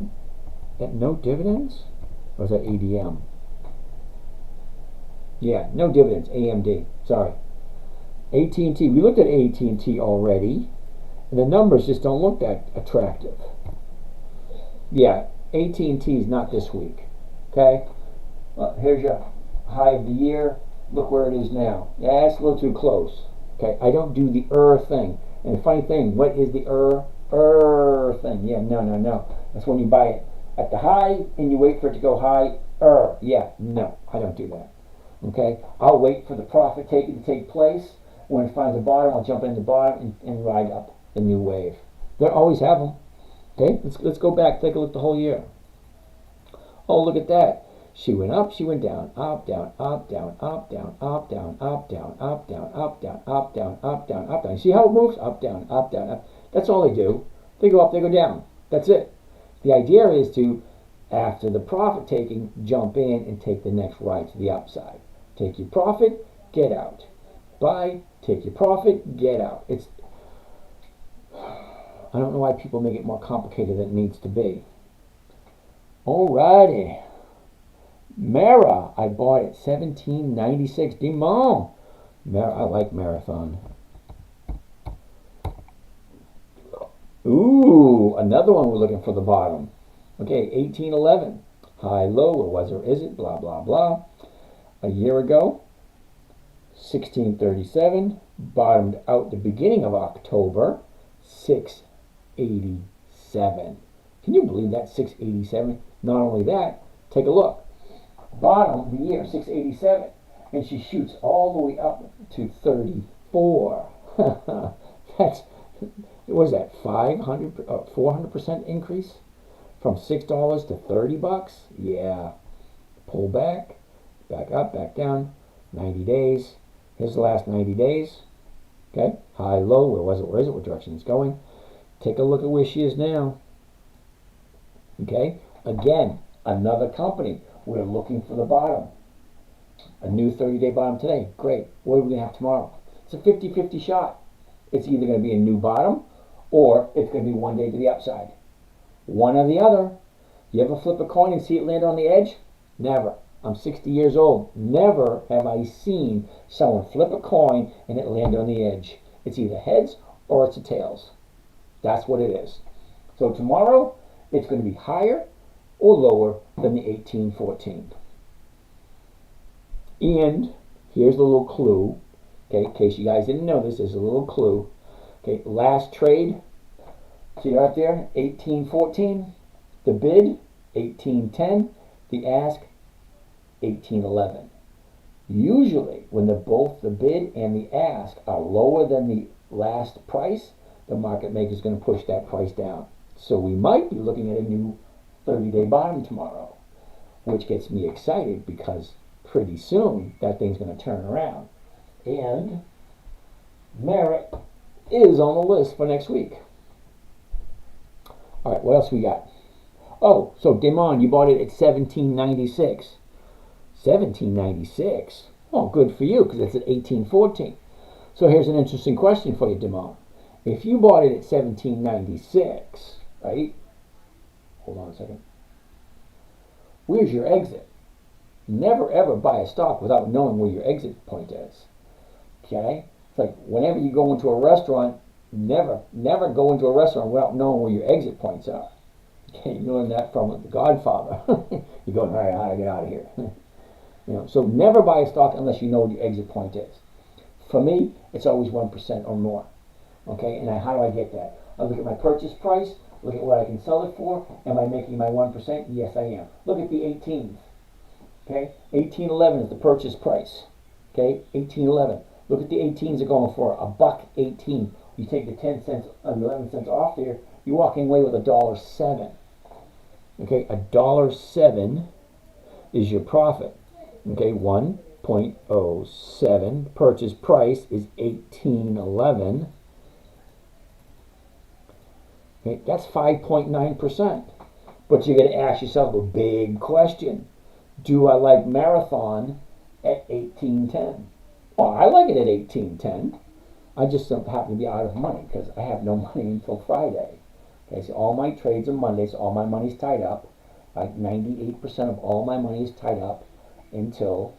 that no dividends? Or is that ADM? Yeah, no dividends, AMD. Sorry. AT&T. We looked at AT&T already, and the numbers just don't look that attractive. Yeah, AT&T is not this week. Okay? Well, here's your high of the year. Look where it is now. Yeah, it's a little too close. Okay, I don't do the thing. And the funny thing, what is the thing? Yeah, no. That's when you buy it at the high and you wait for it to go high. Yeah, no, I don't do that. Okay, I'll wait for the profit taking to take place. When it finds the bottom, I'll jump in the bottom and ride up the new wave. They always have them. Okay, let's go back, take a look the whole year. Oh, look at that. She went up, she went down, up, down, up, down, up, down, up, down, up, down, up, down, up, down, up, down, up, down, up, down. See how it moves? Up, down, up, down, up. That's all they do. They go up, they go down. That's it. The idea is to, after the profit taking, jump in and take the next ride to the upside. Take your profit, get out. Buy, take your profit, get out. I don't know why people make it more complicated than it needs to be. Alrighty. Mara, I bought it $17.96. Demon. Mara, I like Marathon. Ooh, another one we're looking for the bottom. Okay, 1811. High, low, or was or is it? Blah, blah, blah. A year ago, 1637. Bottomed out the beginning of October, 687. Can you believe that? 687. Not only that, take a look. Bottom of the year, 687, and she shoots all the way up to 34. That's, what is that, 400% increase from $6 to $30? Yeah. Pull back up, back down, 90 days. Here's the last 90 days. Okay, high, low, where is it, what direction it's going. Take a look at where she is now. Okay, again, another company. We're looking for the bottom. A new 30-day bottom today. Great. What are we going to have tomorrow? It's a 50-50 shot. It's either going to be a new bottom or it's going to be one day to the upside. One or the other. You ever flip a coin and see it land on the edge? Never. I'm 60 years old. Never have I seen someone flip a coin and it land on the edge. It's either heads or it's a tails. That's what it is. So tomorrow, it's going to be higher or lower than the 1814. And here's the little clue. Okay, in case you guys didn't know this, there's a little clue. Okay, last trade. See right there, 1814. The bid, 1810. The ask, 1811. Usually, when both the bid and the ask are lower than the last price, the market maker is going to push that price down. So we might be looking at a new 30-day bottom tomorrow, which gets me excited because pretty soon that thing's going to turn around. And Merit is on the list for next week. All right, what else we got? Oh, so Demond, you bought it at $17.96. $17.96. Oh, good for you, because it's at $18.14. So here's an interesting question for you, Demond. If you bought it at $17.96, right? Hold on a second. Where's your exit? Never ever buy a stock without knowing where your exit point is. Okay? It's like whenever you go into a restaurant, never go into a restaurant without knowing where your exit points are. Okay, you learn that from The Godfather. You go, all right, how do I get out of here? So never buy a stock unless you know what your exit point is. For me, it's always 1% or more. Okay, and how do I get that? I look at my purchase price, look at what I can sell it for. Am I making my 1%? Yes, I am. Look at the 18th. Okay, 18.11 is the purchase price. Okay, 18.11. Look at the 18s are going for $1.18. You take the 10 cents, 11 cents off there, you're walking away with $1.07. Okay, $1.07 is your profit. Okay, 1.07. Purchase price is 18.11. Okay, that's 5.9%. But you're going to ask yourself a big question. Do I like Marathon at 18.10? Well, I like it at 18.10. I just don't happen to be out of money because I have no money until Friday. Okay, so all my trades are Mondays, so all my money's tied up. Like 98% of all my money is tied up until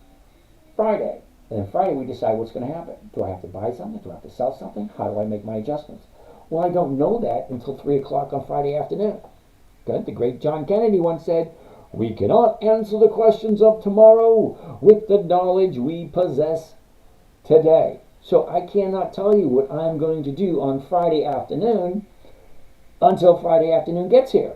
Friday. And then Friday we decide what's going to happen. Do I have to buy something? Do I have to sell something? How do I make my adjustments? Well, I don't know that until 3 o'clock on Friday afternoon. Good. The great John Kennedy once said, "We cannot answer the questions of tomorrow with the knowledge we possess today." So I cannot tell you what I'm going to do on Friday afternoon until Friday afternoon gets here.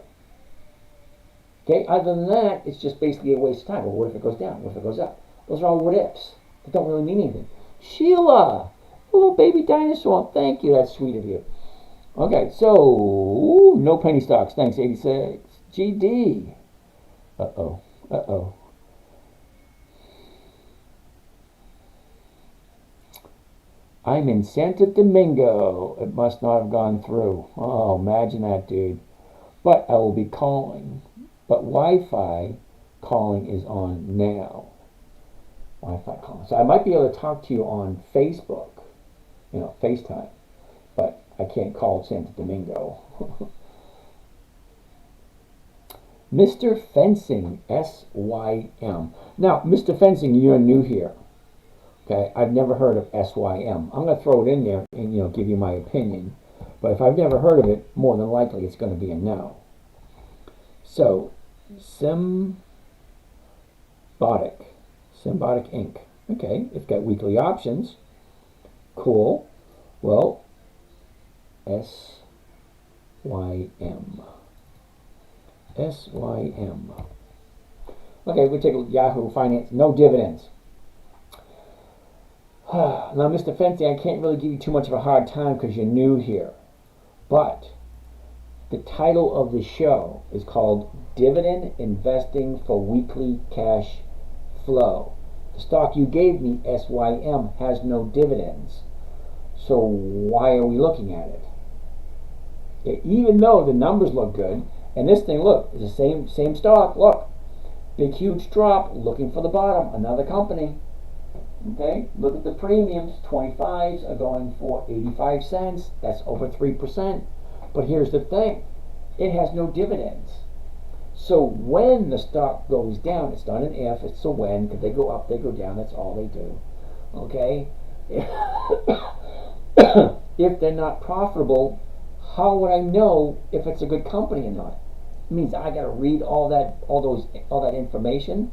Okay, other than that, it's just basically a waste of time. Well, what if it goes down? What if it goes up? Those are all what ifs. They don't really mean anything. Sheila, little baby dinosaur, thank you. That's sweet of you. Okay, so no penny stocks. Thanks, 86. GD. Uh-oh. I'm in Santo Domingo. It must not have gone through. Oh, imagine that, dude. But I will be calling. But Wi-Fi calling is on now. Wi-Fi calling. So I might be able to talk to you on Facebook, FaceTime. But I can't call Santo Domingo. Mr. Fencing, SYM. Now, Mr. Fencing, you're new here. Okay, I've never heard of SYM. I'm going to throw it in there and give you my opinion. But if I've never heard of it, more than likely it's going to be a no. So, Symbotic Inc. Okay, it's got weekly options. Cool. Well, SYM. Okay, we'll take a Yahoo Finance. No dividends. Now, Mr. Fencing, I can't really give you too much of a hard time because you're new here. But the title of the show is called Dividend Investing for Weekly Cash Flow. The stock you gave me, SYM, has no dividends. So why are we looking at it? Even though the numbers look good, and this thing, look, is the same stock. Look, big huge drop, looking for the bottom, another company. Okay, look at the premiums. 25s are going for 85 cents. That's over 3%. But here's the thing. It has no dividends. So when the stock goes down, it's not an if, it's a when, because they go up, they go down, that's all they do. Okay? If they're not profitable, how would I know if it's a good company or not? It means I gotta read all that information.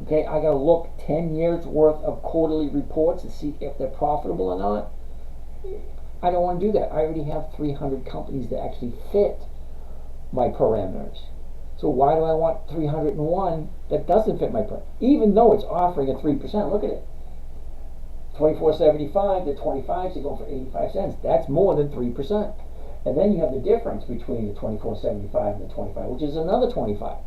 Okay, I gotta look 10 years worth of quarterly reports to see if they're profitable or not. I don't want to do that. I already have 300 companies that actually fit my parameters. So why do I want 301 that doesn't fit my parameters? Even though it's offering a 3%, look at it. 24.75, the 25s are going for 85 cents. That's more than 3%. And then you have the difference between the 24.75 and the 25, which is another 25.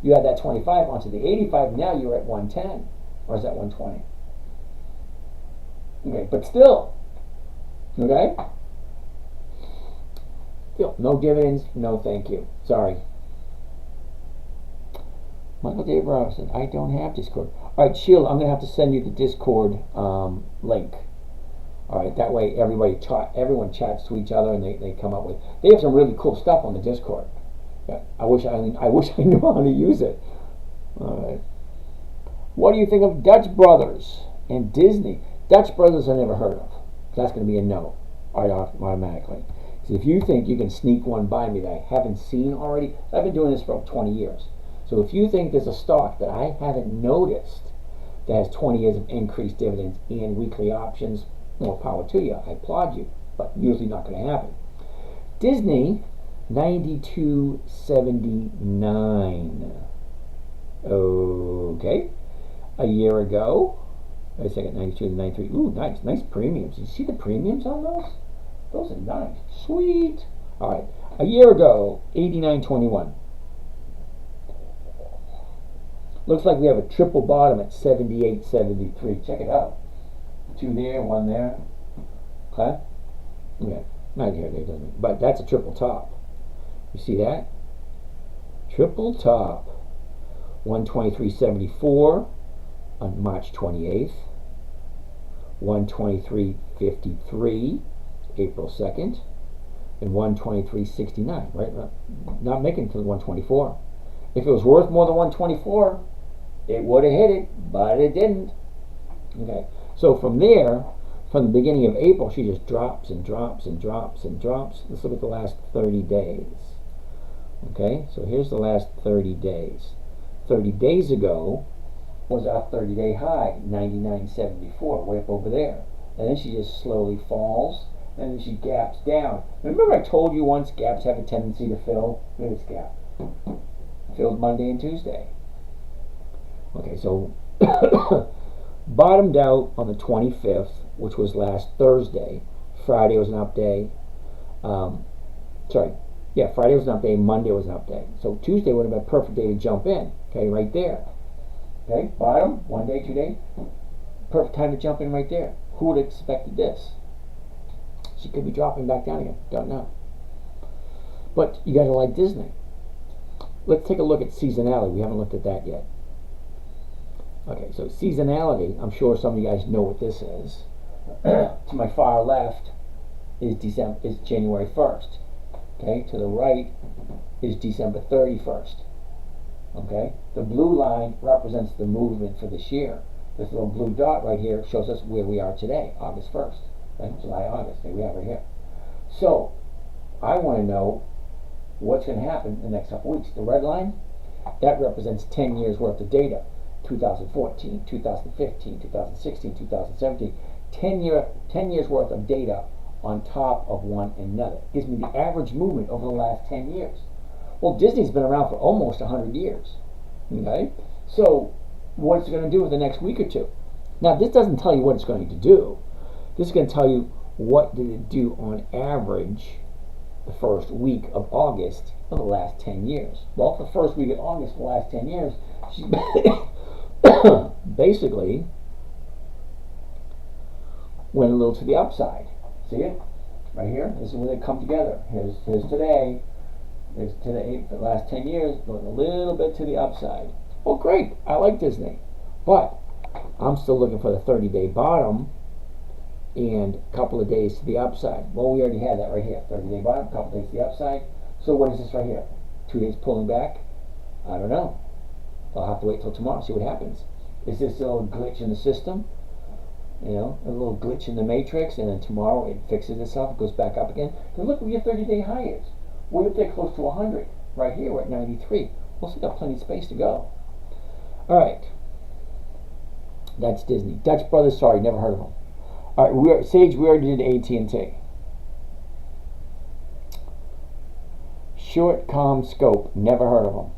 You add that 25 onto the 85, now you're at 110. Or is that 120? Okay, but still, okay? Still, no dividends, no thank you. Sorry. Michael Dave Robinson, I don't have Discord. Alright, Sheila, I'm going to have to send you the Discord link. Alright, that way everyone chats to each other and they come up with... They have some really cool stuff on the Discord. Yeah, I wish I knew how to use it. Alright. What do you think of Dutch Brothers and Disney? Dutch Brothers I never heard of. That's going to be a no automatically. So if you think you can sneak one by me that I haven't seen already, I've been doing this for 20 years. So if you think there's a stock that I haven't noticed that has 20 years of increased dividends and weekly options, more power to you. I applaud you, but usually not going to happen. Disney, 92.79. Okay. A year ago, wait a second, 92 to 93. Ooh, nice premiums. You see the premiums on those? Those are nice. Sweet. All right. A year ago, 89.21. Looks like we have a triple bottom at 78.73. Check it out. 2 there, 1 there. Okay. Yeah. Not here, there doesn't. But that's a triple top. You see that? Triple top. 123.74 on March 28th. 123.53 April 2nd. And 123.69. Right? Not making it to the 124. If it was worth more than 124, it would have hit it, but it didn't. Okay. So from there, from the beginning of April, she just drops and drops and drops and drops. Let's look at the last 30 days. Okay, so here's the last 30 days. 30 days ago was our 30-day high, 99.74, way up over there. And then she just slowly falls, and then she gaps down. Remember I told you once gaps have a tendency to fill? Look at this gap. Filled Monday and Tuesday. Okay, so bottomed out on the 25th, which was last Thursday. Friday was an up day. Friday was an up day. Monday was an up day. So Tuesday would have been a perfect day to jump in. Okay, right there. Okay, bottom, 1 day, 2 day. Perfect time to jump in right there. Who would have expected this? She could be dropping back down again. Don't know. But you gotta like Disney. Let's take a look at seasonality. We haven't looked at that yet. Okay, so seasonality, I'm sure some of you guys know what this is. To my far left is January 1st. Okay, to the right is December 31st. Okay, the blue line represents the movement for this year. This little blue dot right here shows us where we are today, August 1st. Okay, July, August, there we are right here. So, I want to know what's going to happen in the next couple weeks. The red line, that represents 10 years worth of data. 2014, 2015, 2016, 2017. 10 years worth of data on top of one another. Gives me the average movement over the last 10 years. Well, Disney's been around for almost 100 years. Okay? So, what's it going to do for the next week or two? Now, this doesn't tell you what it's going to do. This is going to tell you what did it do on average the first week of August of the last 10 years. Well, for the first week of August of the last 10 years, she's basically went a little to the upside. See it? Right here? This is where they come together. Here's today. Here's today for the last 10 years, going a little bit to the upside. Well, great. I like Disney. But I'm still looking for the 30-day bottom and a couple of days to the upside. Well, we already had that right here. 30-day bottom, a couple of days to the upside. So what is this right here? 2 days pulling back? I don't know. I'll have to wait till tomorrow, see what happens. Is this a little glitch in the system? You know, a little glitch in the matrix, and then tomorrow it fixes itself, it goes back up again. Then look where your 30-day high is. We're up there close to 100. Right here, we're at 93. We'll still got plenty of space to go. All right. That's Disney. Dutch Brothers, sorry, never heard of them. All right, Sage, we already did AT&T. Short Com Scope, never heard of them.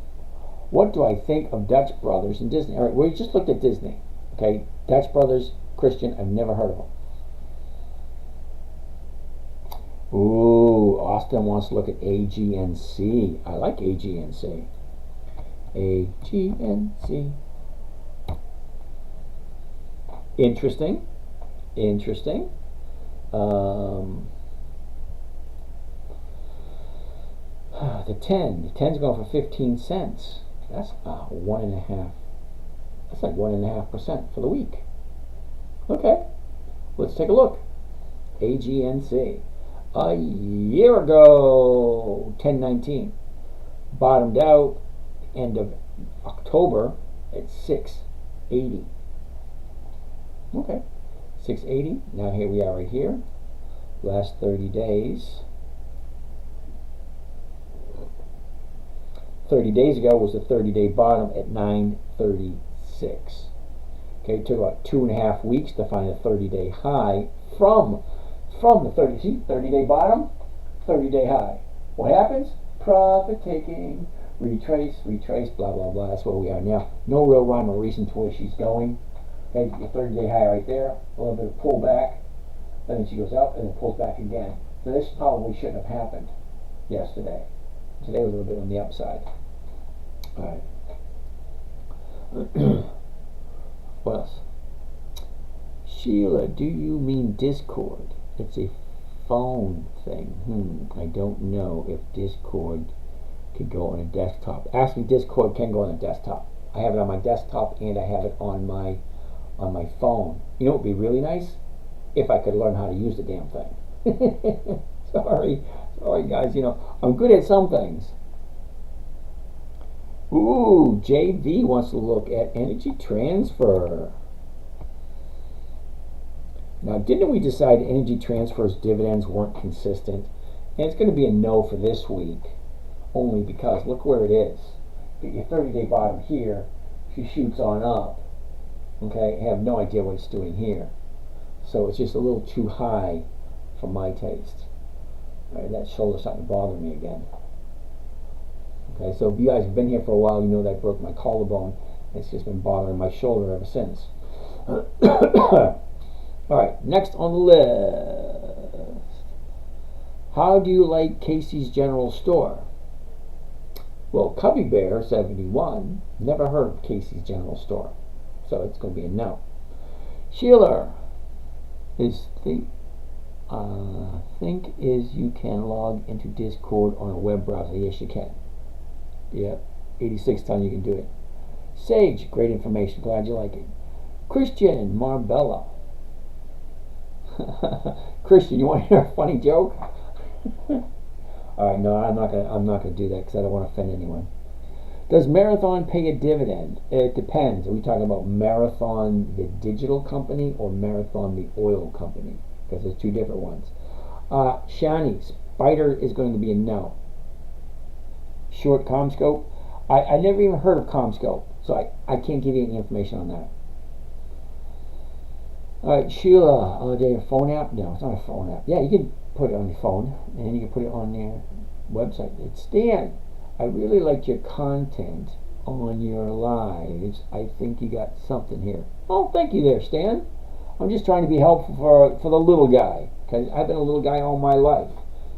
What do I think of Dutch Brothers and Disney? All right, we just looked at Disney. Okay, Dutch Brothers, Christian, I've never heard of them. Ooh, Austin wants to look at AGNC. I like AGNC. AGNC. Interesting. Interesting. The 10's going for 15 cents. That's 1.5. That's like 1.5% for the week. Okay, let's take a look. AGNC. A year ago, 10.19, bottomed out end of October at 6.80. Okay, 6.80. Now here we are right here. Last 30 days. 30 days ago was the 30-day bottom at 9.36. Okay, it took about 2.5 weeks to find a 30-day high from the 30-day bottom, 30-day high. What happens? Profit taking, retrace, blah, blah, blah. That's where we are now. No real rhyme or reason to where she's going. Okay, your 30-day high right there, a little bit of pullback, then she goes up and then pulls back again. So this probably shouldn't have happened yesterday. Today was a little bit on the upside. All right. What else? Sheila, do you mean Discord? It's a phone thing. I don't know if Discord could go on a desktop. Actually, Discord can go on a desktop. I have it on my desktop and I have it on my phone. You know what would be really nice? If I could learn how to use the damn thing. Sorry guys, you know, I'm good at some things. Ooh, JV wants to look at Energy Transfer. Now, didn't we decide Energy Transfer's dividends weren't consistent? And it's going to be a no for this week, only because look where it is. Get your 30-day bottom here. She shoots on up. Okay, I have no idea what it's doing here. So it's just a little too high for my taste. All right, that shoulder's starting to bother me again. Okay, so if you guys have been here for a while, you know that I broke my collarbone. It's just been bothering my shoulder ever since. Alright, next on the list. How do you like Casey's General Store? Well, Cubby Bear 71 never heard of Casey's General Store, so it's going to be a no. Sheila is the think is you can log into Discord on a web browser. Yes, you can. Yep, 86 times you can do it. Sage, great information. Glad you like it. Christian Marbella. Christian, you want to hear a funny joke? All right, no, I'm not gonna do that because I don't want to offend anyone. Does Marathon pay a dividend? It depends. Are we talking about Marathon, the digital company, or Marathon, the oil company? Because there's two different ones. Shani, Spider is going to be a no. Short CommScope. I never even heard of CommScope, so I can't give you any information on that. Alright, Sheila, are they a phone app? No, it's not a phone app. Yeah, you can put it on your phone, and you can put it on their website. It's Stan. I really liked your content on your lives. I think you got something here. Oh, thank you there, Stan. I'm just trying to be helpful for the little guy, because I've been a little guy all my life.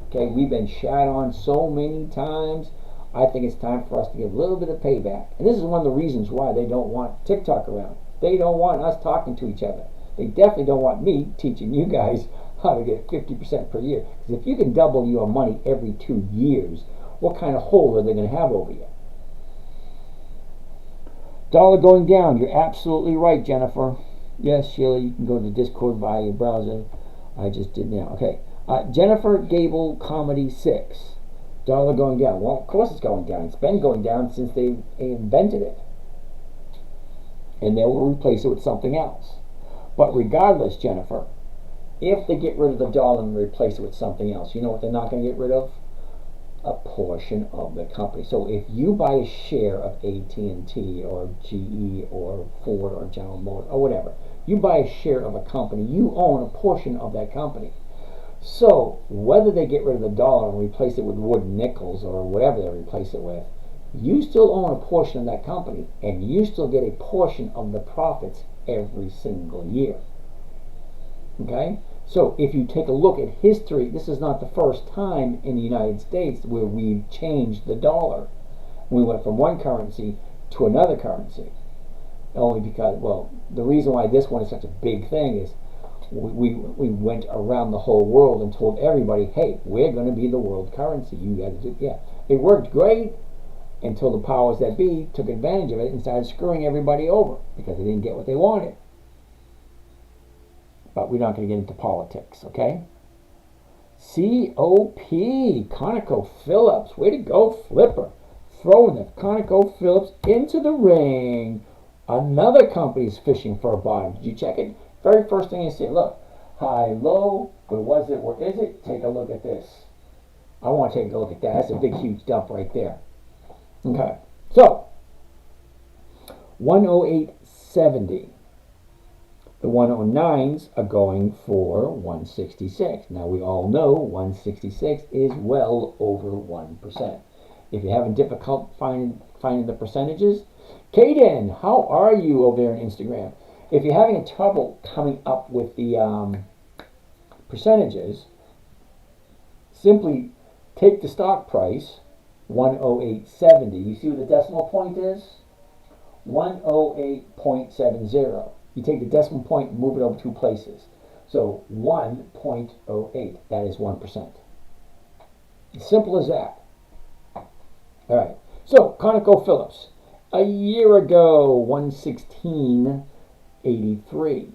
Okay, we've been shat on so many times. I think it's time for us to give a little bit of payback. And this is one of the reasons why they don't want TikTok around. They don't want us talking to each other. They definitely don't want me teaching you guys how to get 50% per year. Because if you can double your money every 2 years, what kind of hole are they going to have over you? Dollar going down. You're absolutely right, Jennifer. Yes, Sheila, you can go to Discord via your browser. I just did now. Okay. Jennifer Gable Comedy 6. Dollar going down. Well, of course it's going down. It's been going down since they invented it. And they will replace it with something else. But regardless, Jennifer, if they get rid of the dollar and replace it with something else, you know what they're not going to get rid of? A portion of the company. So if you buy a share of AT&T or GE or Ford or General Motors or whatever, you buy a share of a company, you own a portion of that company. So whether they get rid of the dollar and replace it with wooden nickels or whatever they replace it with, you still own a portion of that company and you still get a portion of the profits every single year. Okay? So if you take a look at history, this is not the first time in the United States where we've changed the dollar. We went from one currency to another currency. Only because, well, the reason why this one is such a big thing is we went around the whole world and told everybody, hey, we're going to be the world currency. You got to do, yeah. It worked great until the powers that be took advantage of it and started screwing everybody over because they didn't get what they wanted. But we're not going to get into politics, okay? COP, ConocoPhillips. Way to go, Flipper. Throwing the ConocoPhillips into the ring. Another company is fishing for a bottom. Did you check it? Very first thing you see, look. High, low, where was it, where is it? Take a look at this. I want to take a look at that. That's a big, huge dump right there. Okay, so 108.70. The 109s are going for 166. Now we all know 166 is well over 1%. If you're having difficult finding the percentages, Kaden, how are you over there on Instagram? If you're having trouble coming up with the percentages, simply take the stock price, 108.70. You see what the decimal point is? 108.70. You take the decimal point and move it over 2 places. So 1.08, that is 1%. As simple as that. All right, so ConocoPhillips. A year ago, 116.83.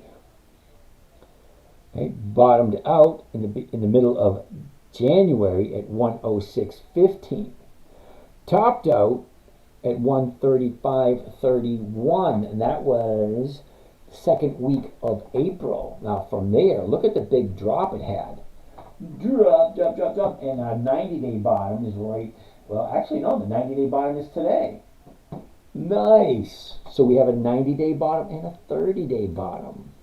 Okay, bottomed out in the middle of January at 106.15. Topped out at 135.31, and that was the second week of April. Now from there, look at the big drop it had. Drop, and our 90-day bottom is right. Well, actually, no, the 90-day bottom is today. Nice. So we have a 90-day bottom and a 30-day bottom.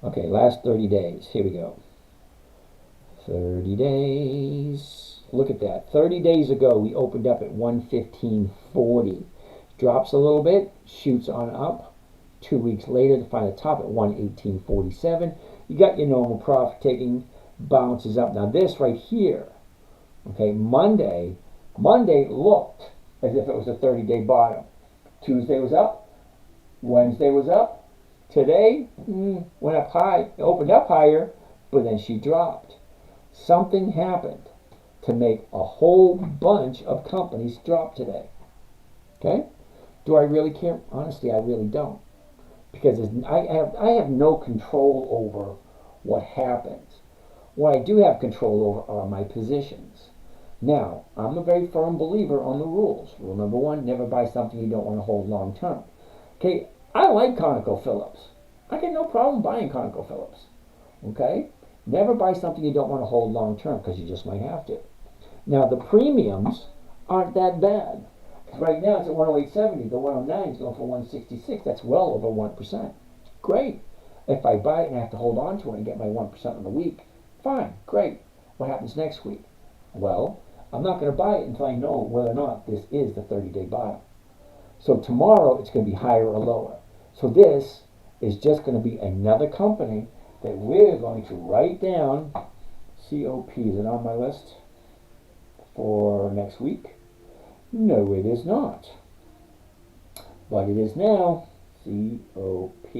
Okay, last 30 days. Here we go. 30 days. Look at that. 30 days ago, we opened up at 115.40. Drops a little bit, shoots on up. 2 weeks later to find the top at 118.47. You got your normal profit taking, bounces up. Now this right here, okay, Monday looked as if it was a 30-day bottom. Tuesday was up. Wednesday was up. Today, went up high, opened up higher, but then she dropped. Something happened to make a whole bunch of companies drop today. Okay? Do I really care? Honestly, I really don't. Because I have no control over what happens. What I do have control over are my positions. Now, I'm a very firm believer on the rules. Rule number 1, never buy something you don't want to hold long term. Okay, I like ConocoPhillips. I get no problem buying ConocoPhillips. Okay? Never buy something you don't want to hold long term because you just might have to. Now, the premiums aren't that bad. Right now, it's at 108.70. The 109 is going for 166. That's well over 1%. Great. If I buy it and I have to hold on to it and get my 1% on the week, fine, great. What happens next week? Well, I'm not going to buy it until I know whether or not this is the 30-day bottom. So tomorrow, it's going to be higher or lower. So this is just going to be another company that we're going to write down. COP, is it on my list for next week? No, it is not. But it is now. COP.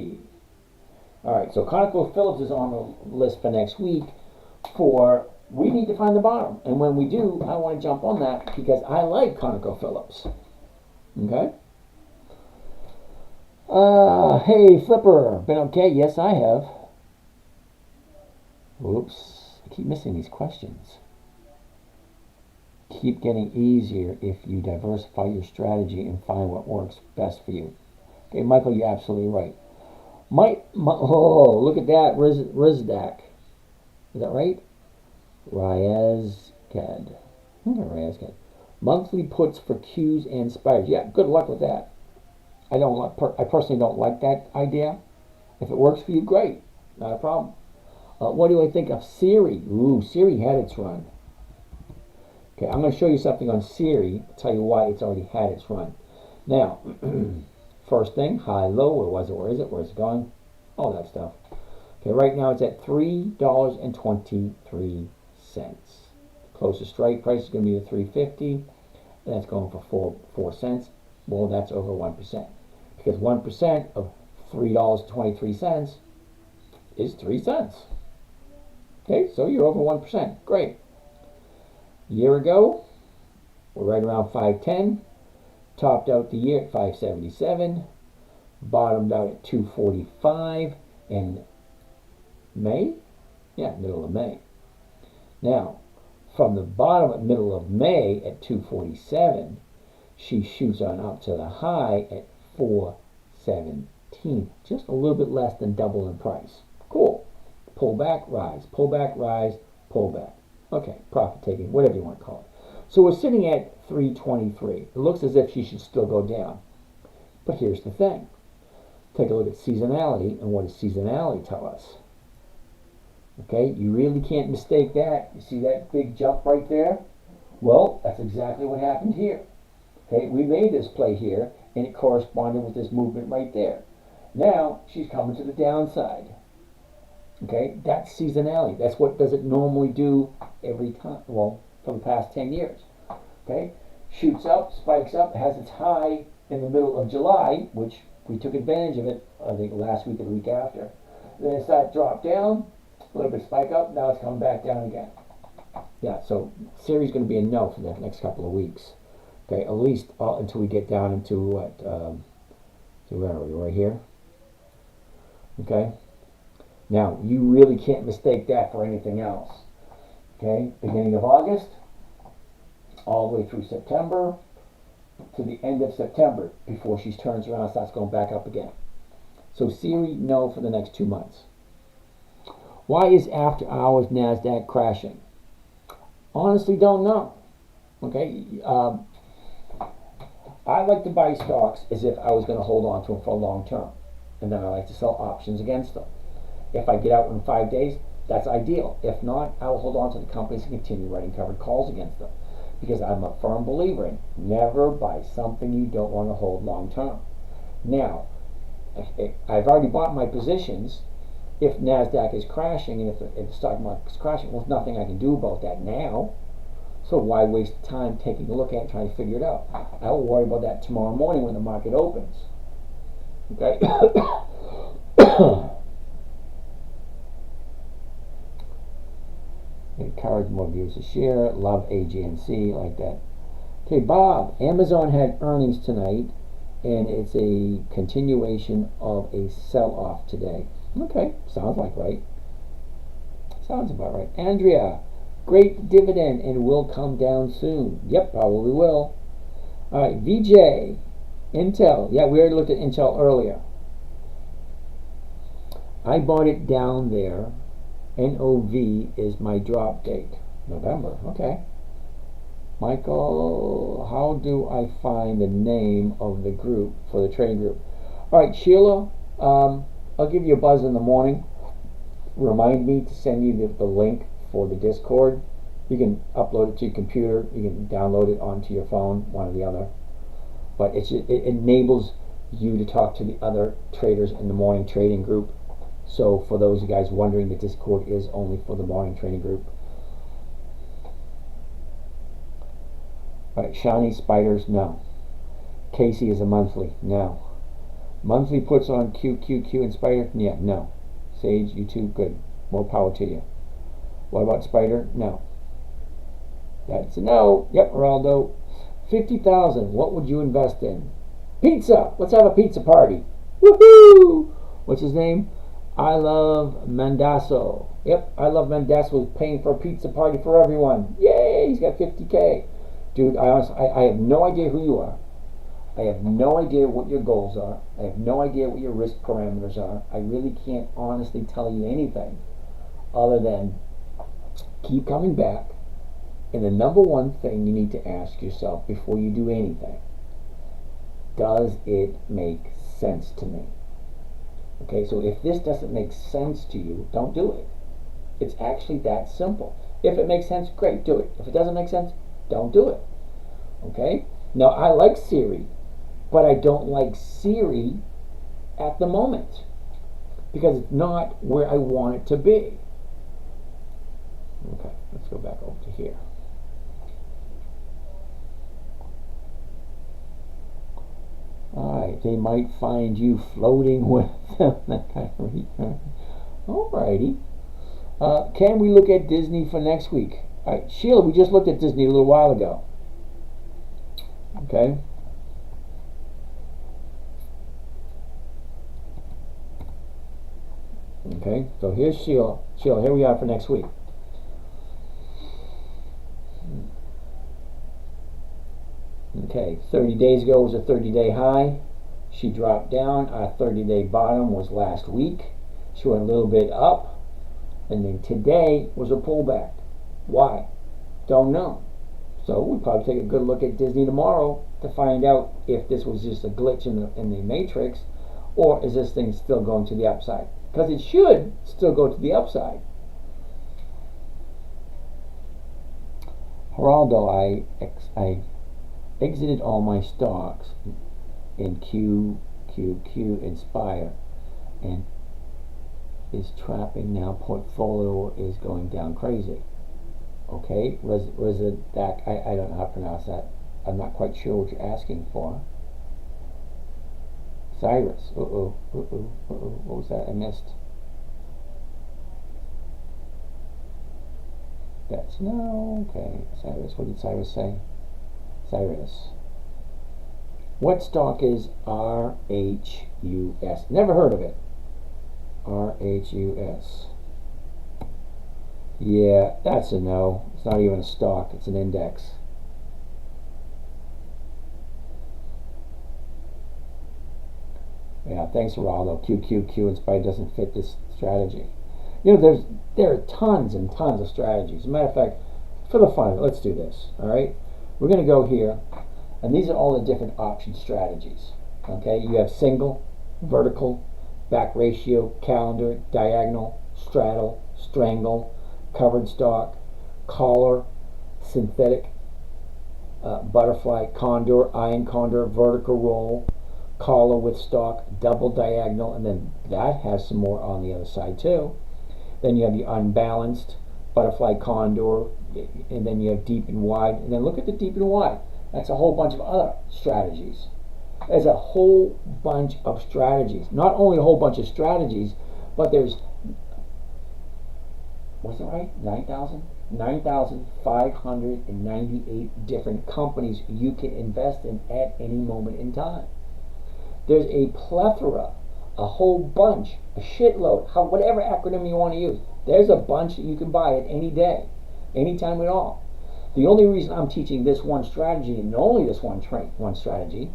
Alright, so ConocoPhillips is on the list for next week we need to find the bottom. And when we do, I want to jump on that because I like ConocoPhillips. Okay? Hey, Flipper. Been okay? Yes, I have. Oops. I keep missing these questions. Keep getting easier if you diversify your strategy and find what works best for you. Okay, Michael, you're absolutely right. Oh, look at that. Rizdak. Is that right? Ryazkad. Ryazkad. Monthly puts for Qs and spiders. Yeah, good luck with that. I personally don't like that idea. If it works for you, great. Not a problem. What do I think of Siri? Ooh, Siri had its run. Okay, I'm going to show you something on Siri. I'll tell you why it's already had its run. Now, first thing, high, low, where was it? Where is it? Where's it going? All that stuff. Okay, right now it's at $3.23. The closest strike price is going to be the $3.50. That's going for 4 cents. Well, that's over 1%. Because 1% of $3.23 is 3 cents. Okay, so you're over 1%. Great. A year ago, We're right around 510. Topped out the year at 577. Bottomed out at 245 in May. Yeah, middle of May. Now, from the bottom at middle of May at 247, she shoots on up to the high at 417. Just a little bit less than double in price. Cool. Pull back, rise, pull back, rise, pull back. Okay, profit taking, whatever you want to call it. So we're sitting at 323. It looks as if she should still go down. But here's the thing. Take a look at seasonality, and what does seasonality tell us? Okay, you really can't mistake that. You see that big jump right there? Well, that's exactly what happened here. Okay, we made this play here, and it corresponded with this movement right there. Now, she's coming to the downside. Okay, that's seasonality. That's what does it normally do every time, well, for the past 10 years. Okay, shoots up, spikes up, has its high in the middle of July, which we took advantage of it, I think, last week or the week after. Then it started to drop down, a little bit spike up, now it's coming back down again. Yeah, so series going to be a no for the next couple of weeks. Okay, at least until we get down into what, so where are we, right here? Okay, now you really can't mistake that for anything else. Okay, beginning of August, all the way through September, to the end of September before she turns around and starts going back up again. So Siri, no for the next 2 months. Why is after hours NASDAQ crashing? Honestly, don't know. Okay, I like to buy stocks as if I was going to hold on to them for a long term, and then I like to sell options against them. If I get out in 5 days, that's ideal. If not, I will hold on to the companies and continue writing covered calls against them, because I'm a firm believer in never buy something you don't want to hold long term. Now, I've already bought my positions. If NASDAQ is crashing and if the stock market is crashing, well, there's nothing I can do about that now. So why waste time taking a look at it, trying to figure it out? I will worry about that tomorrow morning when the market opens. Okay? Encourage more viewers to share. Love AGNC, like that. Okay, Bob, Amazon had earnings tonight, and it's a continuation of a sell-off today. Okay, sounds like right. Sounds about right. Andrea, great dividend and will come down soon. Yep, probably will. All right, VJ, Intel. Yeah, we already looked at Intel earlier. I bought it down there. NOV is my drop date. November, okay. Michael, how do I find the name of the group for the trading group? All right, Sheila, I'll give you a buzz in the morning. Remind me to send you the link for the Discord. You can upload it to your computer. You can download it onto your phone, one or the other. But it enables you to talk to the other traders in the morning trading group. So for those of you guys wondering, the Discord is only for the morning trading group. All right, Shiny Spiders, no. Casey is a monthly, no. Monthly puts on QQQ and Spider, yeah, no. Sage, YouTube, good. More power to you. What about Spider? No. That's a no. Yep, Geraldo. 50,000. What would you invest in? Pizza. Let's have a pizza party. Woohoo! What's his name? I love Mandasso. Yep, I love Mandasso is paying for a pizza party for everyone. Yay! He's got 50K. Dude, I have no idea who you are. I have no idea what your goals are. I have no idea what your risk parameters are. I really can't honestly tell you anything other than keep coming back. And the number one thing you need to ask yourself before you do anything, does it make sense to me? Okay, so if this doesn't make sense to you, don't do it. It's actually that simple. If it makes sense, great, do it. If it doesn't make sense, don't do it. Okay? Now, I like Siri, but I don't like Siri at the moment because it's not where I want it to be. Okay, let's go back over to here. Alright, they might find you floating with them. That kind of return. Alrighty. Can we look at Disney for next week? Alright, Sheila, we just looked at Disney a little while ago. Okay. Okay, so here's Sheila. Sheila, here we are for next week. Okay, 30 days ago was a 30-day high. She dropped down. Our 30-day bottom was last week. She went a little bit up, and then today was a pullback. Why? Don't know. So we'll probably take a good look at Disney tomorrow to find out if this was just a glitch in the matrix, or is this thing still going to the upside? Because it should still go to the upside. Geraldo, I exited all my stocks in QQQ Inspire, and is trapping now. Portfolio is going down crazy. Okay, Rezadak, I don't know how to pronounce that. I'm not quite sure what you're asking for. Cyrus, what was that? I missed. That's no, okay. Cyrus, what did Cyrus say? Cyrus. What stock is RHUS? Never heard of it. RHUS. Yeah, that's a no. It's not even a stock, it's an index. Yeah, thanks, Geraldo. QQQ Inspire doesn't fit this strategy. You know, there are tons and tons of strategies. As a matter of fact, for the fun of it, let's do this. All right, we're going to go here, and these are all the different option strategies. Okay, you have single, vertical, back ratio, calendar, diagonal, straddle, strangle, covered stock, collar, synthetic, butterfly, condor, iron condor, vertical roll, collar with stock, double diagonal, and then that has some more on the other side too. Then you have the unbalanced, butterfly condor, and then you have deep and wide, and then look at the deep and wide. That's a whole bunch of other strategies. There's a whole bunch of strategies. Not only a whole bunch of strategies, but there's, was it right? 9,598 different companies you can invest in at any moment in time. There's a plethora, a whole bunch, a shitload, whatever acronym you want to use. There's a bunch that you can buy at any day, anytime at all. The only reason I'm teaching this one strategy, and only this one strategy,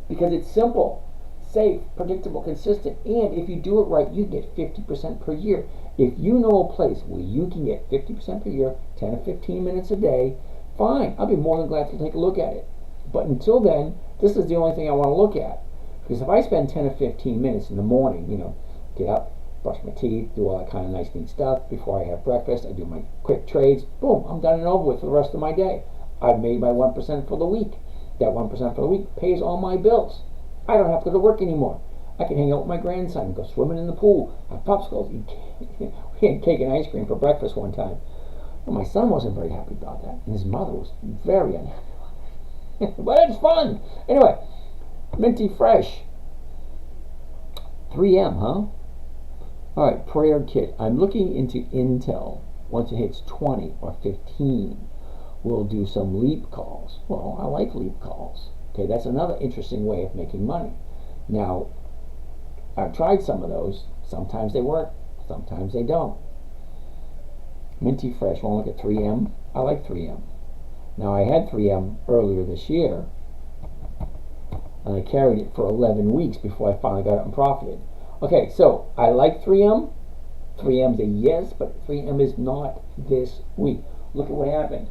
because it's simple, safe, predictable, consistent, and if you do it right, you get 50% per year. If you know a place where you can get 50% per year, 10 or 15 minutes a day, fine. I'll be more than glad to take a look at it. But until then, this is the only thing I want to look at. Because if I spend 10 or 15 minutes in the morning, you know, get up, brush my teeth, do all that kind of nice, neat stuff. Before I have breakfast, I do my quick trades. Boom, I'm done and over with for the rest of my day. I've made my 1% for the week. That 1% for the week pays all my bills. I don't have to go to work anymore. I can hang out with my grandson, go swimming in the pool, have popsicles, eat we had cake and ice cream for breakfast one time. Well, my son wasn't very happy about that, and his mother was very unhappy about it. But it's fun. Anyway, Minty Fresh. 3M, huh? Alright, prayer kit. I'm looking into Intel. Once it hits 20 or 15, we'll do some leap calls. Well, I like leap calls. Okay, that's another interesting way of making money. Now, I've tried some of those. Sometimes they work, sometimes they don't. Minty Fresh. Want to look at 3M? I like 3M. Now, I had 3M earlier this year, and I carried it for 11 weeks before I finally got it and profited. Okay, so I like 3M. 3M's a yes, but 3M is not this week. Look at what happened.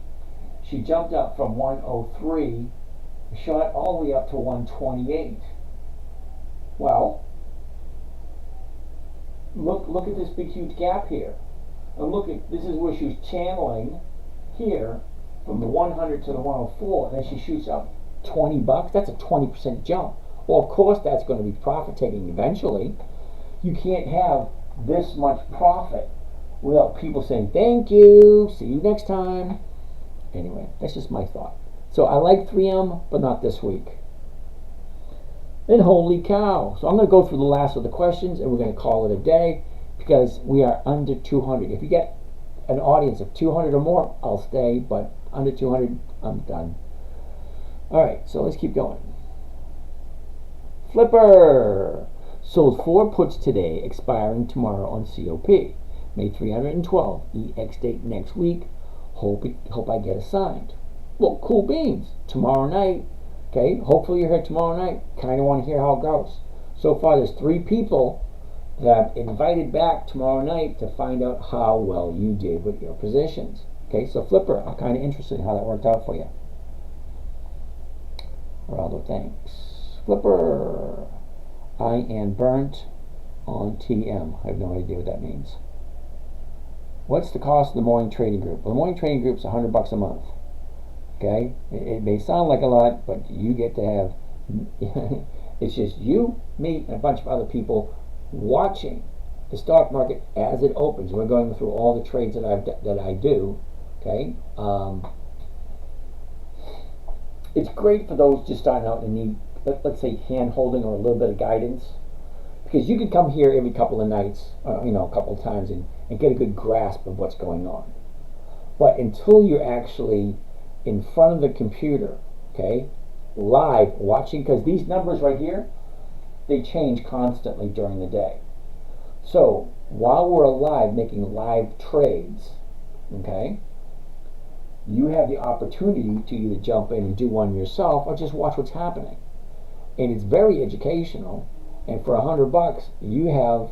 She jumped up from 103, shot all the way up to 128. Well, look at this big huge gap here. And look at, this is where she was channeling here from the 100 to the 104, and then she shoots up $20. That's a 20% jump. Well, of course that's going to be profit taking eventually. You can't have this much profit without people saying thank you, see you next time. Anyway, that's just my thought. So I like 3M, but not this week. Then holy cow. So I'm going to go through the last of the questions and we're going to call it a day because we are under 200. If you get an audience of 200 or more, I'll stay, but under 200, I'm done. All right, so let's keep going. Flipper sold 4 puts today, expiring tomorrow on COP. Made 312. EX date next week. Hope I get assigned. Well, cool beans. Tomorrow night. Okay, hopefully you're here tomorrow night. Kind of want to hear how it goes. So far, there's 3 people that I've invited back tomorrow night to find out how well you did with your positions. Okay, so Flipper, I'm kind of interested in how that worked out for you. Geraldo, thanks. Flipper, I am burnt on TM. I have no idea what that means. What's the cost of the morning trading group? Well, the morning trading group's $100 a month. Okay, it may sound like a lot, but you get to have it's just you, me, and a bunch of other people watching the stock market as it opens. We're going through all the trades that I do. Okay, it's great for those just starting out and need, let's say, hand holding or a little bit of guidance, because you can come here every couple of nights, a couple of times, and get a good grasp of what's going on. But until you're actually in front of the computer, okay, live watching, because these numbers right here, they change constantly during the day. So while we're alive making live trades, okay, you have the opportunity to either jump in and do one yourself or just watch what's happening. And it's very educational. And for $100, you have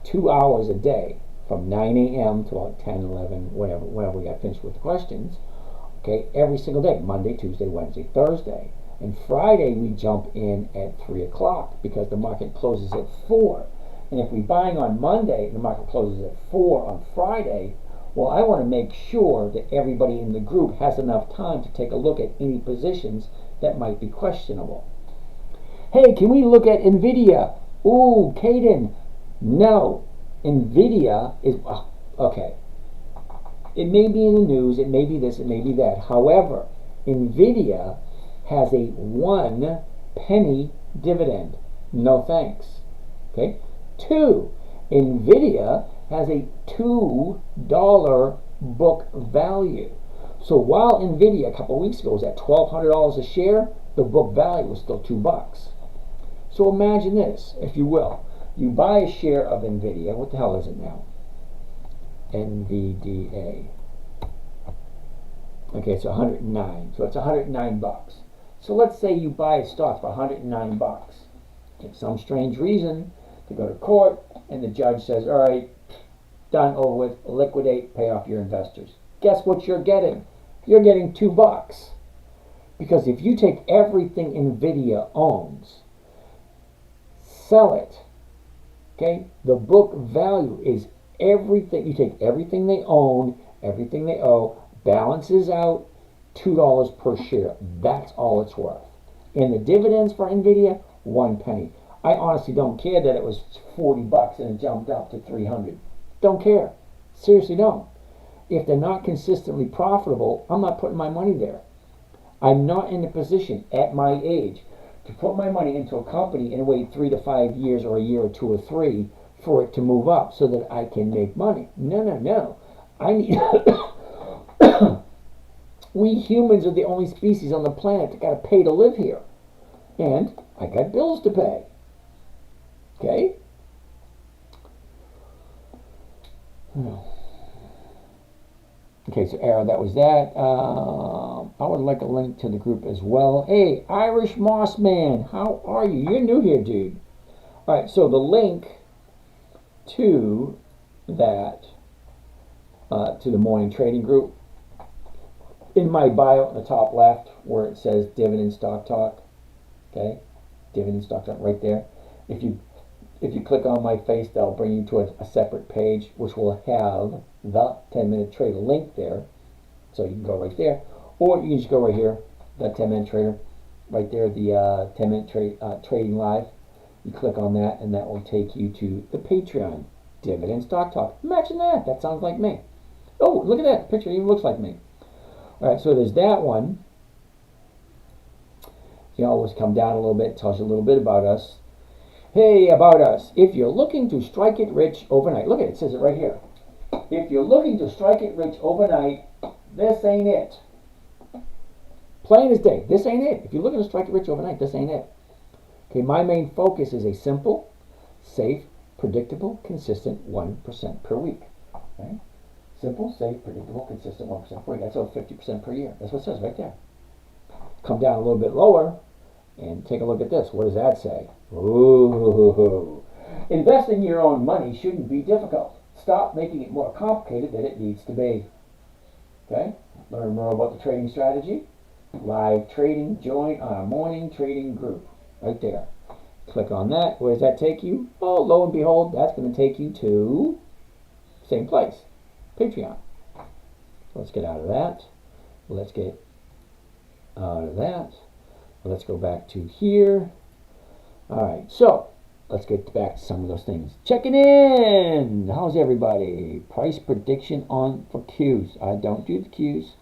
2 hours a day from 9 a.m. to about 10, 11, whenever we got finished with the questions. Okay, every single day, Monday, Tuesday, Wednesday, Thursday. And Friday, we jump in at 3 o'clock because the market closes at 4. And if we're buying on Monday and the market closes at 4 on Friday, well, I want to make sure that everybody in the group has enough time to take a look at any positions that might be questionable. Hey, can we look at NVIDIA? Ooh, Caden. No. NVIDIA is, okay. It may be in the news, it may be this, it may be that. However, NVIDIA has a 1 penny dividend. No thanks. Okay? 2, NVIDIA has a $2 book value. So while NVIDIA a couple of weeks ago was at $1,200 a share, the book value was still $2. So imagine this, if you will. You buy a share of NVIDIA. What the hell is it now? NVDA. Okay, it's 109. So it's $109. So let's say you buy a stock for $109. For some strange reason, they go to court, and the judge says, all right, done, over with, liquidate, pay off your investors. Guess what you're getting? You're getting $2. Because if you take everything NVIDIA owns, sell it, okay, the book value is everything. You take everything they own, everything they owe, balances out, $2 per share. That's all it's worth. And the dividends for NVIDIA, 1 penny. I honestly don't care that it was $40 and it jumped up to 300. Don't care. Seriously don't. If they're not consistently profitable, I'm not putting my money there. I'm not in a position at my age to put my money into a company and wait 3 to 5 years or a year or 2 or 3 for it to move up so that I can make money. No. I need we humans are the only species on the planet that got to pay to live here. And I got bills to pay. Okay? Okay, so Aaron, that was that. I would like a link to the group as well. Hey, Irish Moss Man, how are you? You're new here, dude. All right, so the link to that, to the morning trading group, in my bio in the top left where it says Dividend Stock Talk, okay, Dividend Stock Talk right there. If you click on my face, that'll bring you to a separate page which will have the 10-minute trader link there. So you can go right there, or you can just go right here, the 10-minute trader, right there, the 10-minute trading live. You click on that, and that will take you to the Patreon Dividend Stock Talk. Imagine that. That sounds like me. Oh, look at that picture. It even looks like me. All right, so there's that one. You always come down a little bit, tells you a little bit about us. Hey, about us. If you're looking to strike it rich overnight, look at it, it says it right here. If you're looking to strike it rich overnight, this ain't it. Plain as day. This ain't it. If you're looking to strike it rich overnight, this ain't it. Okay, my main focus is a simple, safe, predictable, consistent 1% per week. Okay? Simple, safe, predictable, consistent 1% per week. That's over 50% per year. That's what it says right there. Come down a little bit lower and take a look at this. What does that say? Ooh. Investing your own money shouldn't be difficult. Stop making it more complicated than it needs to be. Okay? Learn more about the trading strategy. Live trading. Join our morning trading group. Right there. Click on that. Where does that take you? Oh, lo and behold, that's going to take you to the same place. Patreon. Let's get out of that. Let's get out of that. Let's go back to here. All right, so let's get back to some of those things. Checking in. How's everybody? Price prediction on for Qs. I don't do the Qs.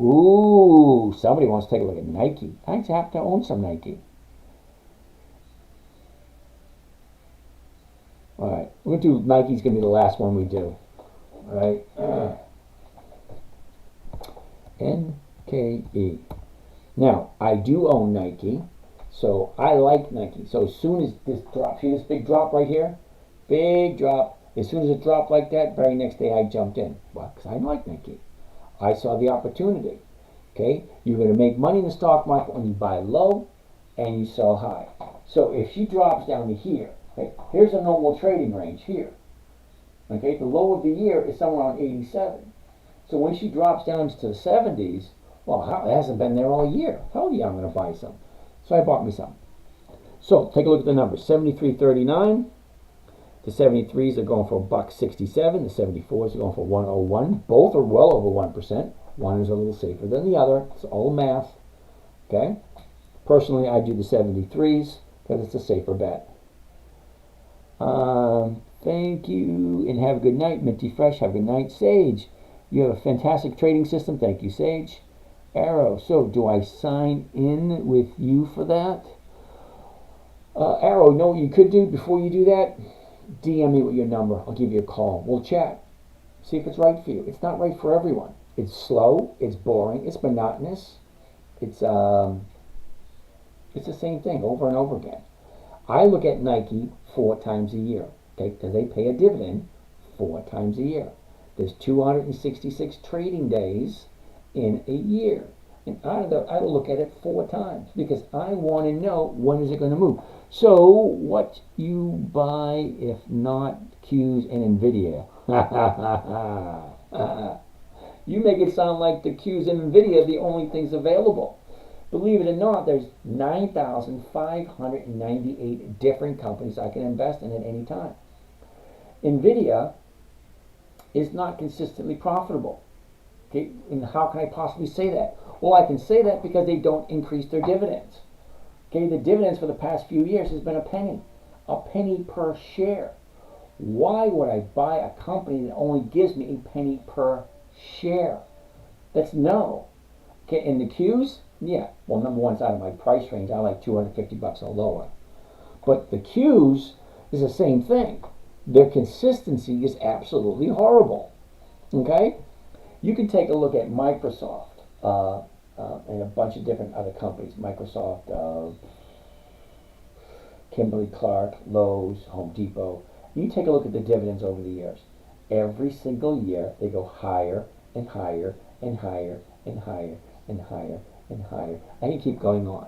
Ooh, somebody wants to take a look at Nike. I have to own some Nike. All right, we're going to do Nike's going to be the last one we do. All right. NKE. Now, I do own Nike, so I like Nike. So as soon as this drop, see this big drop right here? Big drop. As soon as it dropped like that, very next day I jumped in. Why? Because I like Nike. I saw the opportunity. Okay? You're going to make money in the stock market when you buy low and you sell high. So if she drops down to here, okay, here's a normal trading range here. Okay, the low of the year is somewhere around 87. So when she drops down to the 70s, well, it hasn't been there all year. Hell yeah, I'm going to buy some. So I bought me some. So take a look at the numbers. 73.39. The 73s are going for $1.67. The 74s are going for 101. Both are well over 1%. One is a little safer than the other. It's all math. Okay. Personally, I do the 73s because it's a safer bet. Thank you and have a good night, Minty Fresh. Have a good night, Sage. You have a fantastic trading system. Thank you, Sage. Arrow. So, do I sign in with you for that? Arrow, you know what you could do before you do that? DM me with your number. I'll give you a call. We'll chat. See if it's right for you. It's not right for everyone. It's slow. It's boring. It's monotonous. It's the same thing over and over again. I look at Nike 4 times a year. Okay, because they pay a dividend 4 times a year. There's 266 trading days in a year. And I look at it 4 times because I want to know when is it going to move. So what you buy if not Qs and Nvidia? You make it sound like the Qs and Nvidia are the only things available. Believe it or not, there's 9,598 different companies I can invest in at any time. Nvidia is not consistently profitable. Okay, and how can I possibly say that? Well, I can say that because they don't increase their dividends. Okay, the dividends for the past few years has been a penny per share. Why would I buy a company that only gives me a penny per share? That's no. Okay, and the Qs, yeah. Well, number one, it's out of my price range. I like $250 or lower. But the Qs is the same thing. Their consistency is absolutely horrible. Okay? You can take a look at Microsoft and a bunch of different other companies. Microsoft, Kimberly-Clark, Lowe's, Home Depot. You take a look at the dividends over the years. Every single year, they go higher and higher and higher and higher and higher and higher. I can keep going on.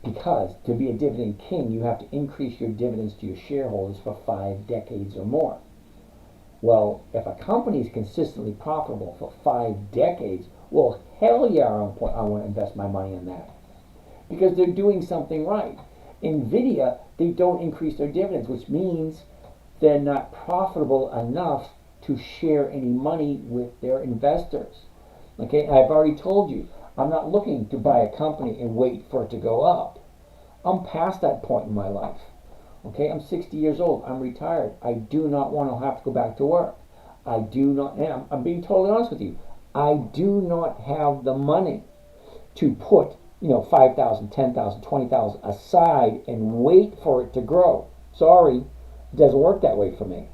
Because to be a dividend king, you have to increase your dividends to your shareholders for 5 decades or more. Well, if a company is consistently profitable for 5 decades, well, hell yeah, I want to invest my money in that. Because they're doing something right. Nvidia, they don't increase their dividends, which means they're not profitable enough to share any money with their investors. Okay, I've already told you, I'm not looking to buy a company and wait for it to go up. I'm past that point in my life. Okay, I'm 60 years old. I'm retired. I do not want to have to go back to work. I do not, and I'm being totally honest with you, I do not have the money to put, $5,000, $10,000, $20,000 aside and wait for it to grow. Sorry, it doesn't work that way for me.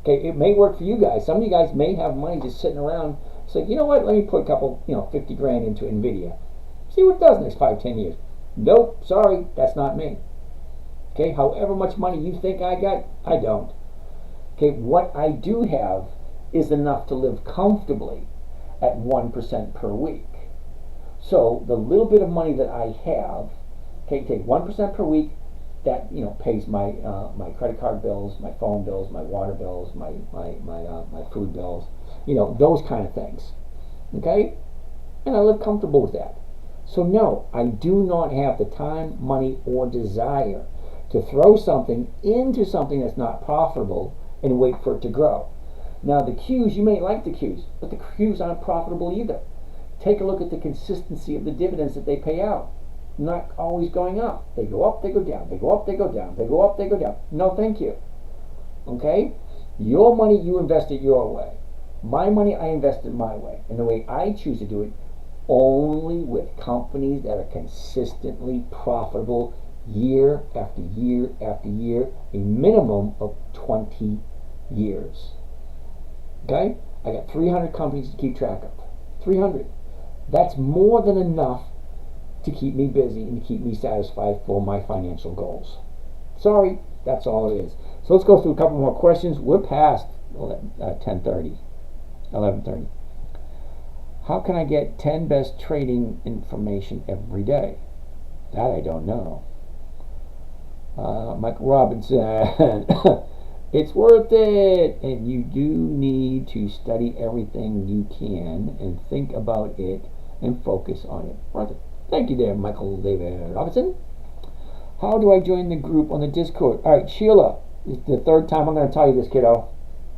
Okay, it may work for you guys. Some of you guys may have money just sitting around. It's like, you know what, let me put a couple, 50 grand into Nvidia. See what it does next 5, 10 years. Nope, sorry, that's not me. Okay, however much money you think I got, I don't. Okay, what I do have is enough to live comfortably at 1% per week. So the little bit of money that I have, okay, take 1% per week, that pays my my credit card bills, my phone bills, my water bills, my food bills, those kind of things. Okay, and I live comfortable with that. So no, I do not have the time, money, or desire to throw something into something that's not profitable and wait for it to grow. Now the Qs, you may like the Qs, but the Qs aren't profitable either. Take a look at the consistency of the dividends that they pay out. Not always going up. They go up, they go down. They go up, they go down. They go up, they go down. No, thank you. Okay? Your money, you invest it your way. My money, I invest it my way. And the way I choose to do it, only with companies that are consistently profitable year after year after year, a minimum of 20 years. Okay? I got 300 companies to keep track of. 300. That's more than enough to keep me busy and to keep me satisfied for my financial goals. Sorry, that's all it is. So let's go through a couple more questions. We're past 11:30. How can I get 10 best trading information every day? That I don't know. Michael Robinson. It's worth it, and you do need to study everything you can and think about it and focus on it. Worth it. Thank you there, Michael David Robinson. How do I join the group on the Discord? All right, Sheila, this is the third time I'm going to tell you this, kiddo.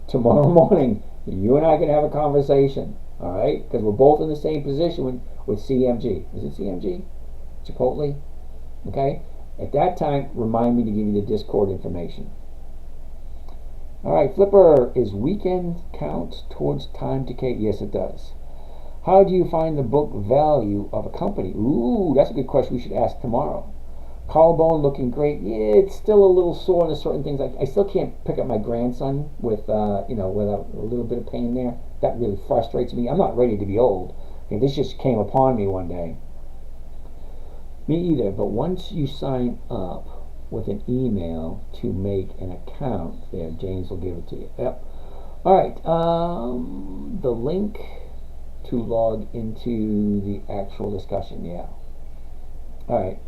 Tomorrow morning, you and I are going to have a conversation, all right? Because we're both in the same position with CMG. Is it CMG? Chipotle? Okay? At that time, remind me to give you the Discord information. All right, Flipper, is weekend count towards time decay? Yes, it does. How do you find the book value of a company? Ooh, that's a good question we should ask tomorrow. Collarbone looking great. Yeah, it's still a little sore in certain things. I still can't pick up my grandson with a little bit of pain there. That really frustrates me. I'm not ready to be old. Okay, this just came upon me one day. Me either, but once you sign up with an email to make an account, there, James will give it to you. Yep. All right, the link to log into the actual discussion, yeah. All right.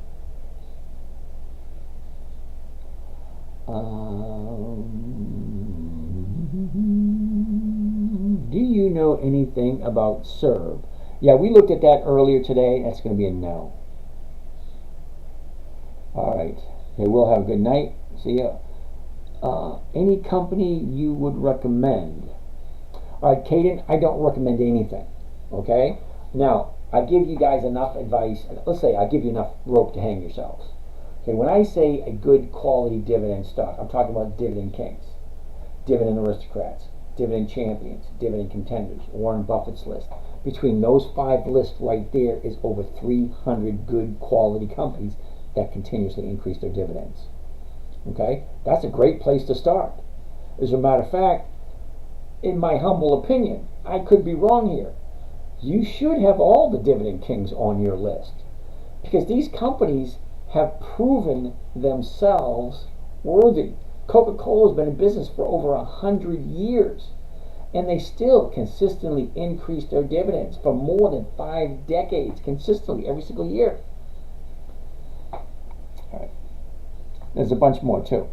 Do you know anything about Serve? Yeah, we looked at that earlier today. That's going to be a no. All right. Okay, we'll have a good night. See ya. Any company you would recommend? All right, Caden, I don't recommend anything. Okay? Now, I give you guys enough advice. Let's say I give you enough rope to hang yourselves. Okay, when I say a good quality dividend stock, I'm talking about Dividend Kings, Dividend Aristocrats, Dividend Champions, Dividend Contenders, Warren Buffett's list. Between those 5 lists right there is over 300 good quality companies that continuously increase their dividends. Okay? That's a great place to start. As a matter of fact, in my humble opinion, I could be wrong here. You should have all the Dividend Kings on your list, because these companies have proven themselves worthy. Coca-Cola has been in business for over 100 years, and they still consistently increase their dividends for more than 5 decades, consistently every single year. All right. There's a bunch more too.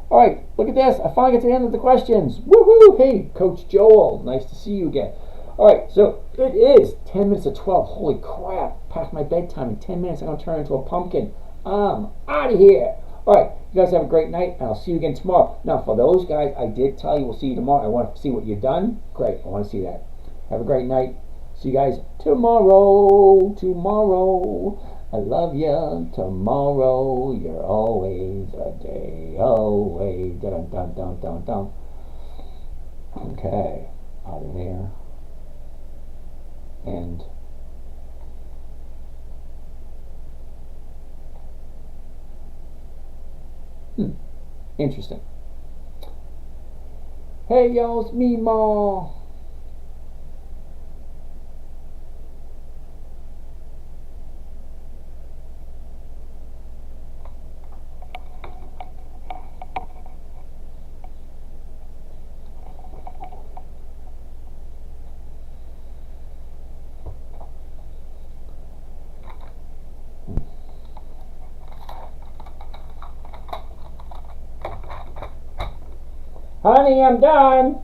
All right, look at this. I finally get to the end of the questions. Woohoo! Hey, Coach Joel, nice to see you again. All right, so it is 10 minutes to 12. Holy crap! Past my bedtime in 10 minutes. I'm gonna turn into a pumpkin. I'm out of here. All right, you guys have a great night, and I'll see you again tomorrow. Now, for those guys, I did tell you we'll see you tomorrow. I want to see what you've done. Great, I want to see that. Have a great night. See you guys tomorrow. I love you. Tomorrow, you're always a day away. Dun dun dun dun dun. Okay, out of there. And interesting. Hey y'all, it's me, Ma. Honey, I'm done.